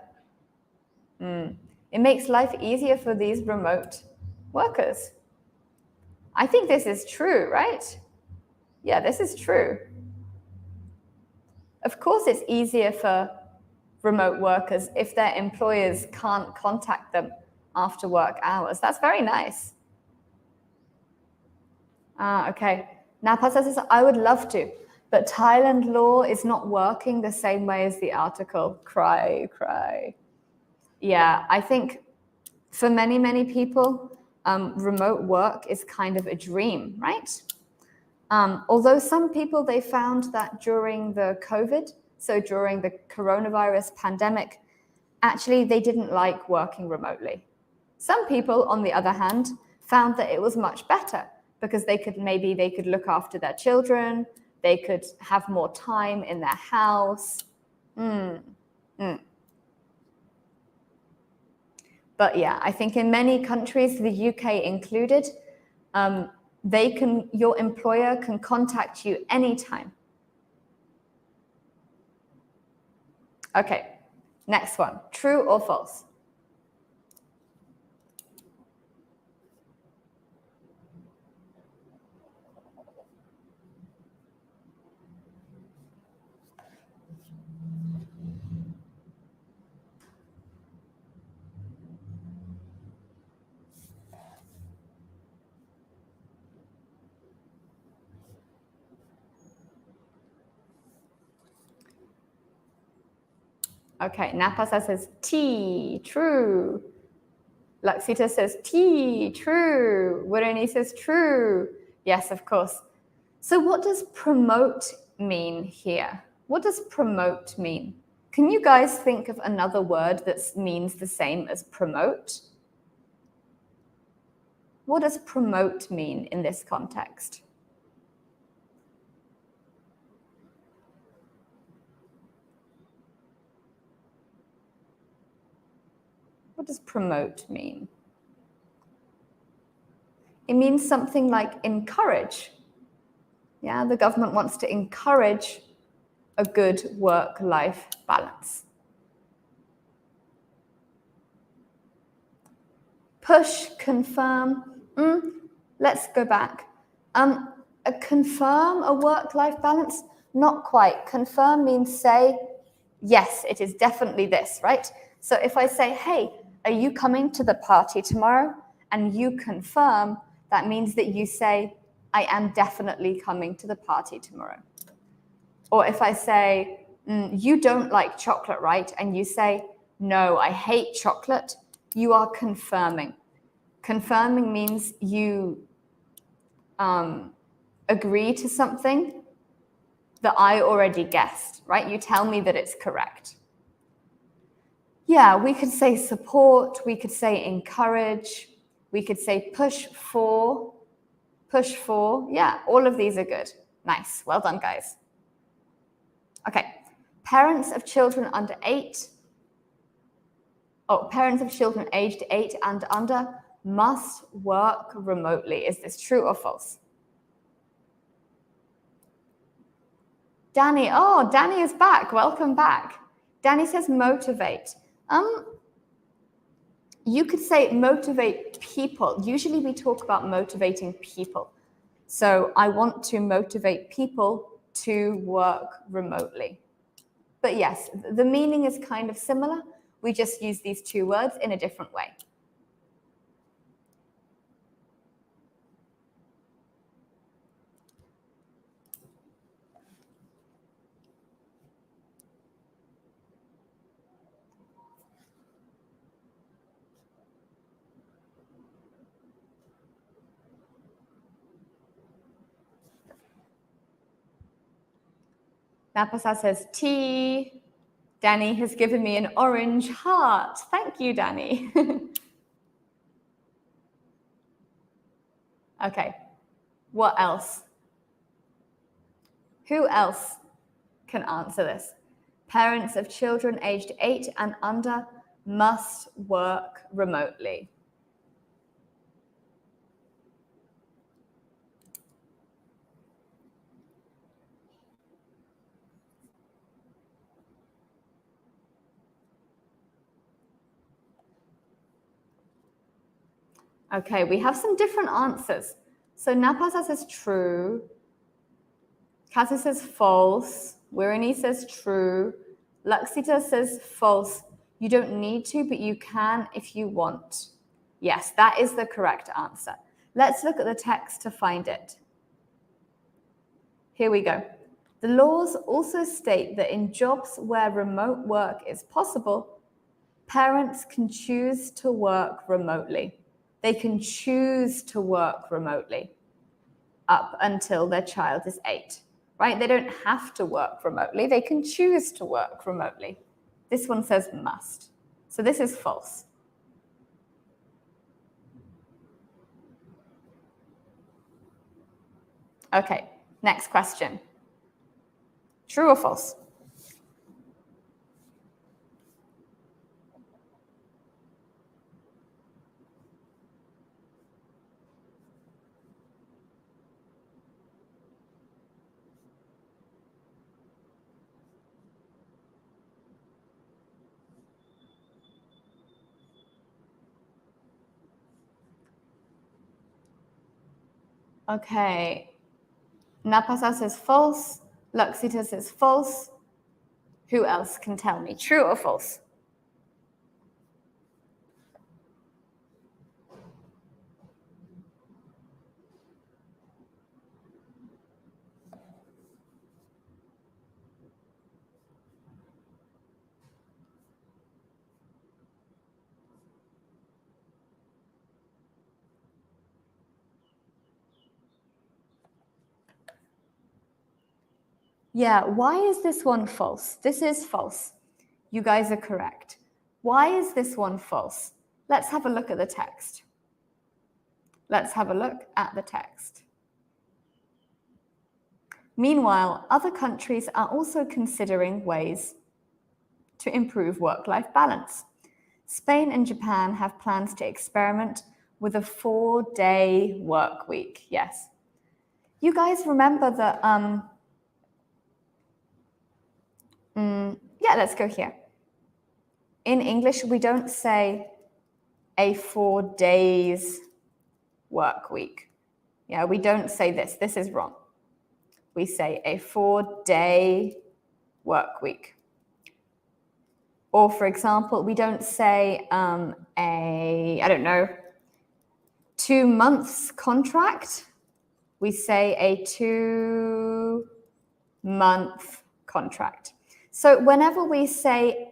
It makes life easier for these remote workers. I think this is true, right? Yeah, this is true. Of course, it's easier for remote workers if their employers can't contact them after work hours. That's very nice. Okay. Napasa says, I would love to, but Thailand law is not working the same way as the article. Cry, cry. Yeah, I think for many, many people, remote work is kind of a dream, right? Although some people, they found that during the COVID, so during the coronavirus pandemic, actually they didn't like working remotely. Some people, on the other hand, found that it was much better because they could look after their children, they could have more time in their house. But yeah, I think in many countries, the UK included, your employer can contact you anytime. Okay, next one, true or false? Okay, Napasa says T, true. Laxita says T, true. Wirini says true. Yes, of course. So what does promote mean here? What does promote mean? Can you guys think of another word that means the same as promote? What does promote mean in this context? What does promote mean? It means something like encourage. Yeah, the government wants to encourage a good work-life balance. Push, confirm. Let's go back. Confirm a work-life balance? Not quite. Confirm means say, yes, it is definitely this, right? So if I say, hey, are you coming to the party tomorrow? And you confirm, that means that you say, I am definitely coming to the party tomorrow. Or if I say, you don't like chocolate, right? And you say, no, I hate chocolate, you are confirming. Confirming means you agree to something that I already guessed, right? You tell me that it's correct. Yeah, we could say support, we could say encourage, we could say push for. Yeah, all of these are good. Nice, well done, guys. Okay, parents of children under 8, parents of children aged 8 and under must work remotely. Is this true or false? Danny, Danny is back. Welcome back. Danny says motivate. You could say motivate people. Usually we talk about motivating people. So I want to motivate people to work remotely. But yes, the meaning is kind of similar. We just use these two words in a different way. Napasa says tea. Danny has given me an orange heart. Thank you, Danny. Okay, what else? Who else can answer this? Parents of children aged 8 and under must work remotely. Okay, we have some different answers. So Napasa says true. Kata says false. Wirini says true. Laksita says false. You don't need to, but you can if you want. Yes, that is the correct answer. Let's look at the text to find it. Here we go. The laws also state that in jobs where remote work is possible, parents can choose to work remotely. They can choose to work remotely up until their child is 8, right? They don't have to work remotely. They can choose to work remotely. This one says must. So this is false. Okay, next question. True or false? Okay, Napasa says false. Laksita says false. Who else can tell me? True or false? Yeah, why is this one false? This is false. You guys are correct. Why is this one false? Let's have a look at the text. Let's have a look at the text. Meanwhile, other countries are also considering ways to improve work-life balance. Spain and Japan have plans to experiment with a 4-day work week. Yes. You guys remember that, yeah, let's go here. In English, we don't say a 4 days work week. Yeah, we don't say this. This is wrong. We say a 4-day work week. Or for example, we don't say I don't know, 2 months contract. We say a 2-month contract. So whenever we say,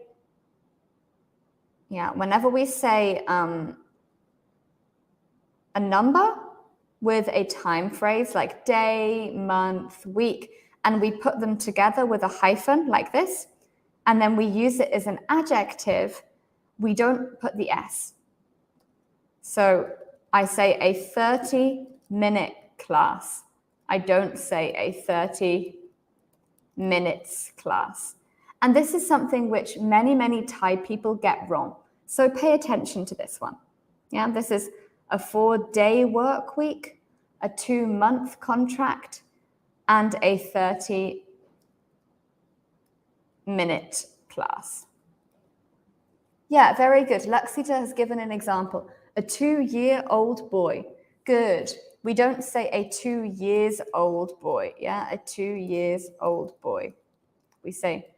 a number with a time phrase like day, month, week, and we put them together with a hyphen like this, and then we use it as an adjective, we don't put the S. So I say a 30-minute class. I don't say a 30 minutes class. And this is something which many, many Thai people get wrong. So pay attention to this one. Yeah, this is a 4-day work week, a 2-month contract, and a 30-minute class. Yeah, very good. Laksita has given an example. A 2-year-old boy. Good. We don't say a 2-years-old boy. Yeah, a 2-years-old boy. We say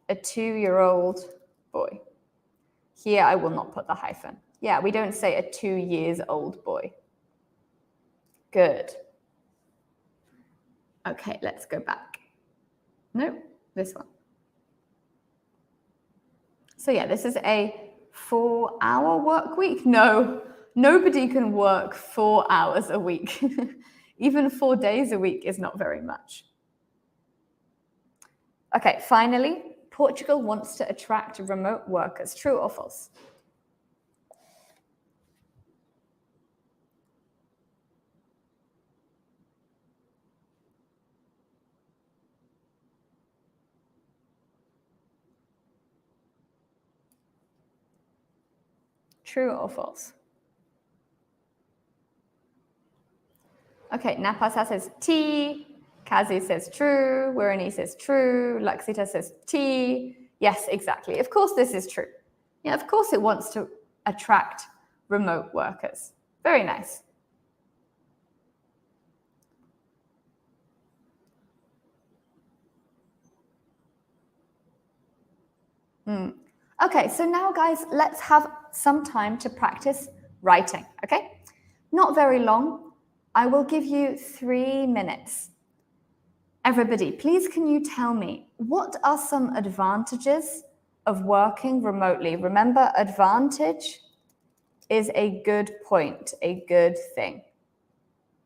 a 2-year-old boy. Here, I will not put the hyphen. Yeah, we don't say a 2-years-old boy. Good. Okay, let's go back. No, this one. So yeah, this is a 4-hour work week. No, nobody can work 4 hours a week. Even 4 days a week is not very much. Okay, finally, Portugal wants to attract remote workers. True or false? True or false? Okay, Napasa says T, Kazi says true, Wirani says true, Laksita says T. Yes, exactly. Of course this is true. Yeah, of course it wants to attract remote workers. Very nice. Okay, so now guys, let's have some time to practice writing, okay? Not very long. I will give you 3 minutes. Everybody, please can you tell me, what are some advantages of working remotely? Remember, advantage is a good point, a good thing.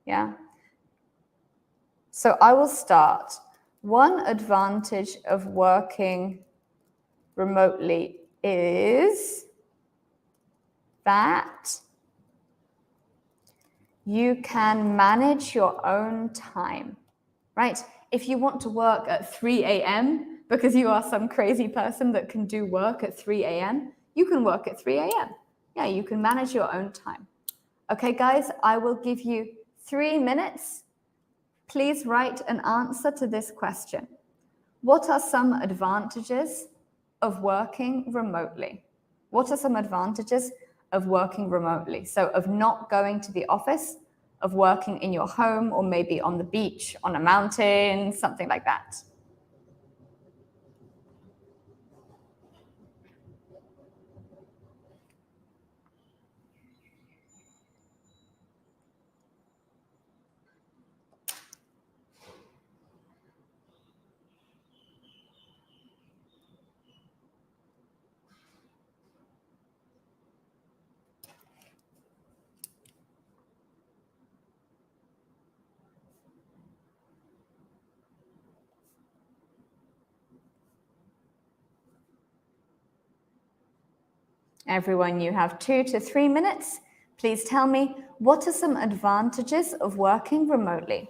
Yeah? So I will start. One advantage of working remotely is that you can manage your own time, right? If you want to work at 3 a.m. because you are some crazy person that can do work at 3 a.m., you can work at 3 a.m. Yeah, you can manage your own time. Okay, guys, I will give you 3 minutes. Please write an answer to this question. What are some advantages of working remotely? What are some advantages of working remotely? So of not going to the office, of working in your home, or maybe on the beach, on a mountain, something like that. Everyone, you have 2 to 3 minutes. Please tell me, what are some advantages of working remotely?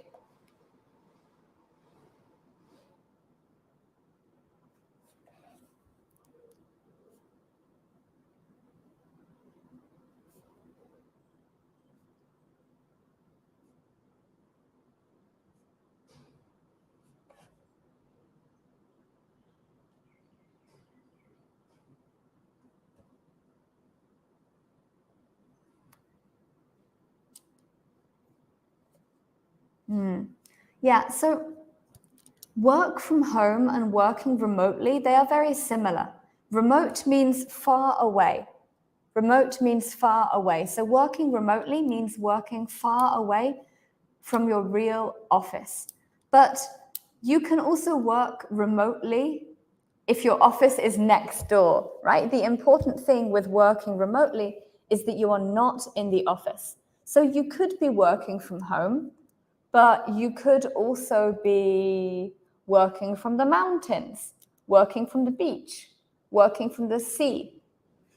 Yeah, so work from home and working remotely, they are very similar. Remote means far away. Remote means far away. So working remotely means working far away from your real office. But you can also work remotely if your office is next door, right? The important thing with working remotely is that you are not in the office. So you could be working from home, but you could also be working from the mountains, working from the beach, working from the sea.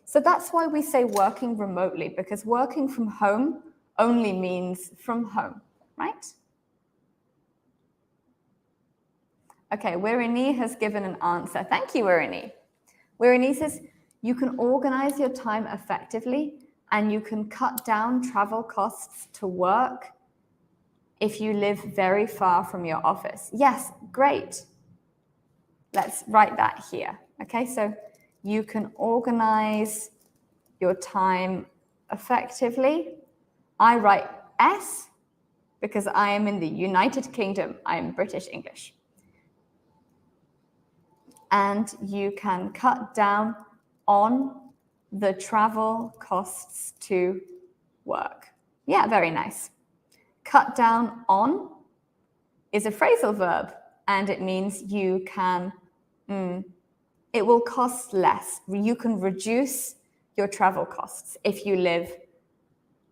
So that's why we say working remotely, because working from home only means from home, right? Okay, Wirini has given an answer. Thank you, Wirini. Wirini says, you can organize your time effectively and you can cut down travel costs to work if you live very far from your office. Yes, great. Let's write that here. Okay, so you can organize your time effectively. I write S because I am in the United Kingdom. I am British English. And you can cut down on the travel costs to work. Yeah, very nice. Cut down on is a phrasal verb, and it means you can, it will cost less. You can reduce your travel costs if you live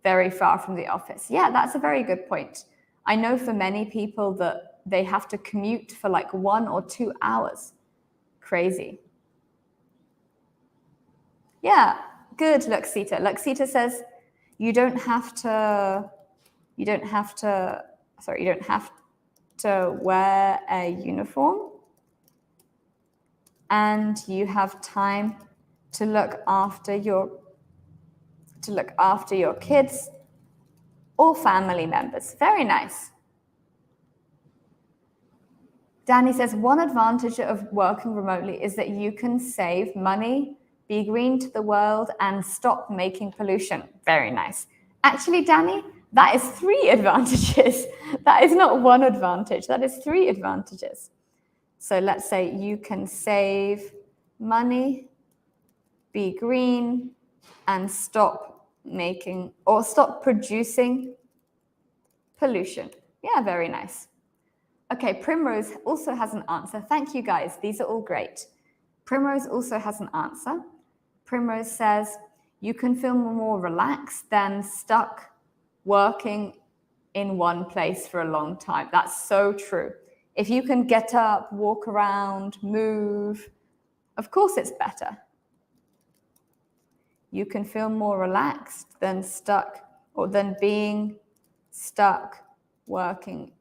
very far from the office. Yeah, that's a very good point. I know for many people that they have to commute for like 1 or 2 hours. Crazy. Yeah, good, Luxita. Luxita says you don't have to wear a uniform, and you have time to look after your kids or family members. Very nice. Danny says one advantage of working remotely is that you can save money, be green to the world, and stop making pollution. Very nice. Actually, Danny, that is 3 advantages. That is not 1 advantage. That is 3 advantages. So let's say you can save money, be green, and stop producing pollution. Yeah, very nice. Okay, Primrose also has an answer. Thank you, guys. These are all great. Primrose also has an answer. Primrose says, you can feel more relaxed than stuck working in one place for a long time. That's so true. If you can get up, walk around, move, of course it's better. You can feel more relaxed than being stuck working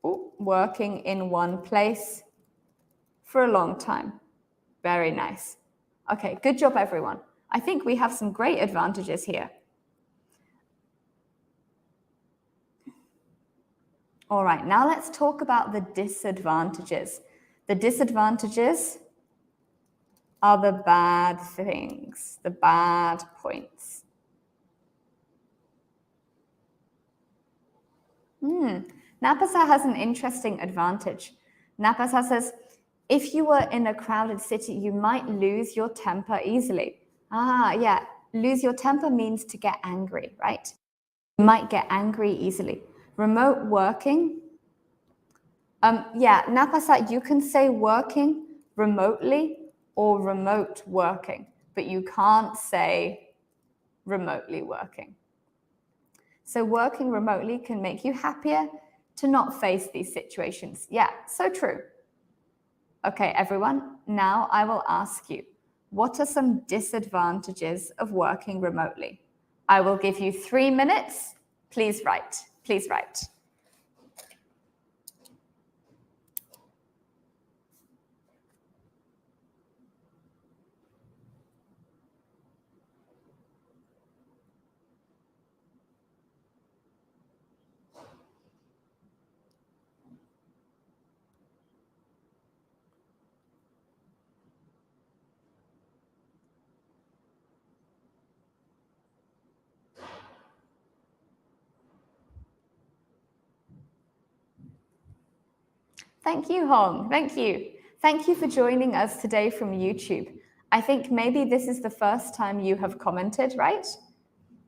in one place for a long time. Very nice. Okay, good job, everyone. I think we have some great advantages here. All right, now let's talk about the disadvantages. The disadvantages are the bad things, the bad points. Napasa has an interesting advantage. Napasa says, if you were in a crowded city, you might lose your temper easily. Yeah, lose your temper means to get angry, right? You might get angry easily. Remote working, yeah, Napasa, you can say working remotely or remote working, but you can't say remotely working. So working remotely can make you happier to not face these situations. Yeah, so true. Okay, everyone, now I will ask you, what are some disadvantages of working remotely? I will give you 3 minutes. Please write. Please write. Thank you, Hong. Thank you. Thank you for joining us today from YouTube. I think maybe this is the first time you have commented, right?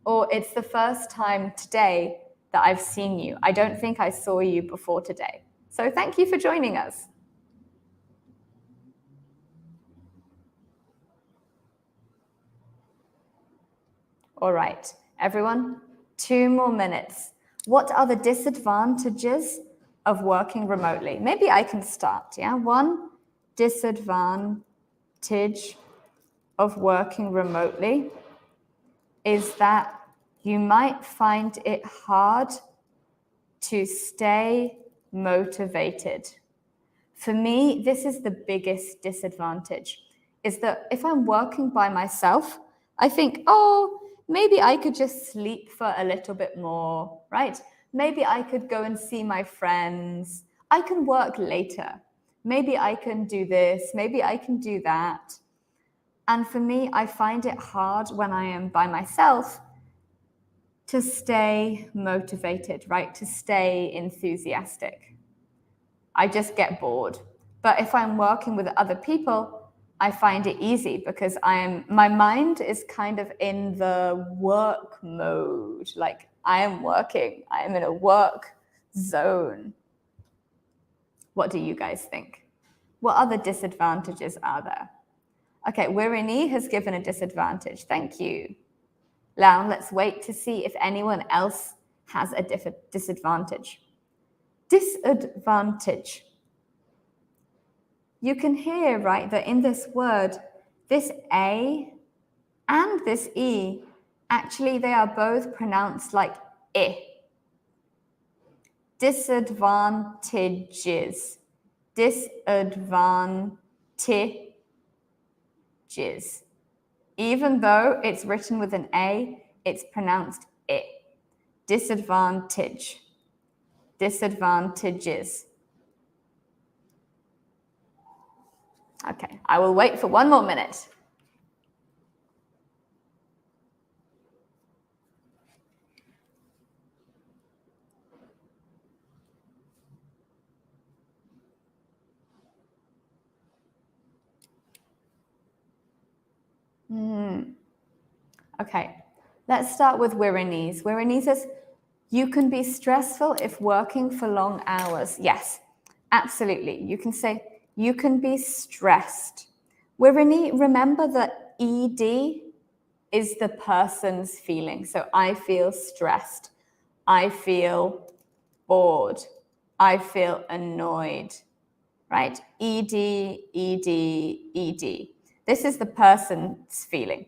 Or it's the first time today that I've seen you. I don't think I saw you before today. So thank you for joining us. All right, everyone, 2 more minutes. What are the disadvantages of working remotely? Maybe I can start, yeah? One disadvantage of working remotely is that you might find it hard to stay motivated. For me, this is the biggest disadvantage, is that if I'm working by myself, I think, oh, maybe I could just sleep for a little bit more, right? Maybe I could go and see my friends. I can work later. Maybe I can do this. Maybe I can do that. And for me, I find it hard when I am by myself to stay motivated, right? To stay enthusiastic. I just get bored. But if I'm working with other people, I find it easy because my mind is kind of in the work mode. Like I am working, I am in a work zone. What do you guys think? What other disadvantages are there? Okay, Wirini has given a disadvantage. Thank you. Now let's wait to see if anyone else has a disadvantage. Disadvantage. You can hear, right, that in this word, this A and this E, actually they are both pronounced like I. Disadvantages. Disadvantages. Even though it's written with an A, it's pronounced I. Disadvantage. Disadvantages. Okay, I will wait for 1 more minute. Okay, let's start with Wirinese. Wirinese says, you can be stressful if working for long hours. Yes, absolutely. You can say, you can be stressed. Wirini, remember that ED is the person's feeling. So I feel stressed. I feel bored. I feel annoyed, right? ED, ED, ED. This is the person's feeling.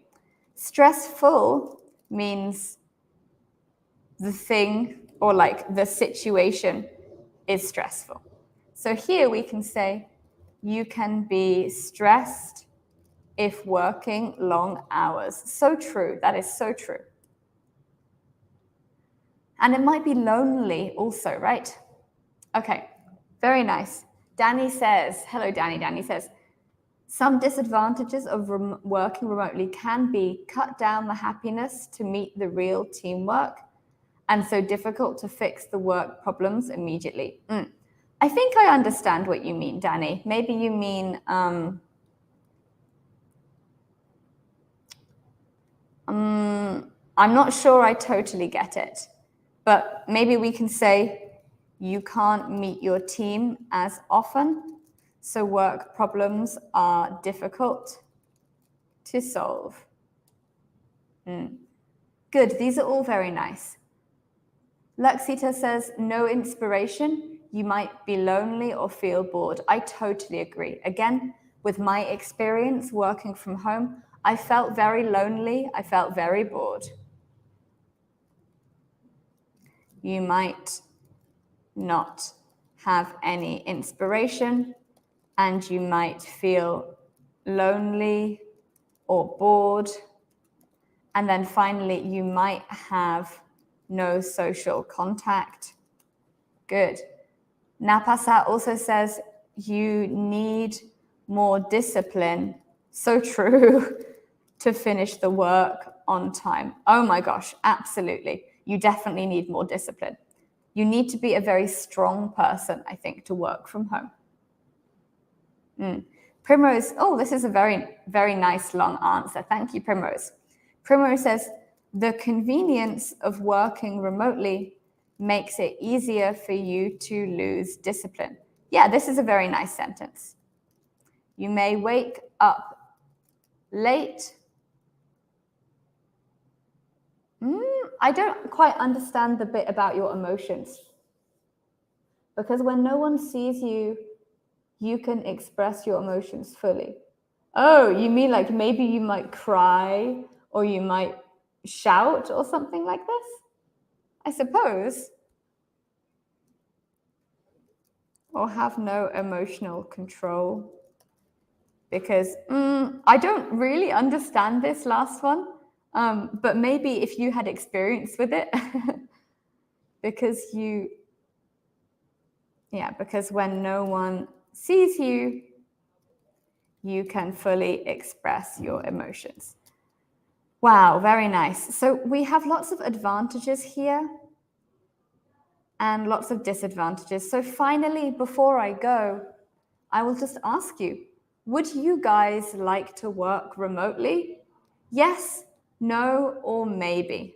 Stressful means the thing or like the situation is stressful. So here we can say, you can be stressed if working long hours. So true. That is so true. And it might be lonely also, right? Okay, very nice. Danny says, hello, Danny. Danny says, some disadvantages of working remotely can be cut down the happiness to meet the real teamwork and so difficult to fix the work problems immediately. I think I understand what you mean, Danny. Maybe you mean I'm not sure I totally get it, but maybe we can say you can't meet your team as often, so work problems are difficult to solve. Good, these are all very nice. Luxita says, no inspiration, you might be lonely or feel bored. I totally agree. Again, with my experience working from home, I felt very lonely. I felt very bored. You might not have any inspiration and you might feel lonely or bored. And then finally, you might have no social contact. Good. Napasa also says you need more discipline. So true. To finish the work on time. Oh my gosh, absolutely. You definitely need more discipline. You need to be a very strong person, I think, to work from home. Primrose, oh, this is a very, very nice long answer. Thank you, Primrose. Primrose says, the convenience of working remotely makes it easier for you to lose discipline. Yeah, this is a very nice sentence. You may wake up late. I don't quite understand the bit about your emotions. Because when no one sees you, you can express your emotions fully. Oh, you mean like maybe you might cry or you might shout or something like this? I suppose. Or have no emotional control. Because I don't really understand this last one. But maybe if you had experience with it, because when no one sees you, you can fully express your emotions. Wow, very nice. So we have lots of advantages here and lots of disadvantages. So finally, before I go, I will just ask you, would you guys like to work remotely? Yes, no, or maybe?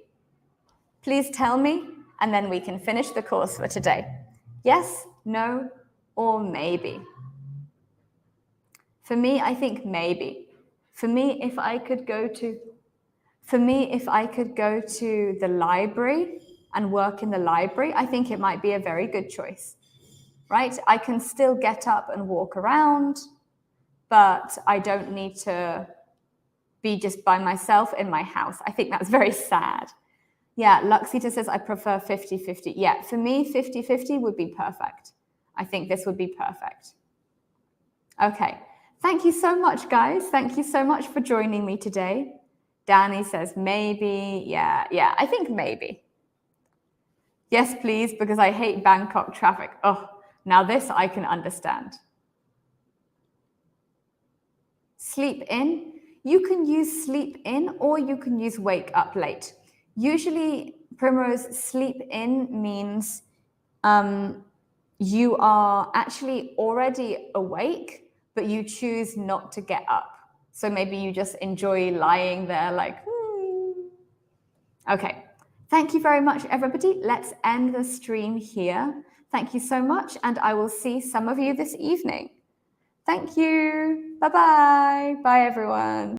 Please tell me, and then we can finish the course for today. Yes, no, or maybe? For me, I think maybe. For me, if I could go to the library and work in the library, I think it might be a very good choice, right? I can still get up and walk around, but I don't need to be just by myself in my house. I think that's very sad. Yeah, Luxita says, I prefer 50-50. Yeah, for me, 50-50 would be perfect. I think this would be perfect. Okay, thank you so much, guys. Thank you so much for joining me today. Danny says, maybe. Yeah, I think maybe. Yes, please, because I hate Bangkok traffic. Oh, now this I can understand. Sleep in. You can use sleep in or you can use wake up late. Usually, Primrose, sleep in means you are actually already awake, but you choose not to get up. So maybe you just enjoy lying there like, Okay, thank you very much, everybody. Let's end the stream here. Thank you so much, and I will see some of you this evening. Thank you. Bye-bye. Bye, everyone.